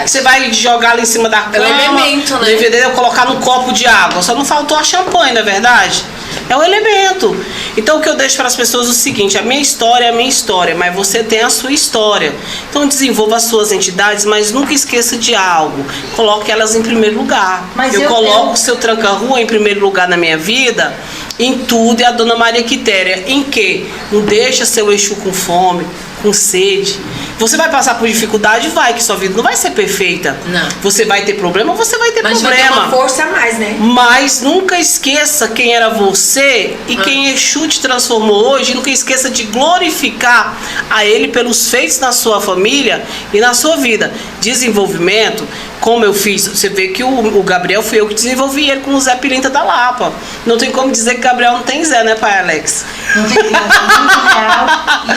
você vai jogar ali em cima da cama, é o elemento, né? Entendeu? Colocar num copo de água, só não faltou a champanhe, não é verdade? É o elemento. Então o que eu deixo para as pessoas é o seguinte: a minha história é a minha história, mas você tem a sua história. Então desenvolva as suas entidades, mas nunca esqueça de algo. Coloque elas em primeiro lugar. Eu coloco o seu Tranca-Rua em primeiro lugar na minha vida, em tudo, e a Dona Maria Quitéria, em que não deixa seu Exu com fome, com sede. Você vai passar por dificuldade? Vai, que sua vida não vai ser perfeita. Não. Você vai ter problema? Você vai ter problema. Mas vai ter uma força a mais, né? Mas nunca esqueça quem era você e quem Exu te transformou hoje. Nunca esqueça de glorificar a ele pelos feitos na sua família e na sua vida. Desenvolvimento, como eu fiz, você vê que o Gabriel fui eu que desenvolvi ele com o Zé Pilintra da Lapa. Não tem como dizer que Gabriel não tem Zé, né, pai Alex? Não tem como, é muito real.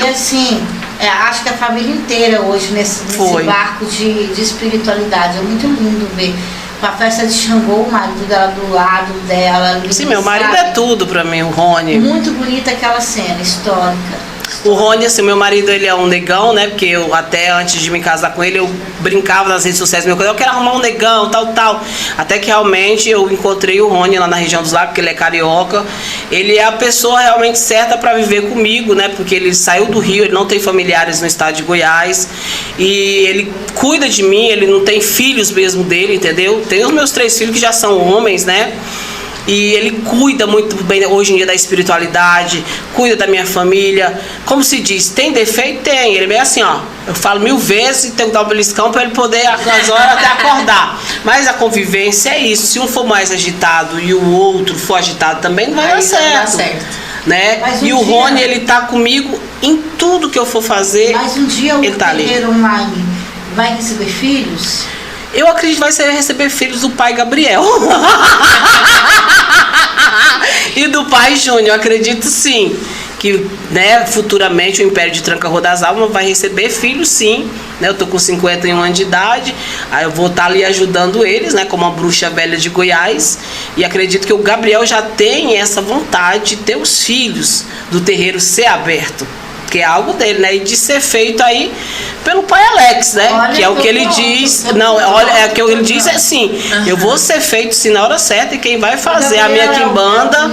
E assim, acho que a família inteira hoje nesse barco de espiritualidade. É muito lindo ver. Com a festa de Xangô, o marido dela do lado dela. Sim, meu marido é tudo pra mim, o Rony. Muito bonita aquela cena histórica. O Rony, assim, meu marido, ele é um negão, né? Porque eu, até antes de me casar com ele, eu brincava nas redes sociais, eu quero arrumar um negão, tal. Até que realmente eu encontrei o Rony lá na região dos lagos, porque ele é carioca. Ele é a pessoa realmente certa para viver comigo, né? Porque ele saiu do Rio, ele não tem familiares no estado de Goiás. E ele cuida de mim, ele não tem filhos mesmo dele, entendeu? Tem os meus 3 filhos que já são homens, né? E ele cuida muito bem hoje em dia da espiritualidade, cuida da minha família. Como se diz, tem defeito? Tem. Ele é assim, ó, eu falo 1000 vezes e tenho que dar um beliscão para ele poder, às horas, até acordar. Mas a convivência é isso. Se um for mais agitado e o outro for agitado também, não vai dar certo. Não dá certo. Né? E o Rony, ele tá comigo em tudo que eu for fazer. Mas um dia o terreiro online vai receber filhos? Eu acredito que vai receber filhos do pai Gabriel. E do pai Júnior, acredito sim. Que, né, futuramente o Império de Tranca-Rua das Almas vai receber filhos, sim. Né, eu tô com 51 anos de idade, aí eu vou estar ali ajudando eles, né, como a bruxa velha de Goiás. E acredito que o Gabriel já tem essa vontade de ter os filhos do terreiro ser aberto. Que é algo dele, né? E de ser feito aí pelo pai Alex, né? Olha, que é o que ele diz. Não, olha, é o que ele diz é assim: eu vou ser feito sim na hora certa, e quem vai fazer a minha quimbanda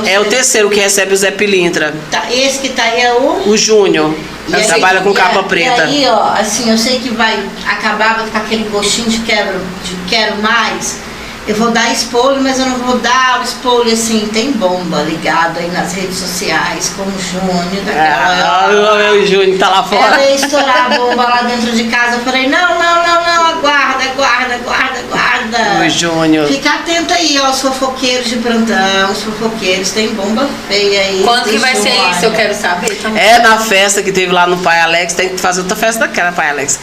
é o terceiro que recebe o Zé Pilintra. Tá, esse que tá aí é o Júnior. Ele trabalha com capa preta. E aí, ó, assim, eu sei que vai acabar, vai ficar aquele gostinho de quero mais. Eu vou dar spoiler, mas eu não vou dar o spoiler assim. Tem bomba ligada aí nas redes sociais, como o Júnior daquela. O Júnior tá lá fora. Ela ia estourar a bomba lá dentro de casa. Eu falei, não, aguarda. O Júnior. Fica atenta aí, ó, os fofoqueiros de plantão, os fofoqueiros, tem bomba feia aí. Quando que vai ser isso? Eu quero saber também. É na festa que teve lá no Pai Alex, tem que fazer outra festa daquela, Pai Alex.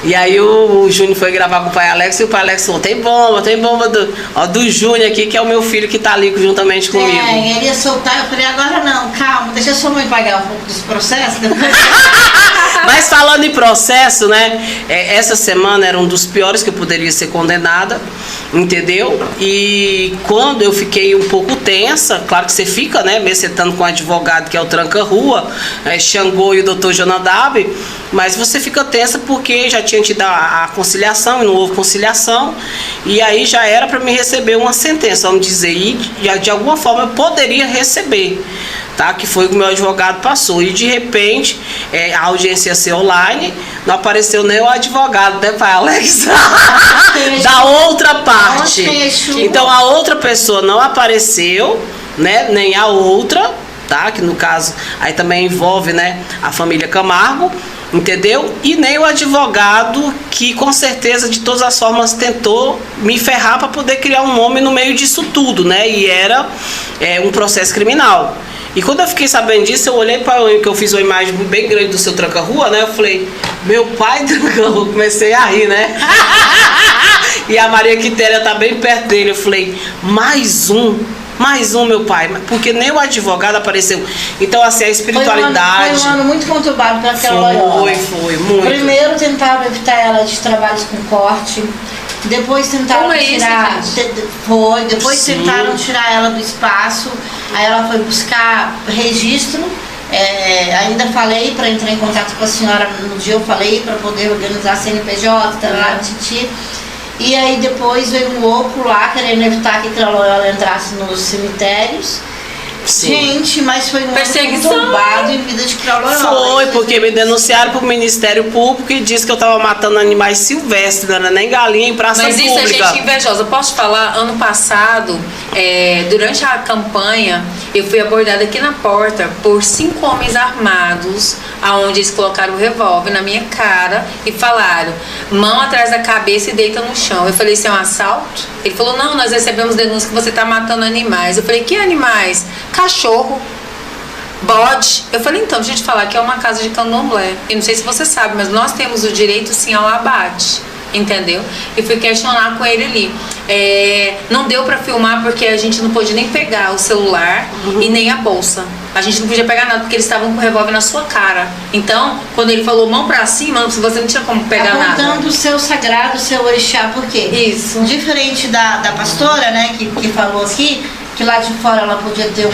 E aí o Júnior foi gravar com o Pai Alex e o Pai Alex falou, tem bomba do Júnior aqui, que é o meu filho que tá ali juntamente comigo. Ele ia soltar, eu falei, agora não, calma, deixa a sua mãe pagar um pouco dos processos depois. Mas Mas falando em processo, né? Essa semana era um dos piores que eu poderia ser condenada, entendeu? E quando eu fiquei um pouco tensa, claro que você fica, né? Mesmo você estando com um advogado que é o Tranca-Rua, Xangô e o doutor Jonadab, mas você fica tensa porque já tinha tido a conciliação e não houve conciliação, e aí já era para me receber uma sentença, vamos dizer, e de alguma forma eu poderia receber. Tá, que foi o que o meu advogado passou. E de repente, a audiência ia ser online, não apareceu nem o advogado, né, pai Alex? Da outra parte. Então a outra pessoa não apareceu, né? Nem a outra, tá? Que no caso aí também envolve, né, a família Camargo. Entendeu? E nem o advogado que com certeza de todas as formas tentou me ferrar para poder criar um nome no meio disso tudo, né? E era um processo criminal. E quando eu fiquei sabendo disso, eu olhei para que eu fiz uma imagem bem grande do seu Tranca-Rua, né? Eu falei, meu pai Tranca-Rua, comecei a rir, né? E a Maria Quitéria tá bem perto dele. Eu falei, mais um, meu pai, porque nem o advogado apareceu. Então, assim, a espiritualidade... Foi um ano muito conturbado para aquela Loyola. Foi, muito. Primeiro tentaram evitar ela de trabalhos com corte, depois tentaram tirar... Depois tentaram tirar ela do espaço, aí ela foi buscar registro. Ainda falei para entrar em contato com a senhora, no dia eu falei para poder organizar a CNPJ, titi. E aí depois veio um louco lá querendo evitar que a Loyola entrasse nos cemitérios. Sim. Gente, mas foi muito conturbado em vida de Loyola. Foi, porque me denunciaram pro Ministério Público e disse que eu tava matando animais silvestres, não era nem galinha em praça pública. Mas isso é gente invejosa. Posso te falar? Ano passado, durante a campanha, eu fui abordada aqui na porta por 5 homens armados, aonde eles colocaram o revólver na minha cara e falaram, mão atrás da cabeça e deita no chão. Eu falei, isso é um assalto? Ele falou, não, nós recebemos denúncia que você tá matando animais. Eu falei, que animais? Cachorro, bode. Eu falei, então, deixa eu te falar que é uma casa de candomblé. E não sei se você sabe, mas nós temos o direito sim ao abate. Entendeu? E fui questionar com ele ali. Não deu pra filmar porque a gente não pôde nem pegar o celular e nem a bolsa. A gente não podia pegar nada porque eles estavam com o revólver na sua cara. Então, quando ele falou mão pra cima, você não tinha como pegar nada. Apontando o seu sagrado, o seu orixá, por quê? Isso. Diferente da pastora, né, que falou aqui, que lá de fora ela podia ter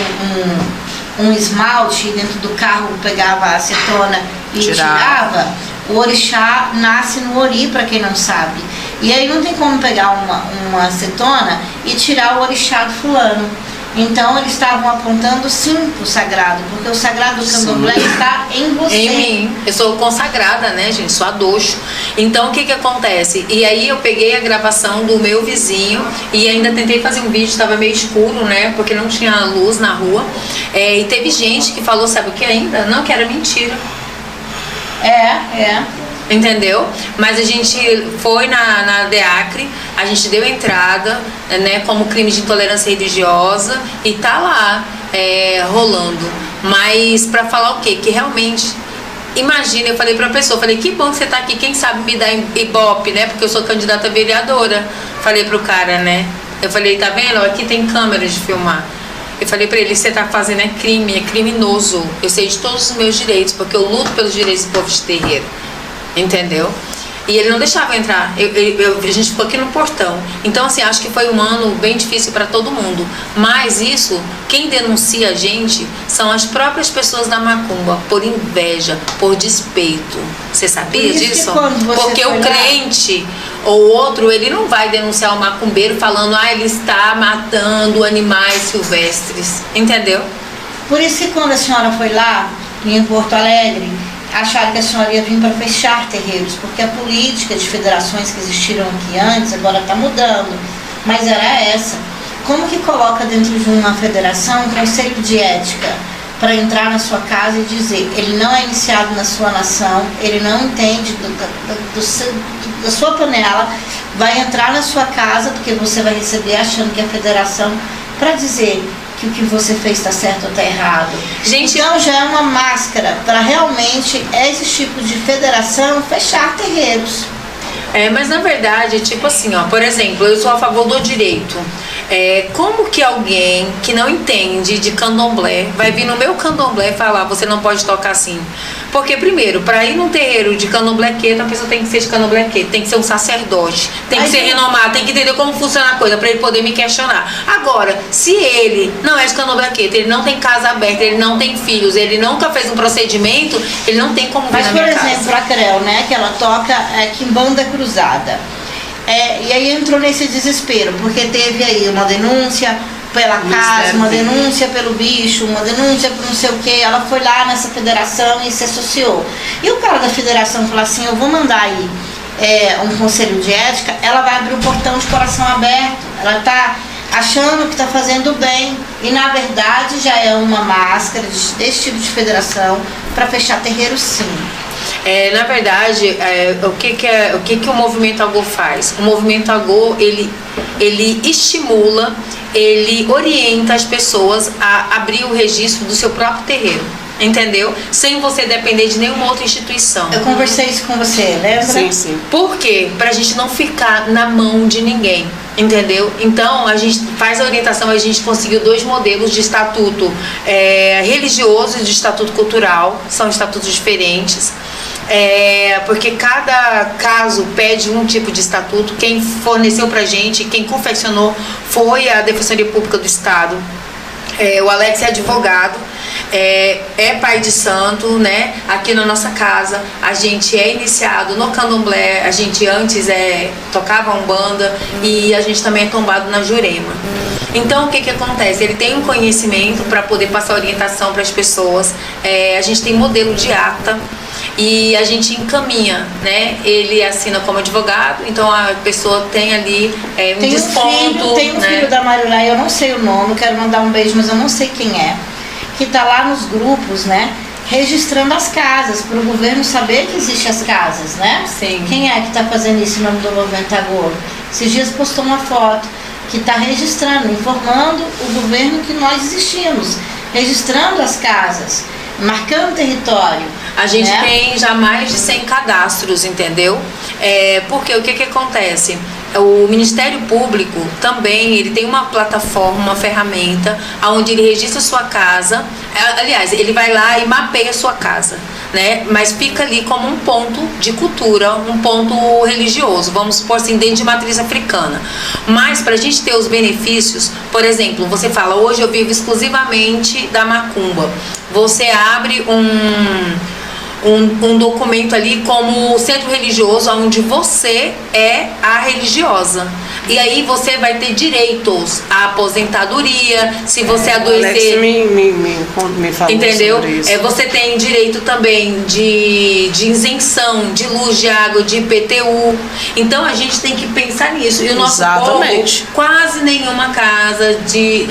um esmalte, dentro do carro pegava a acetona e tirava. O orixá nasce no ori, para quem não sabe. E aí não tem como pegar uma acetona e tirar o orixá do fulano. Então eles estavam apontando sim pro sagrado, porque o sagrado do candomblé está em você. Em mim. Eu sou consagrada, né, gente? Sou adoxo. Então o que acontece? E aí eu peguei a gravação do meu vizinho e ainda tentei fazer um vídeo, estava meio escuro, né? Porque não tinha luz na rua. E teve gente que falou, sabe o que ainda? Não, que era mentira. Entendeu? Mas a gente foi na DEACRE, a gente deu entrada, né, como crime de intolerância religiosa e tá lá rolando. Mas pra falar o quê? Que realmente, imagina, eu falei pra pessoa, falei, que bom que você tá aqui, quem sabe me dá ibope, né? Porque eu sou candidata a vereadora. Falei pro cara, né? Eu falei, tá vendo? Aqui tem câmera de filmar. Eu falei pra ele, você tá fazendo crime, é criminoso. Eu sei de todos os meus direitos, porque eu luto pelos direitos do povo de terreiro. Entendeu? E ele não deixava eu entrar. A gente ficou aqui no portão. Então, assim, acho que foi um ano bem difícil para todo mundo. Mas isso, quem denuncia a gente são as próprias pessoas da macumba, por inveja, por despeito. Você sabia disso? Porque o crente ou outro, ele não vai denunciar o macumbeiro falando, ele está matando animais silvestres. Entendeu? Por isso que quando a senhora foi lá, em Porto Alegre, acharam que a senhora ia vir para fechar terreiros, porque a política de federações que existiram aqui antes, agora está mudando, mas era essa. Como que coloca dentro de uma federação um conselho de ética para entrar na sua casa e dizer, ele não é iniciado na sua nação, ele não entende da sua panela, vai entrar na sua casa, porque você vai receber achando que é a federação, para dizer que o que você fez está certo ou está errado. Gente, então já é uma máscara para realmente esse tipo de federação fechar terreiros. Mas na verdade, tipo assim, ó, por exemplo, eu sou a favor do direito. Como que alguém que não entende de candomblé vai vir no meu candomblé e falar, você não pode tocar assim? Porque, primeiro, para ir num terreiro de candomblequeta, a pessoa tem que ser de candomblequeta, tem que ser um sacerdote, tem que ser renomado, tem que entender como funciona a coisa, para ele poder me questionar. Agora, se ele não é de candomblequeta, ele não tem casa aberta, ele não tem filhos, ele nunca fez um procedimento, ele não tem como vir na minha casa. Mas, por exemplo, a Creu, né, que ela toca quimbanda cruzada. E aí entrou nesse desespero, porque teve aí uma denúncia pela casa, uma denúncia pelo bicho, uma denúncia por não sei o que. Ela foi lá nessa federação e se associou. E o cara da federação falou assim, eu vou mandar aí um conselho de ética, ela vai abrir o portão de coração aberto, ela está achando que está fazendo bem, e na verdade já é uma máscara desse tipo de federação para fechar terreiro, sim. Na verdade, o que o Movimento Agô faz? O Movimento Agô, ele estimula, ele orienta as pessoas a abrir o registro do seu próprio terreiro, entendeu? Sem você depender de nenhuma outra instituição. Eu conversei isso com você, lembra? Sim, sim. Por quê? Pra gente não ficar na mão de ninguém, entendeu? Então, a gente faz a orientação, a gente conseguiu 2 modelos de estatuto religioso e de estatuto cultural, são estatutos diferentes. Porque cada caso pede um tipo de estatuto. Quem forneceu pra gente, quem confeccionou foi a Defensoria Pública do Estado. O Alex é advogado, é pai de santo, né? Aqui na nossa casa a gente é iniciado no candomblé, a gente antes tocava umbanda e a gente também é tombado na Jurema. Então o que acontece? Ele tem um conhecimento para poder passar orientação para as pessoas. A gente tem modelo de ata e a gente encaminha, né? Ele assina como advogado, então a pessoa tem ali um desconto. Tem um filho da Marilá, eu não sei o nome, quero mandar um beijo, mas eu não sei quem é, que tá lá nos grupos, né? Registrando as casas, para o governo saber que existem as casas, né? Sim. Quem é que está fazendo isso em nome do Movimento Agô? Esses dias postou uma foto que está registrando, informando o governo que nós existimos, registrando as casas, marcando território. A gente tem já mais de 100 cadastros, entendeu? Porque o que acontece? O Ministério Público também, ele tem uma plataforma, uma ferramenta, onde ele registra a sua casa. Aliás, ele vai lá e mapeia a sua casa, né? Mas fica ali como um ponto de cultura, um ponto religioso, vamos supor assim, dentro de matriz africana. Mas para a gente ter os benefícios, por exemplo, você fala, hoje eu vivo exclusivamente da macumba. Você abre um documento ali como centro religioso, onde você é a religiosa. E aí você vai ter direitos à aposentadoria, se você adoecer. Alex me falou, entendeu? Sobre isso. Você tem direito também de isenção de luz, de água, de IPTU. Então a gente tem que pensar nisso. E o nosso povo, quase nenhuma casa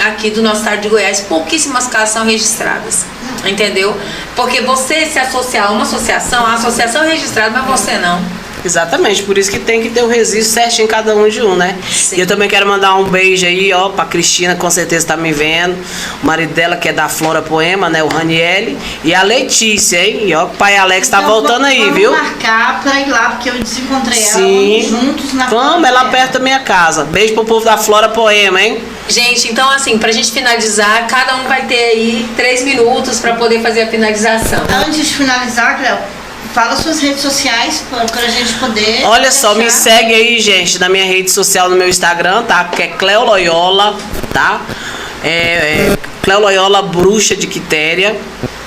aqui do nosso estado de Goiás, pouquíssimas casas são registradas. Entendeu? Porque você se associar a uma associação, a associação é registrada, mas você não. Exatamente, por isso que tem que ter o registro certinho em cada um de um, né? Sim. E eu também quero mandar um beijo aí, ó, pra Cristina, com certeza tá me vendo. O marido dela, que é da Flora Poema, né? O Raniele. E a Letícia, hein? E ó, o pai Alex tá voltando aí, viu? Vamos marcar pra ir lá, porque eu desencontrei ela. Sim. Juntos na Vamos, ela perto da minha casa. Beijo pro povo da Flora Poema, hein? Gente, então assim, pra gente finalizar, cada um vai ter aí 3 minutos pra poder fazer a finalização. Antes de finalizar, Cleo, fala suas redes sociais pra gente poder... Olha só, me segue aí, gente, na minha rede social, no meu Instagram, tá? Que é Cleo Loyola, tá? Cleo Loyola, bruxa de Quitéria.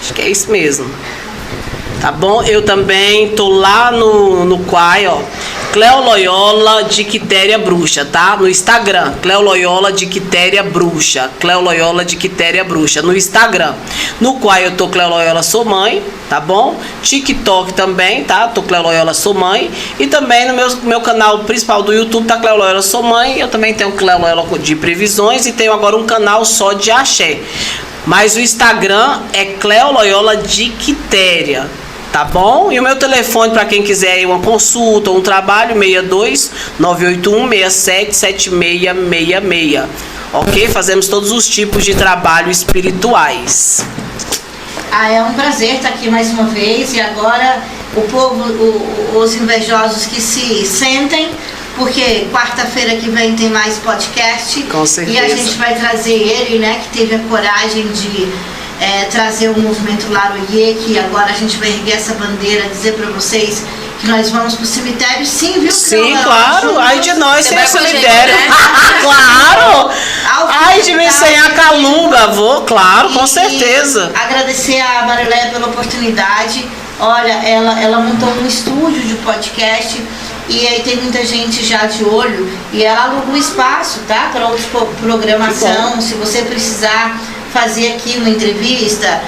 Acho que é isso mesmo. Tá bom? Eu também tô lá no Quai, ó. Cleo Loyola de Quitéria Bruxa, tá? No Instagram, Cleo Loyola de Quitéria Bruxa. Cleo Loyola de Quitéria Bruxa, no Instagram. No qual eu tô Cleo Loyola Sou Mãe, tá bom? TikTok também, tá? Tô Cleo Loyola Sou Mãe. E também no meu canal principal do YouTube tá Cleo Loyola Sou Mãe. Eu também tenho Cleo Loyola de Previsões e tenho agora um canal só de axé. Mas o Instagram é Cleo Loyola de Quitéria. Tá bom? E o meu telefone para quem quiser ir uma consulta ou um trabalho, 62 981 67 7666. Ok? Fazemos todos os tipos de trabalho espirituais. É um prazer estar aqui mais uma vez. E agora o povo, os invejosos que se sentem porque quarta-feira que vem tem mais podcast. Com certeza. E a gente vai trazer ele, né, que teve a coragem de trazer o movimento Laroye, que agora a gente vai erguer essa bandeira, dizer para vocês que nós vamos pro cemitério, sim, viu? Sim, claro. Ai de nós sem vai o com a gente, cemitério. né? Claro. Ao Ai de mim sem a final, calunga. Vou, claro, com E certeza. agradecer a Marileia pela oportunidade. Olha, ela montou um estúdio de podcast e aí tem muita gente já de olho e ela alugou um espaço, tá? Para outra programação. Se você precisar fazer aqui uma entrevista,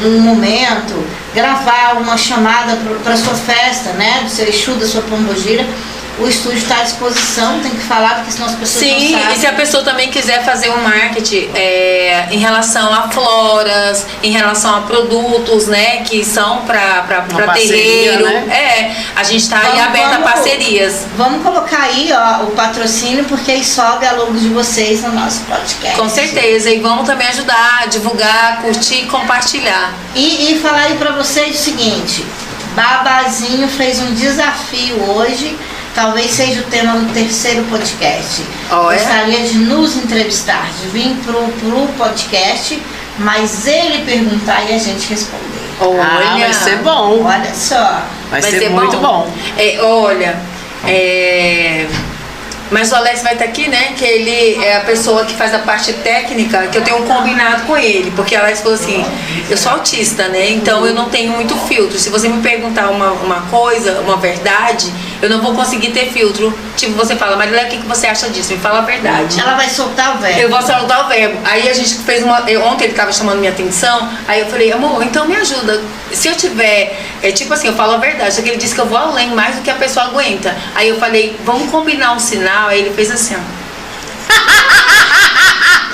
um momento, gravar uma chamada para sua festa, né? Do seu Exu, da sua pombogira. O estúdio está à disposição, tem que falar, porque senão as pessoas Sim, não sabem. e se a pessoa também quiser fazer um marketing em relação a floras, em relação a produtos, né, que são para parceria, terreiro, né? a gente está aí aberto a parcerias. Vamos colocar aí, ó, o patrocínio, porque aí sobe a logo de vocês no nosso podcast. Com certeza, e vamos também ajudar, divulgar, curtir e compartilhar. E falar aí pra vocês o seguinte, Babazinho fez um desafio hoje, talvez seja o tema do terceiro podcast. Gostaria de nos entrevistar, de vir pro podcast, mas ele perguntar e a gente responder. Ah, vai ser bom. Olha só. Vai ser muito bom. Mas o Alex vai estar aqui, né? Que ele é a pessoa que faz a parte técnica, que eu tenho um combinado com ele. Porque o Alex falou assim, eu sou autista, né? Então eu não tenho muito filtro. Se você me perguntar uma coisa, uma verdade, eu não vou conseguir ter filtro. Tipo, você fala, Marileia, o que você acha disso? Me fala a verdade. Ela vai soltar o verbo. Eu vou soltar o verbo. Aí a gente fez ontem ele estava chamando minha atenção, aí eu falei, amor, então me ajuda. Se eu tiver, tipo assim, eu falo a verdade, só que ele disse que eu vou além, mais do que a pessoa aguenta. Aí eu falei, vamos combinar um sinal, aí ele fez assim, ó.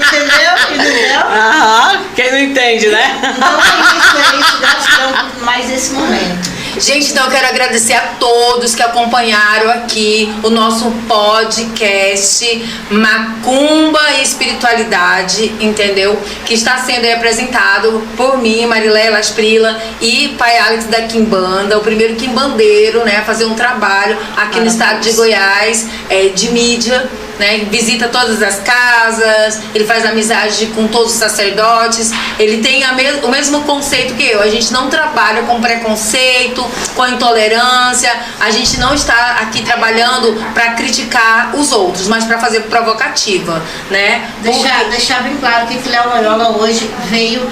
Entendeu? Aham, quem não entende, né? Então é isso, gratidão por mais esse momento. Gente, então eu quero agradecer a todos que acompanharam aqui o nosso podcast Macumba e Espiritualidade, entendeu? Que está sendo apresentado por mim, Marileia Lasprila e Pai Alex da Quimbanda, o primeiro quimbandeiro, né, a fazer um trabalho aqui no estado de Goiás, de mídia, né? Visita todas as casas, ele faz amizade com todos os sacerdotes, ele tem o mesmo conceito que eu, a gente não trabalha com preconceito, com intolerância, a gente não está aqui trabalhando para criticar os outros, mas para fazer provocativa, né? Deixar bem claro que Léo Loyola hoje veio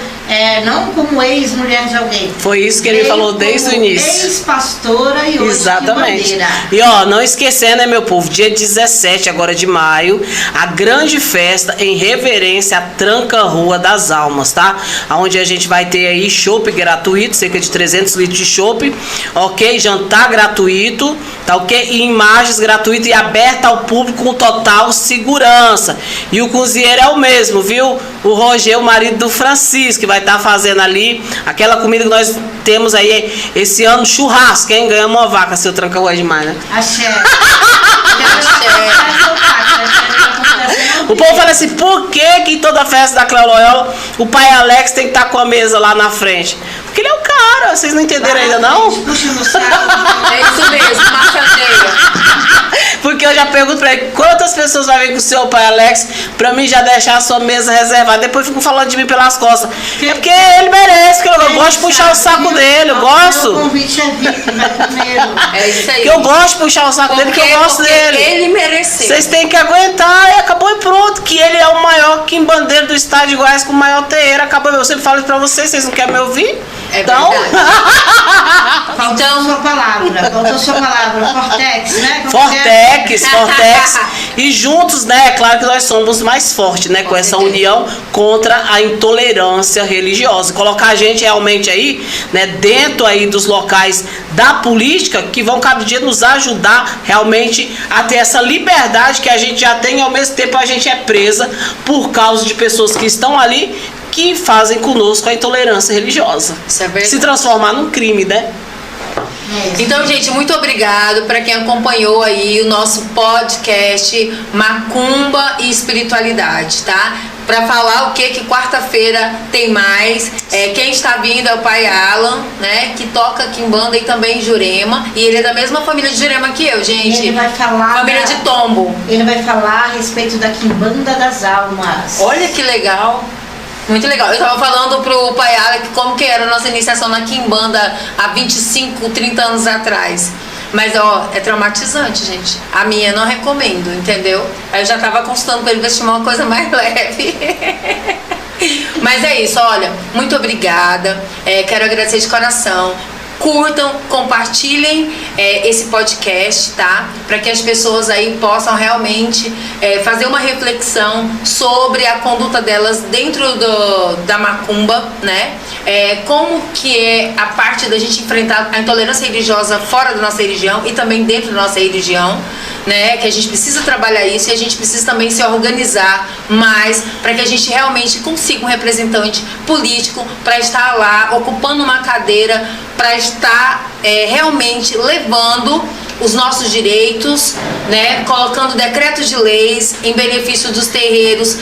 não como ex-mulher de alguém. Foi isso que ele falou desde o início. Ex-pastora e hoje exatamente. quimbandeira. E ó, não esquecendo, né, meu povo, dia 17 agora de maio, a grande festa em reverência à Tranca-Rua das Almas, tá? Onde a gente vai ter aí chopp gratuito, cerca de 300 litros de chopp, ok? Jantar gratuito, tá ok? E imagens gratuitas e aberta ao público com total segurança. E o cozinheiro é o mesmo, viu? O Roger, o marido do Francisco, que vai estar fazendo ali aquela comida que nós temos aí esse ano, churrasco, hein? Ganhamos uma vaca, seu Tranca-Rua demais, né? Axé. O povo fala assim, por que toda festa da Cléo Loyola o pai Alex tem que estar com a mesa lá na frente? Porque ele é o cara, vocês não entenderam ainda não? Puxa no saco. É isso mesmo, marcanteia. Porque eu já pergunto pra ele, quantas pessoas vai vir com o seu pai Alex pra mim já deixar a sua mesa reservada? Depois ficam falando de mim pelas costas. É porque ele merece, porque eu gosto de puxar o saco dele, eu gosto. O convite é VIP, vai primeiro. É isso aí. Porque eu gosto de puxar o saco dele, porque eu gosto dele. Ele mereceu. Vocês têm que aguentar e acabou e pronto. Que ele é o maior quimbandeiro do estado de Goiás com o maior terreiro. Acabou. Eu sempre falo isso pra vocês não querem me ouvir? É então. Faltou sua palavra. Faltou sua palavra. Fortex, né? Fortex. E juntos, né? É claro que nós somos mais fortes, né? Com essa união contra a intolerância religiosa. Colocar a gente realmente aí, né? Dentro aí dos locais da política que vão cada dia nos ajudar realmente a ter essa liberdade que a gente já tem e ao mesmo tempo a gente é presa por causa de pessoas que estão ali que fazem conosco a intolerância religiosa. Isso é verdade. Se transformar num crime, né? Então, gente, muito obrigado para quem acompanhou aí o nosso podcast Macumba e Espiritualidade, tá? para falar o que quarta-feira tem mais. Quem está vindo é o pai Alan, né? Que toca quimbanda e também Jurema. E ele é da mesma família de Jurema que eu, gente. Ele vai falar família de Tombo. Ele vai falar a respeito da quimbanda das almas. Olha que legal. Muito legal. Eu tava falando pro pai Alan que como que era a nossa iniciação na quimbanda há 25, 30 anos atrás. Mas, ó, é traumatizante, gente. A minha eu não recomendo, entendeu? Aí eu já tava consultando pra ele vestir uma coisa mais leve. Mas é isso, olha, muito obrigada. Quero agradecer de coração. Curtam, compartilhem esse podcast, tá? Para que as pessoas aí possam realmente fazer uma reflexão sobre a conduta delas dentro da macumba, né? Como que é a parte da gente enfrentar a intolerância religiosa fora da nossa religião e também dentro da nossa religião, né? Que a gente precisa trabalhar isso e a gente precisa também se organizar mais para que a gente realmente consiga um representante político para estar lá ocupando uma cadeira, para estar realmente levando os nossos direitos, né, colocando decretos de leis em benefício dos terreiros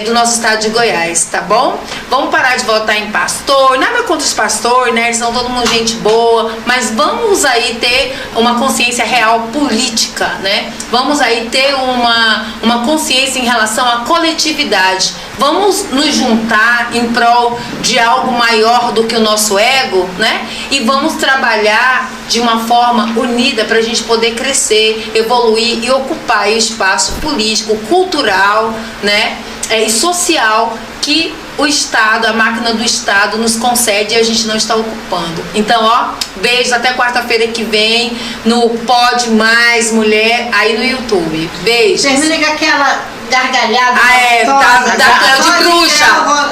do nosso estado de Goiás, tá bom? Vamos parar de votar em pastor, nada contra os pastores, né, eles são todo mundo gente boa, mas vamos aí ter uma consciência real política, né? Vamos aí ter uma consciência em relação à coletividade. Vamos nos juntar em prol de algo maior do que o nosso ego, né? E vamos trabalhar de uma forma unida para a gente poder crescer, evoluir e ocupar o espaço político, cultural, né? E social que o Estado, a máquina do Estado nos concede e a gente não está ocupando. Então, ó, beijos até quarta-feira que vem no Pode Mais Mulher aí no YouTube. Beijos. Termina com aquela gargalhada da Cléo de Bruxa.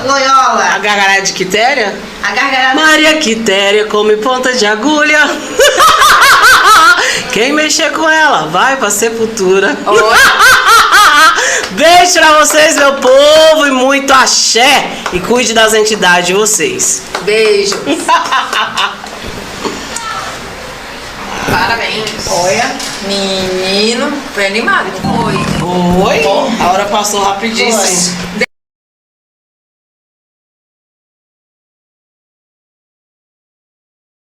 Loyola. A gargalhada de Quitéria? A gargalhada. Maria Quitéria come ponta de agulha. Quem mexer com ela vai pra sepultura. Beijo pra vocês, meu povo, e muito axé. E cuide das entidades de vocês. Beijo. Parabéns. Olha, menino, foi animado. Foi. Oi? A hora passou rapidíssimo.